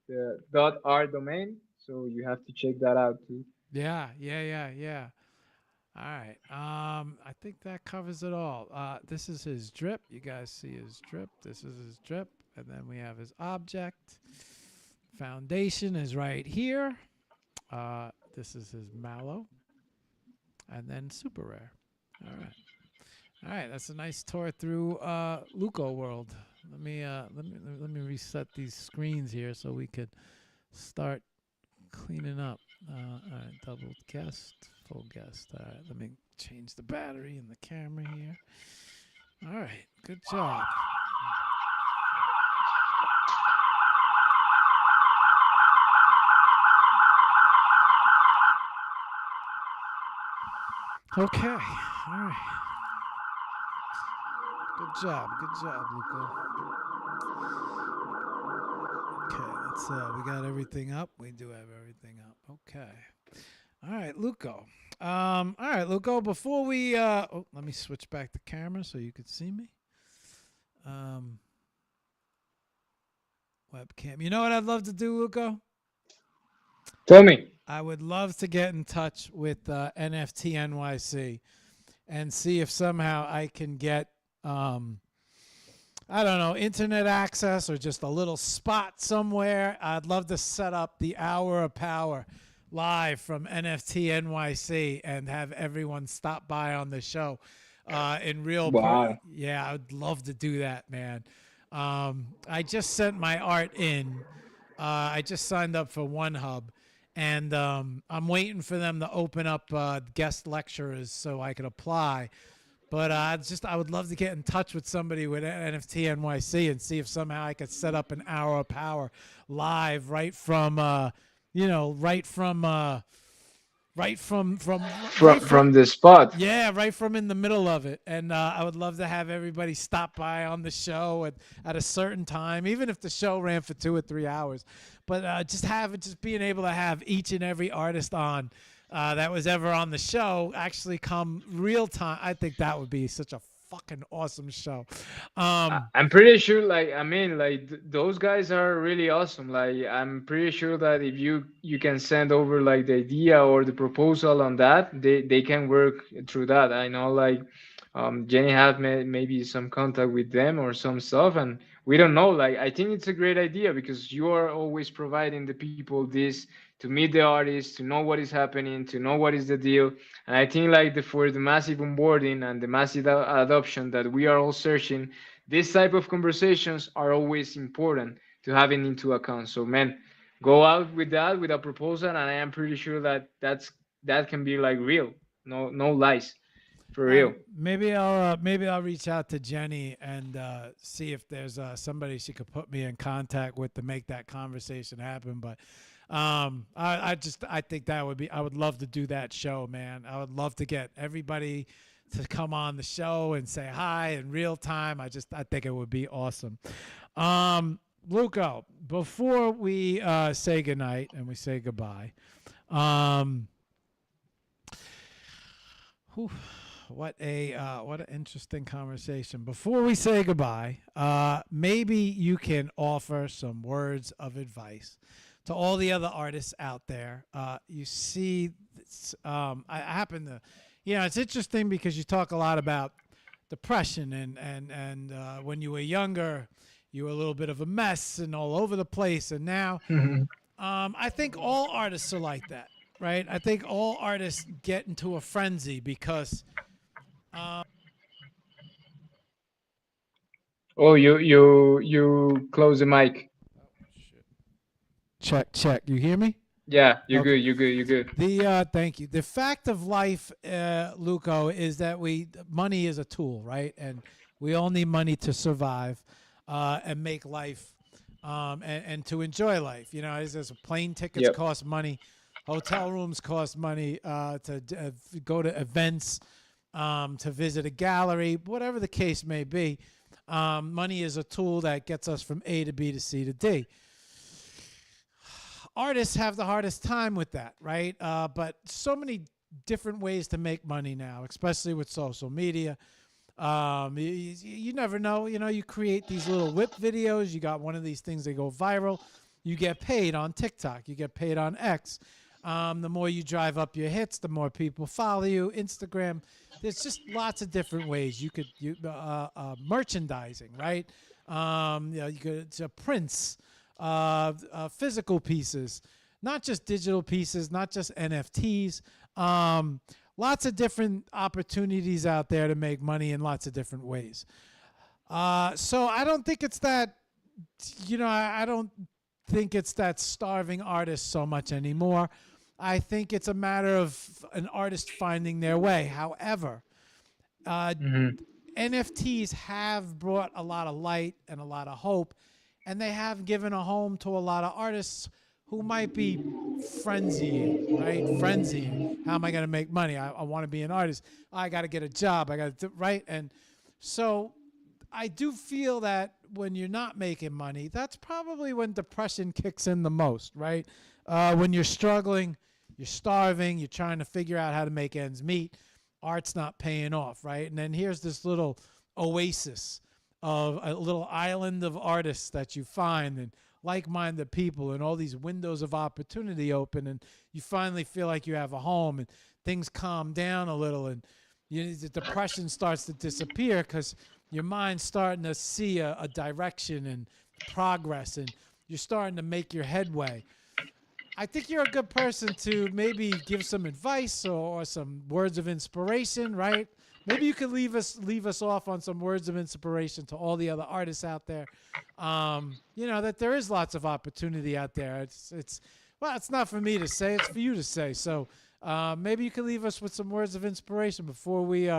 the dot .r domain, so you have to check that out too. Yeah. All right. I think that covers it all. This is his drip. You guys see his drip. This is his drip. And then we have his object. Foundation is right here. This is his mallow. And then super rare. All right. All right. That's a nice tour through Luco world. Let me reset these screens here so we could start cleaning up. All right, double guest, full guest. All right, let me change the battery in the camera here. All right, good job. Okay, all right. Good job, Luco. Okay, we got everything up. We do have everything up. Okay. All right, Luco. All right, Luco. Before we, let me switch back the camera so you could see me. Um, Webcam. You know what I'd love to do, Luco? Tell me. I would love to get in touch with NFT NYC and see if somehow I can get, I don't know, internet access or just a little spot somewhere. I'd love to set up the Hour of Power live from NFT NYC and have everyone stop by on the show in real Wow. yeah, I would love to do that, man. I just sent my art in. I just signed up for One Hub, and I'm waiting for them to open up guest lecturers so I could apply. But I would love to get in touch with somebody with NFT NYC and see if somehow I could set up an hour of power live right from, right from, right from, From the spot. yeah, right from in the middle of it. And I would love to have everybody stop by on the show at a certain time, even if the show ran for 2 or 3 hours. But just being able to have each and every artist on that was ever on the show actually come real time. I think that would be such a fucking awesome show. I'm pretty sure, like, I mean, like, those guys are really awesome. Like, I'm pretty sure that if you can send over like the idea or the proposal on that, they can work through that. I know, like, Jenny had maybe some contact with them or some stuff, and we don't know. Like, I think it's a great idea because you are always providing the people this to meet the artists, to know what is happening, to know what is the deal. And I think, like, for the massive onboarding and the massive adoption that we are all searching, this type of conversations are always important to having into account. So, man, go out with that with a proposal, and I am pretty sure that that can be like real. No lies, for real. Maybe I'll reach out to Jenny and see if there's somebody she could put me in contact with to make that conversation happen. But I think that would be, I would love to do that show, man. I would love to get everybody to come on the show and say hi in real time. I think it would be awesome. Luko, before we say goodnight and we say goodbye, whew, what an interesting conversation. Before we say goodbye, maybe you can offer some words of advice to all the other artists out there. You see, I happen to, it's interesting because you talk a lot about depression and when you were younger, you were a little bit of a mess and all over the place. And now, I think all artists are like that, right? I think all artists get into a frenzy because. Oh, you close the mic. Check. You hear me? Yeah, you're Okay. good. You're good. You're good. Thank you. The fact of life, Luko, is that money is a tool, right? And we all need money to survive, and make life, and to enjoy life. As plane tickets Yep. cost money, hotel rooms cost money, to go to events, to visit a gallery, whatever the case may be. Money is a tool that gets us from A to B to C to D. Artists have the hardest time with that, right? But so many different ways to make money now, especially with social media. You never know. You create these little whip videos. You got one of these things that go viral. You get paid on TikTok. You get paid on X. The more you drive up your hits, the more people follow you. Instagram. There's just lots of different ways you could merchandising, right? You could prints. Physical pieces, not just digital pieces, not just NFTs. Lots of different opportunities out there to make money in lots of different ways. So I don't think it's that, I don't think it's that starving artist so much anymore. I think it's a matter of an artist finding their way. However, NFTs have brought a lot of light and a lot of hope, and they have given a home to a lot of artists who might be frenzying, right? Frenzying. How am I going to make money? I want to be an artist. I got to get a job. I got to, right? And so I do feel that when you're not making money, that's probably when depression kicks in the most, right? When you're struggling, you're starving, you're trying to figure out how to make ends meet, art's not paying off, right? And then here's this little oasis of a little island of artists that you find and like-minded people and all these windows of opportunity open, and you finally feel like you have a home and things calm down a little, and the depression starts to disappear because your mind's starting to see a direction and progress, and you're starting to make your headway. I think you're a good person to maybe give some advice or some words of inspiration, right? Maybe you could leave us off on some words of inspiration to all the other artists out there. That there is lots of opportunity out there. It's not for me to say, it's for you to say. So maybe you could leave us with some words of inspiration before we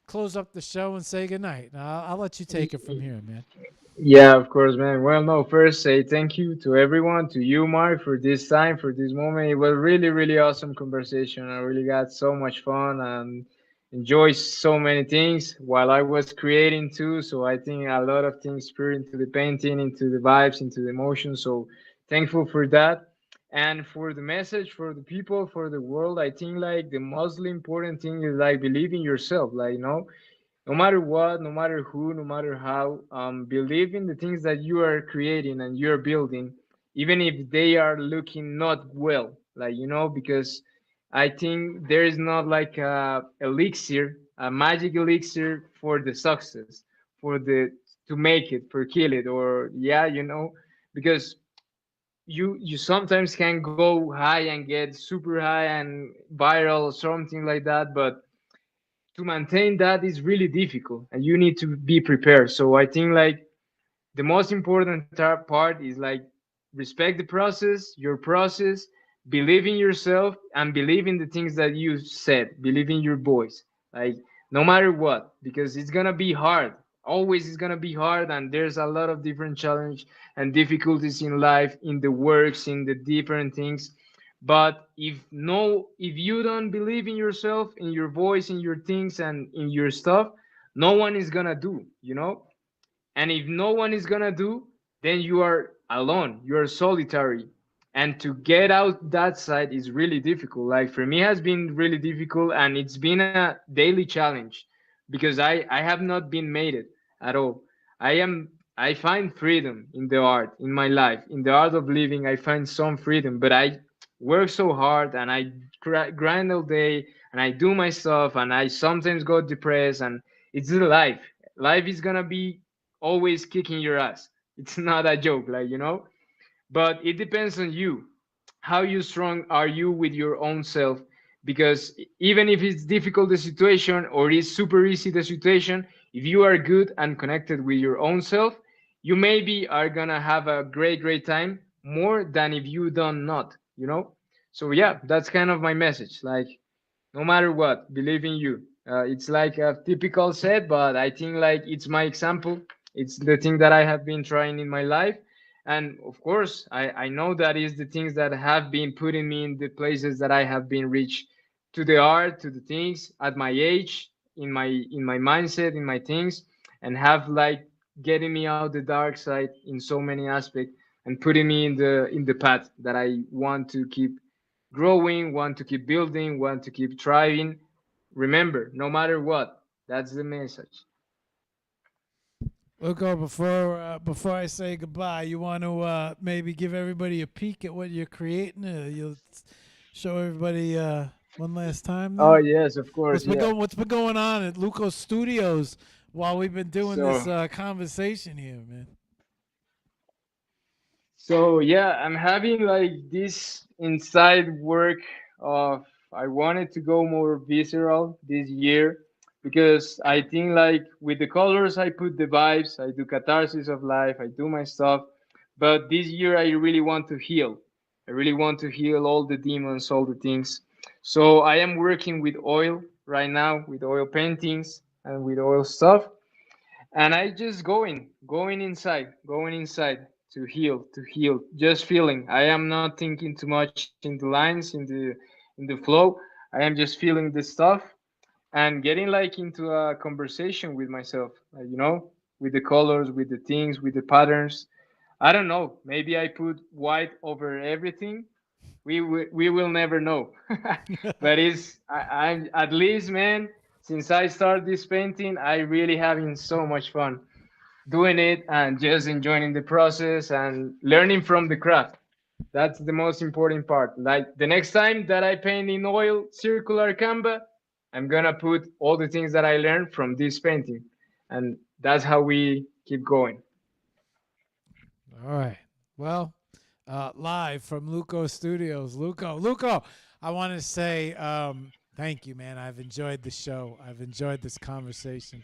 close up the show and say goodnight. I'll let you take it from here, man. Yeah, of course, man. Well, no, first say thank you to everyone, to you, Mark, for this time, for this moment. It was really, really awesome conversation. I really got so much fun and enjoyed so many things while I was creating too. So I think a lot of things spirit into the painting, into the vibes, into the emotions. So thankful for that. And for the message, for the people, for the world, I think like the most important thing is like believe in yourself. Like, no matter what, no matter who, no matter how, believe in the things that you are creating and you're building, even if they are looking not well. Like, because I think there is not like a elixir, a magic elixir for the success, for the to make it, for kill it, or yeah, because you sometimes can go high and get super high and viral or something like that, but to maintain that is really difficult and you need to be prepared. So I think like the most important part is like respect the process, your process, believe in yourself, and believe in the things that you said, believe in your voice, like no matter what, because it's gonna be hard. Always it's gonna be hard, and there's a lot of different challenge and difficulties in life, in the works, in the different things. But if you don't believe in yourself, in your voice, in your things, and in your stuff, no one is gonna do. And if no one is gonna do, then you are alone, you are solitary. And to get out that side is really difficult. Like for me has been really difficult, and it's been a daily challenge because I have not been made it at all. I find freedom in the art, in my life, in the art of living. I find some freedom, but I work so hard and I grind all day and I do my stuff and I sometimes go depressed, and it's the life. Life is gonna be always kicking your ass. It's not a joke, like. But it depends on you. How you strong are you with your own self? Because even if it's difficult the situation or it's super easy the situation, if you are good and connected with your own self, you maybe are gonna have a great time more than if you don't not. So yeah, that's kind of my message. Like no matter what, believe in you. It's like a typical set, but I think like it's my example. It's the thing that I have been trying in my life. And of course, I know that is the things that have been putting me in the places that I have been reached, to the art, to the things at my age, in my mindset, in my things, and have like getting me out the dark side in so many aspects and putting me in the path that I want to keep growing, want to keep building, want to keep thriving. Remember, no matter what, that's the message. Luco, before I say goodbye, you want to maybe give everybody a peek at what you're creating? You'll show everybody one last time Oh there. yes, of course, yeah. What's been going on at Luco Studios while we've been doing this So conversation here, man? So yeah, I'm having like this inside work of I wanted to go more visceral this year because I think like with the colors I put the vibes, I do catharsis of life, I do my stuff, but this year I really want to heal. I really want to heal all the demons, all the things. So I am working with oil right now, with oil paintings and with oil stuff, and I just going inside to heal, just feeling. I am not thinking too much in the lines, in the flow. I am just feeling the stuff and getting like into a conversation with myself, with the colors, with the things, with the patterns. I don't know, maybe I put white over everything. We will never know. But I'm at least, man, since I started this painting, I really having so much fun doing it and just enjoying the process and learning from the craft. That's the most important part. Like the next time that I paint in oil circular canva, I'm gonna put all the things that I learned from this painting, and that's how we keep going. All right. Well, live from Luco Studios. Luco, I want to say thank you, man. I've enjoyed the show. I've enjoyed this conversation.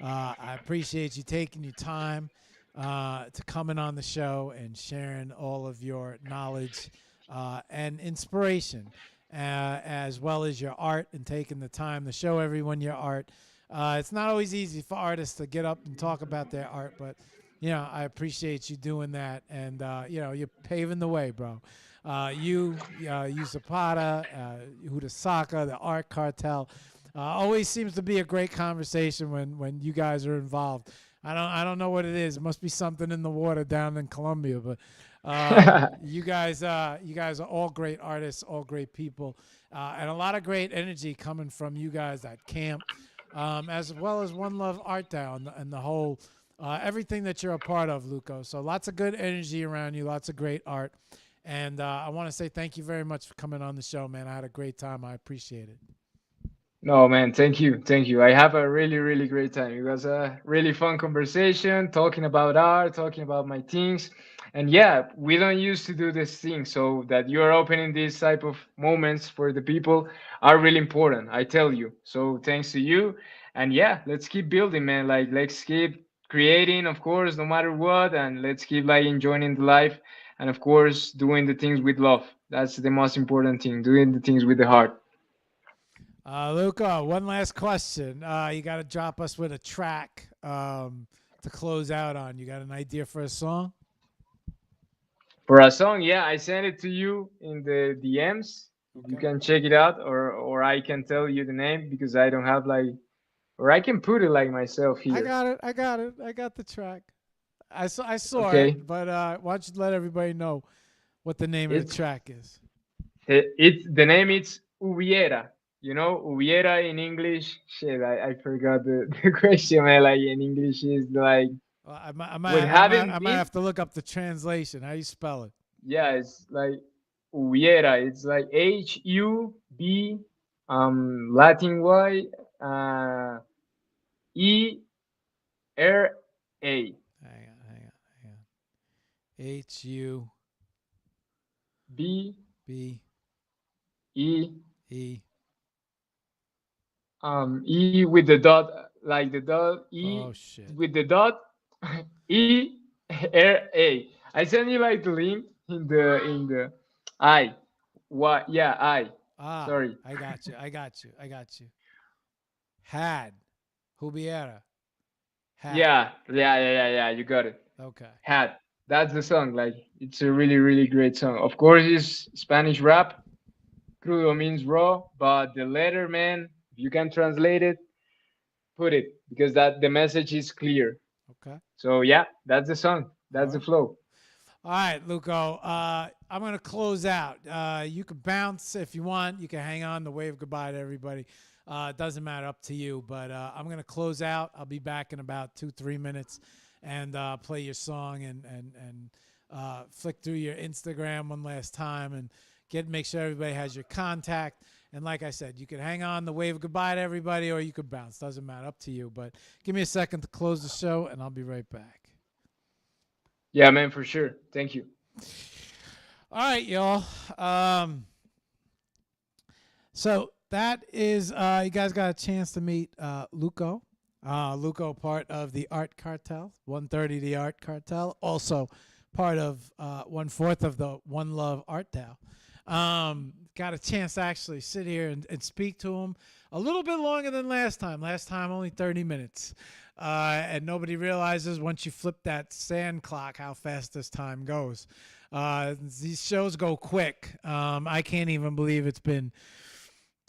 I appreciate you taking your time to coming on the show and sharing all of your knowledge and inspiration, as well as your art, and taking the time to show everyone your art. It's not always easy for artists to get up and talk about their art, but I appreciate you doing that, and you're paving the way, bro. You Zapata, Hudasaka, the Art Cartel. Always seems to be a great conversation when you guys are involved. I don't know what it is. It must be something in the water down in Colombia, but you guys are all great artists, all great people, and a lot of great energy coming from you guys at camp, as well as One Love Art Down and the whole everything that you're a part of, Luko. So lots of good energy around you, lots of great art, and I want to say thank you very much for coming on the show, man. I had a great time. I appreciate it. No, man, thank you. Thank you. I have a really, really great time. It was a really fun conversation talking about art, talking about my things. And yeah, we don't used to do this thing. So that you're opening these type of moments for the people are really important. I tell you. So thanks to you. And yeah, let's keep building, man. Like, let's keep creating, of course, no matter what. And let's keep like enjoying the life. And of course, doing the things with love. That's the most important thing, doing the things with the heart. Luca, one last question. You got to drop us with a track to close out on. You got an idea for a song? For a song, yeah, I sent it to you in the DMs. You Okay. can check it out, or I can tell you the name because I don't have like, or I can put it like myself I here. got it. I got it. I got the track. I saw it, Okay, but why don't you let everybody know what the name of the it's track is? it's the name. It's Hubiera. You know, Hubiera in English. Shit, I forgot the, the question. Man, like in English is like I might, I what might, I might, I haven't might been. have to look up the translation. How you spell it? Yeah, it's like Hubiera. It's like HUB, Latin Y, ERA. Hang on. B HUB E E. E with the dot, like the dot Oh E shit. with the dot ERA. I send you like the link in the I. What? Yeah, I. Ah, Sorry. I got you. I got you. Had Hubiera. Had. Yeah. You got it. Okay. Hat. That's the song. Like it's a really, really great song. Of course, it's Spanish rap. Crudo means raw, but the letter, man, if you can translate it, put it because that the message is clear. Okay. So yeah, that's the song. All That's the right. flow. All right, Luco. I'm gonna close out. You can bounce if you want. You can hang on to wave goodbye to everybody. It doesn't matter, up to you. But I'm gonna close out. I'll be back in about 2-3 minutes, and play your song and flick through your Instagram one last time and make sure everybody has your contact. And like I said, you can hang on to wave goodbye to everybody, or you could bounce. Doesn't matter, up to you. But give me a second to close the show, and I'll be right back. Yeah, man, for sure. Thank you. All right, y'all. So that is you guys got a chance to meet Luko. Luko, part of the Art Cartel, 130 the Art Cartel, also part of 1/4 of the One Love Art DAO. Got a chance to actually sit here and speak to him a little bit longer than last time. Last time only 30 minutes. And nobody realizes once you flip that sand clock how fast this time goes. These shows go quick. I can't even believe it's been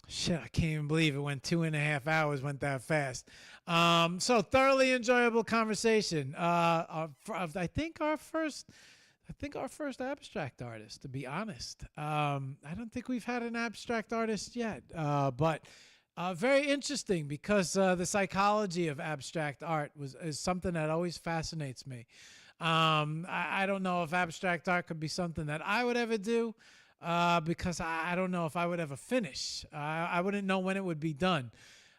shit. I can't even believe it went 2.5 hours. Went that fast. So thoroughly enjoyable conversation. I think our first abstract artist, to be honest. I don't think we've had an abstract artist yet, but very interesting because the psychology of abstract art is something that always fascinates me. I don't know if abstract art could be something that I would ever do, because I don't know if I would ever finish. I wouldn't know when it would be done.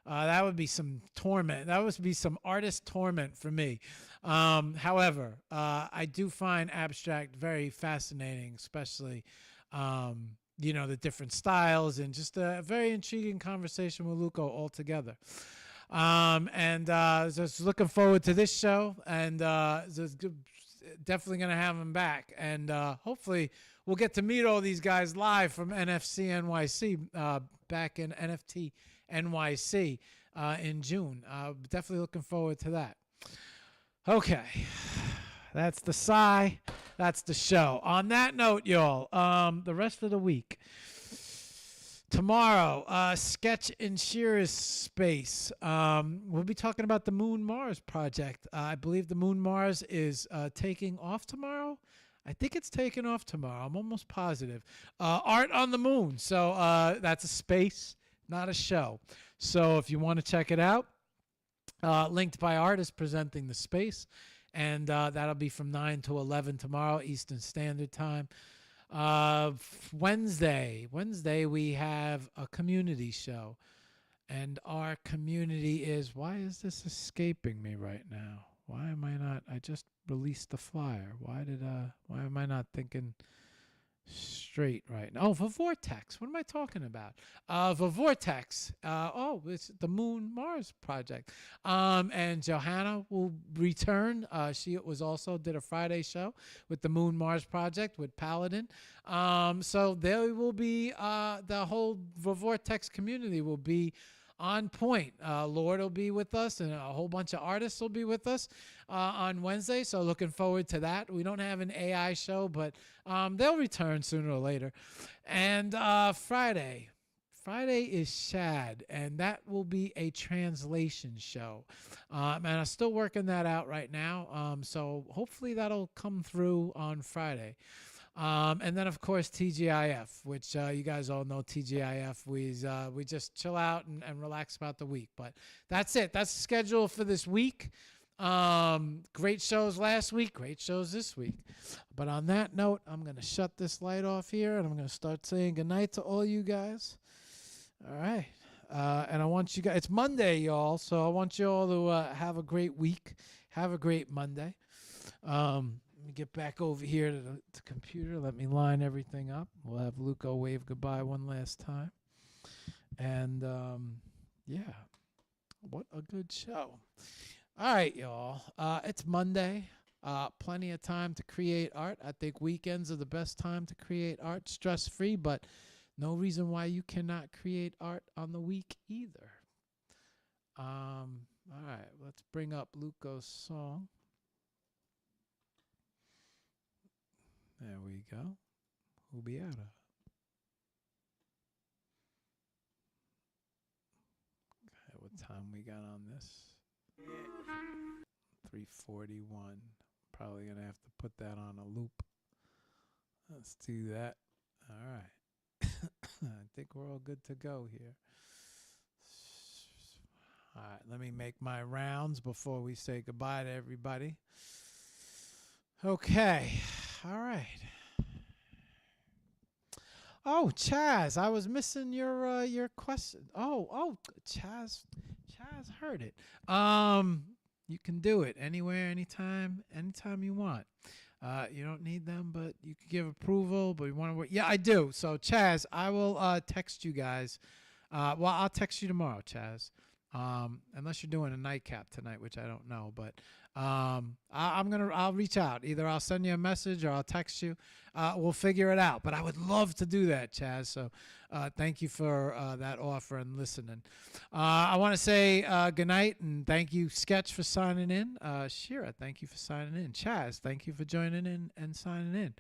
That would be some torment. That would be some artist torment for me. However, I do find abstract very fascinating, especially, the different styles, and just a very intriguing conversation with Luco altogether. And just looking forward to this show, and definitely going to have him back. And hopefully we'll get to meet all these guys live from NFC NYC back in NFT NYC in June. Definitely looking forward to that. Okay, that's the sigh. That's the show. On that note, y'all, the rest of the week. Tomorrow, Sketch in Shearer's space. We'll be talking about the Moon Mars project. I believe the Moon Mars is taking off tomorrow. I think it's taking off tomorrow. I'm almost positive. Art on the Moon. So that's a space, not a show. So if you want to check it out, Linked by Art is presenting the space. And that'll be from 9 to 11 tomorrow, Eastern Standard Time. Wednesday we have a community show, and our community is, why is this escaping me right now? Why am I not, I just released the flyer. Why am I not thinking straight right now? Oh, for Vortex. What am I talking about? For Vortex. It's the Moon Mars project. And Johanna will return. She was also did a Friday show with the Moon Mars project with Paladin. So there will be the whole Vortex community will be on point. Lord will be with us, and a whole bunch of artists will be with us on Wednesday. So looking forward to that. We don't have an AI show, but they'll return sooner or later. And Friday is Shad, and that will be a translation show. And I'm still working that out right now. So hopefully that'll come through on Friday. And then, of course, TGIF, which you guys all know TGIF. We just chill out and relax about the week. But that's it. That's the schedule for this week. Great shows last week. Great shows this week. But on that note, I'm going to shut this light off here, and I'm going to start saying goodnight to all you guys. All right. And I want you guys, it's Monday, y'all, so I want you all to have a great week. Have a great Monday. Let me get back over here to the computer. Let me line everything up. We'll have Luko wave goodbye one last time. And, yeah, what a good show. All right, y'all. It's Monday. Plenty of time to create art. I think weekends are the best time to create art, stress-free, but no reason why you cannot create art on the week either. All right, let's bring up Luko's song. There we go. Jubiata. Okay, what time we got on this? 3:41. Probably gonna have to put that on a loop. Let's do that. All right. I think we're all good to go here. All right, let me make my rounds before we say goodbye to everybody. Okay. All right. Oh, Chaz, I was missing your question. Oh, Chaz heard it. You can do it anywhere, anytime you want. You don't need them, but you can give approval. But you want to work? Yeah, I do. So, Chaz, I will text you guys. Well, I'll text you tomorrow, Chaz. Unless you're doing a nightcap tonight, which I don't know, but I'll reach out. Either I'll send you a message or I'll text you. We'll figure it out. But I would love to do that, Chaz. So thank you for that offer and listening. I want to say good night and thank you, Sketch, for signing in. Shira, thank you for signing in. Chaz, thank you for joining in and signing in.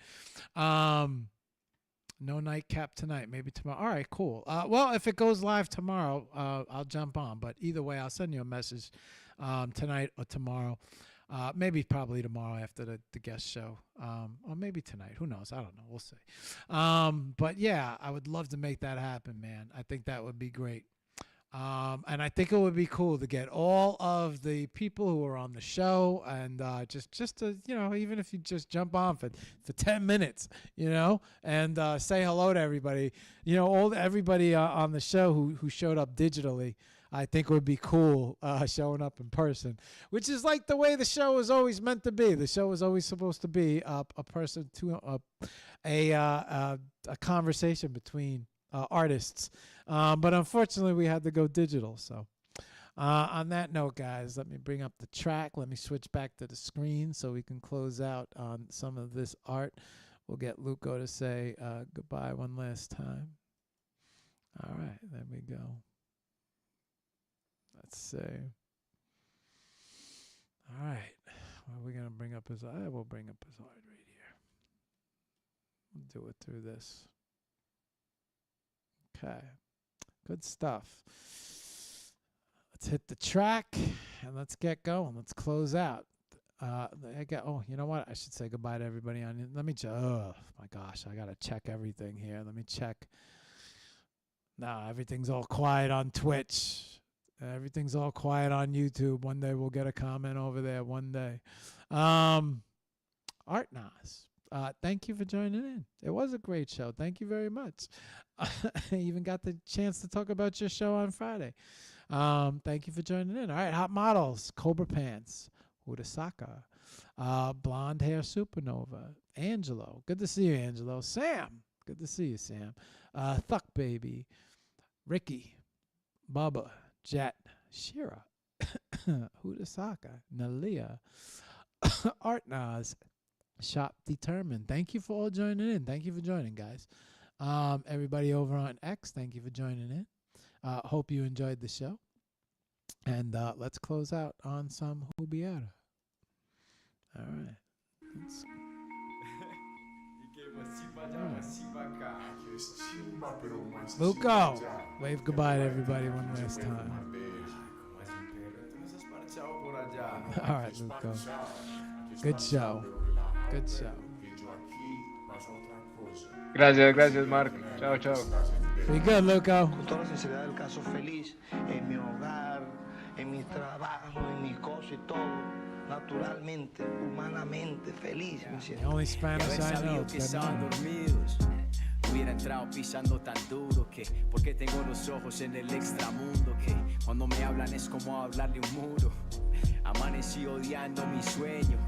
No nightcap tonight. Maybe tomorrow. All right, cool. Well, if it goes live tomorrow, I'll jump on. But either way, I'll send you a message tonight or tomorrow. Maybe probably tomorrow after the guest show. Or maybe tonight. Who knows? I don't know. We'll see. But yeah, I would love to make that happen, man. I think that would be great. And I think it would be cool to get all of the people who are on the show and just to, even if you just jump on for 10 minutes, and say hello to everybody, everybody on the show who showed up digitally. I think would be cool showing up in person, which is like the way the show was always meant to be. The show was always supposed to be a person to a conversation between artists. But unfortunately, we had to go digital. So on that note, guys, let me bring up the track. Let me switch back to the screen so we can close out on some of this art. We'll get Luko to say goodbye one last time. All right, there we go. Let's see. All right. Well, we're going to bring up his eye. We'll bring up his eye right here. We'll do it through this. Okay. Good stuff. Let's hit the track and let's get going. Let's close out. You know what? I should say goodbye to everybody on. Let me oh my gosh, I gotta check everything here. Let me check. No, everything's all quiet on Twitch. Everything's all quiet on YouTube. One day we'll get a comment over there. One day. Art Nas, thank you for joining in. It was a great show. Thank you very much. I even got the chance to talk about your show on Friday. Thank you for joining in. All right, Hot Models, Cobra Pants, Udasaka, Blonde Hair Supernova, Angelo. Good to see you, Angelo. Sam. Good to see you, Sam. Thuck Baby, Ricky, Bubba, Jet, Shira, Udasaka, Nalia, Art Nas, Shop Determined. Thank you for all joining in. Thank you for joining, guys. Everybody over on X, thank you for joining in. Hope you enjoyed the show. And let's close out on some Jubiera. All right. Luko, wave goodbye to everybody one last time. All right, Luko. Good show. Good show. Gracias, Marc. Chao. Be good, Luko. Con toda la sinceridad del caso, feliz en mi hogar, en mi trabajo, en mis cosas y todo. Naturalmente, humanamente, feliz. Me The siento. only Spanish I know. Que estaban dormidos. Hubiera entrado pisando tan duro que porque tengo los ojos en el extramundo que cuando me hablan es como hablarle un muro. Amanecí odiando mi sueño.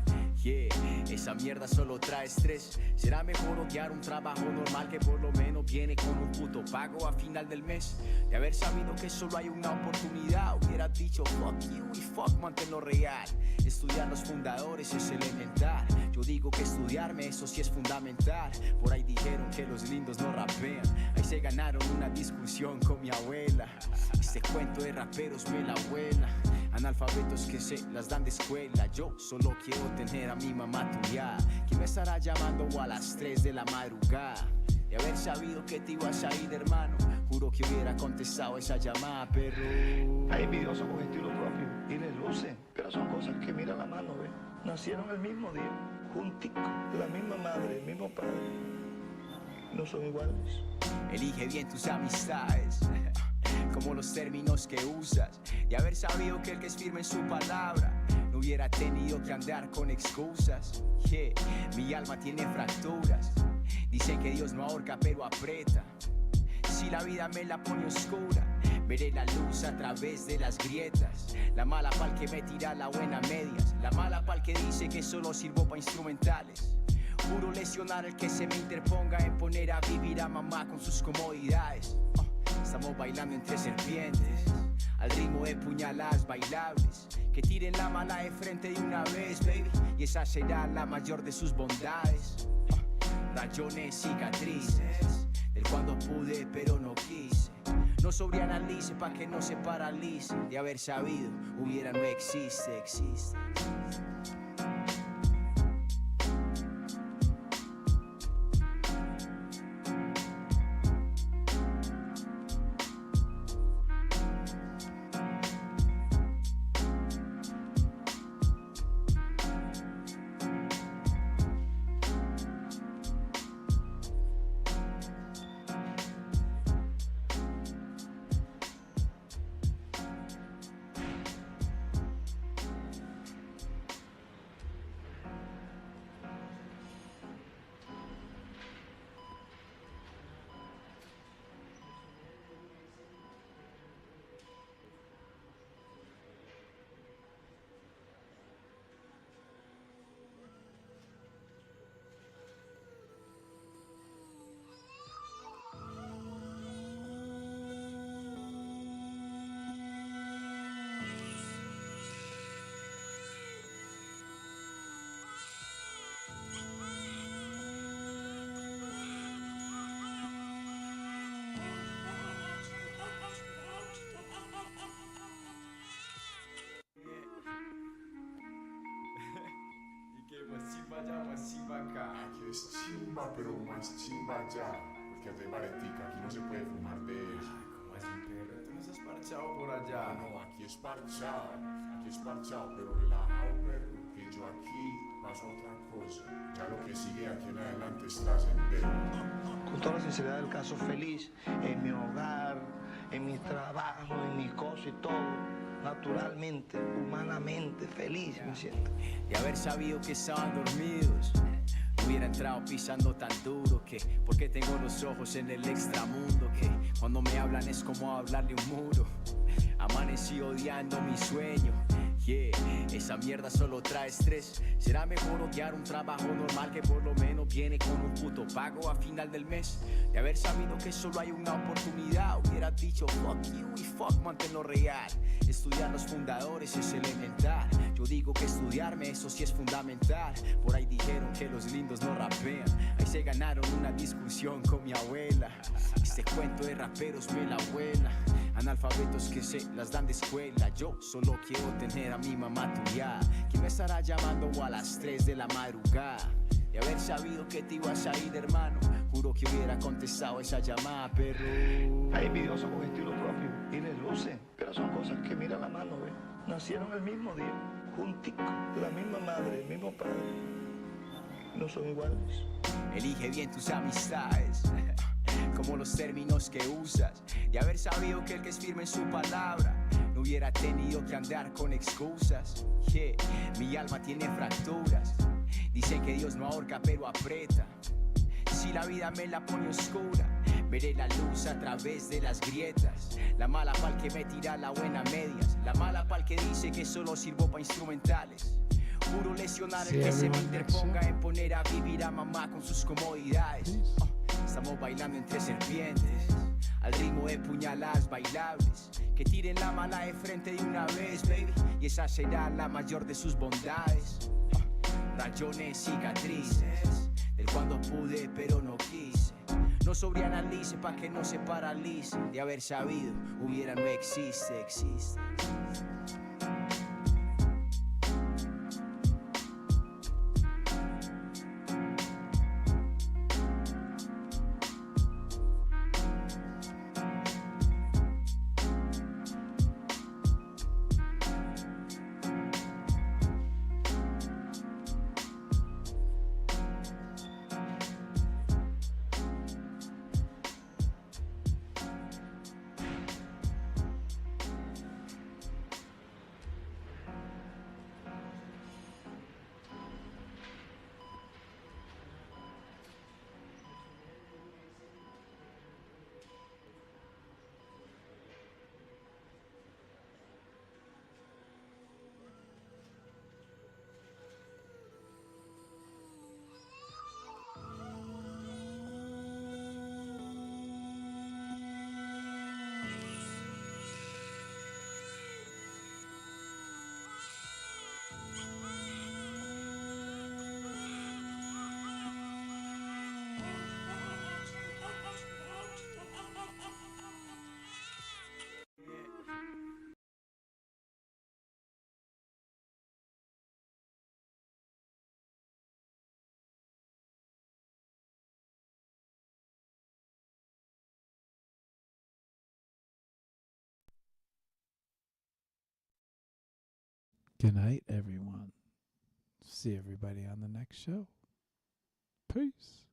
Yeah, esa mierda solo trae estrés. Será mejor odiar un trabajo normal que por lo menos viene con un puto pago a final del mes. De haber sabido que solo hay una oportunidad, hubiera dicho fuck you y fuck manténlo real. Estudiar los fundadores es elemental. Yo digo que estudiarme eso sí es fundamental. Por ahí dijeron que los lindos no rapean. Ahí se ganaron una discusión con mi abuela. Este cuento de raperos me la vuela. Analfabetos que se las dan de escuela. Yo solo quiero tener a mi mamá tuya. ¿Quién me estará llamando a las 3 de la madrugada? De haber sabido que te ibas a ir, hermano, juro que hubiera contestado esa llamada, pero... Hay envidiosos con estilo propio y les lucen, pero son cosas que mira la mano, ¿ves? Nacieron el mismo día, junticos, la misma madre, el mismo padre. No son iguales. Elige bien tus amistades, como los términos que usas. De haber sabido que el que es firme en su palabra no hubiera tenido que andar con excusas. Yeah, mi alma tiene fracturas. Dicen que Dios no ahorca pero aprieta. Si la vida me la pone oscura, veré la luz a través de las grietas. La mala pal que me tira, la buena medias. La mala pal que dice que solo sirvo pa' instrumentales. Juro lesionar al que se me interponga en poner a vivir a mamá con sus comodidades. Estamos bailando entre serpientes, al ritmo de puñaladas bailables. Que tiren la mala de frente de una vez, baby, y esa será la mayor de sus bondades. Rayones, cicatrices, del cuando pude pero no quise. No sobreanalice pa' que no se paralice. De haber sabido, hubiera no existe. Más chimba allá, más chimba acá. Aquí es chimba, pero más chimba allá. Porque allá hay baretica, aquí no se puede fumar de eso. ¿Cómo así, perro? Tú no estás parchado por allá. No, aquí es parchado, pero relajado, perro. Que yo aquí paso a otra cosa. Ya lo que sigue aquí en adelante es trascendente. Con toda la sinceridad del caso, feliz en mi hogar, en mi trabajo, en mis cosas y todo. Naturalmente, humanamente, feliz me siento. De haber sabido que estaban dormidos, no hubiera entrado pisando tan duro. Que porque tengo los ojos en el extramundo, que cuando me hablan es como hablarle un muro. Amanecí odiando mi sueño. Yeah, esa mierda solo trae estrés. Será mejor odiar un trabajo normal que por lo menos viene con un puto pago a final del mes. De haber sabido que solo hay una oportunidad, hubiera dicho fuck you y fuck manténlo real. Estudiar los fundadores es elemental. Yo digo que estudiarme eso sí es fundamental. Por ahí dijeron que los lindos no rapean. Ahí se ganaron una discusión con mi abuela. Este cuento de raperos me la abuela. Analfabetos que se las dan de escuela. Yo solo quiero tener a mi mamá tuya, que me estará llamando a las 3 de la madrugada. De haber sabido que te ibas a ir, hermano, juro que hubiera contestado esa llamada, pero... Hay envidiosos con estilo propio y les lucen, pero son cosas que mira la mano, ¿ves? Nacieron el mismo día, junticos, la misma madre, el mismo padre. No son iguales. Elige bien tus amistades, como los términos que usas. De haber sabido que el que es firme en su palabra no hubiera tenido que andar con excusas. Yeah, mi alma tiene fracturas. Dicen que Dios no ahorca pero aprieta. Si la vida me la pone oscura, veré la luz a través de las grietas. La mala pa'l que me tira la buena a medias. La mala pa'l que dice que solo sirvo pa' instrumentales. Juro lesionar el que se me interponga en poner a vivir a mamá con sus comodidades. Estamos bailando entre serpientes, al ritmo de puñaladas bailables. Que tiren la mala de frente de una vez, baby, y esa será la mayor de sus bondades. Rayones, cicatrices, del cuando pude pero no quise. No sobreanalice pa' que no se paralice. De haber sabido, hubiera no existe. Good night, everyone. See everybody on the next show. Peace.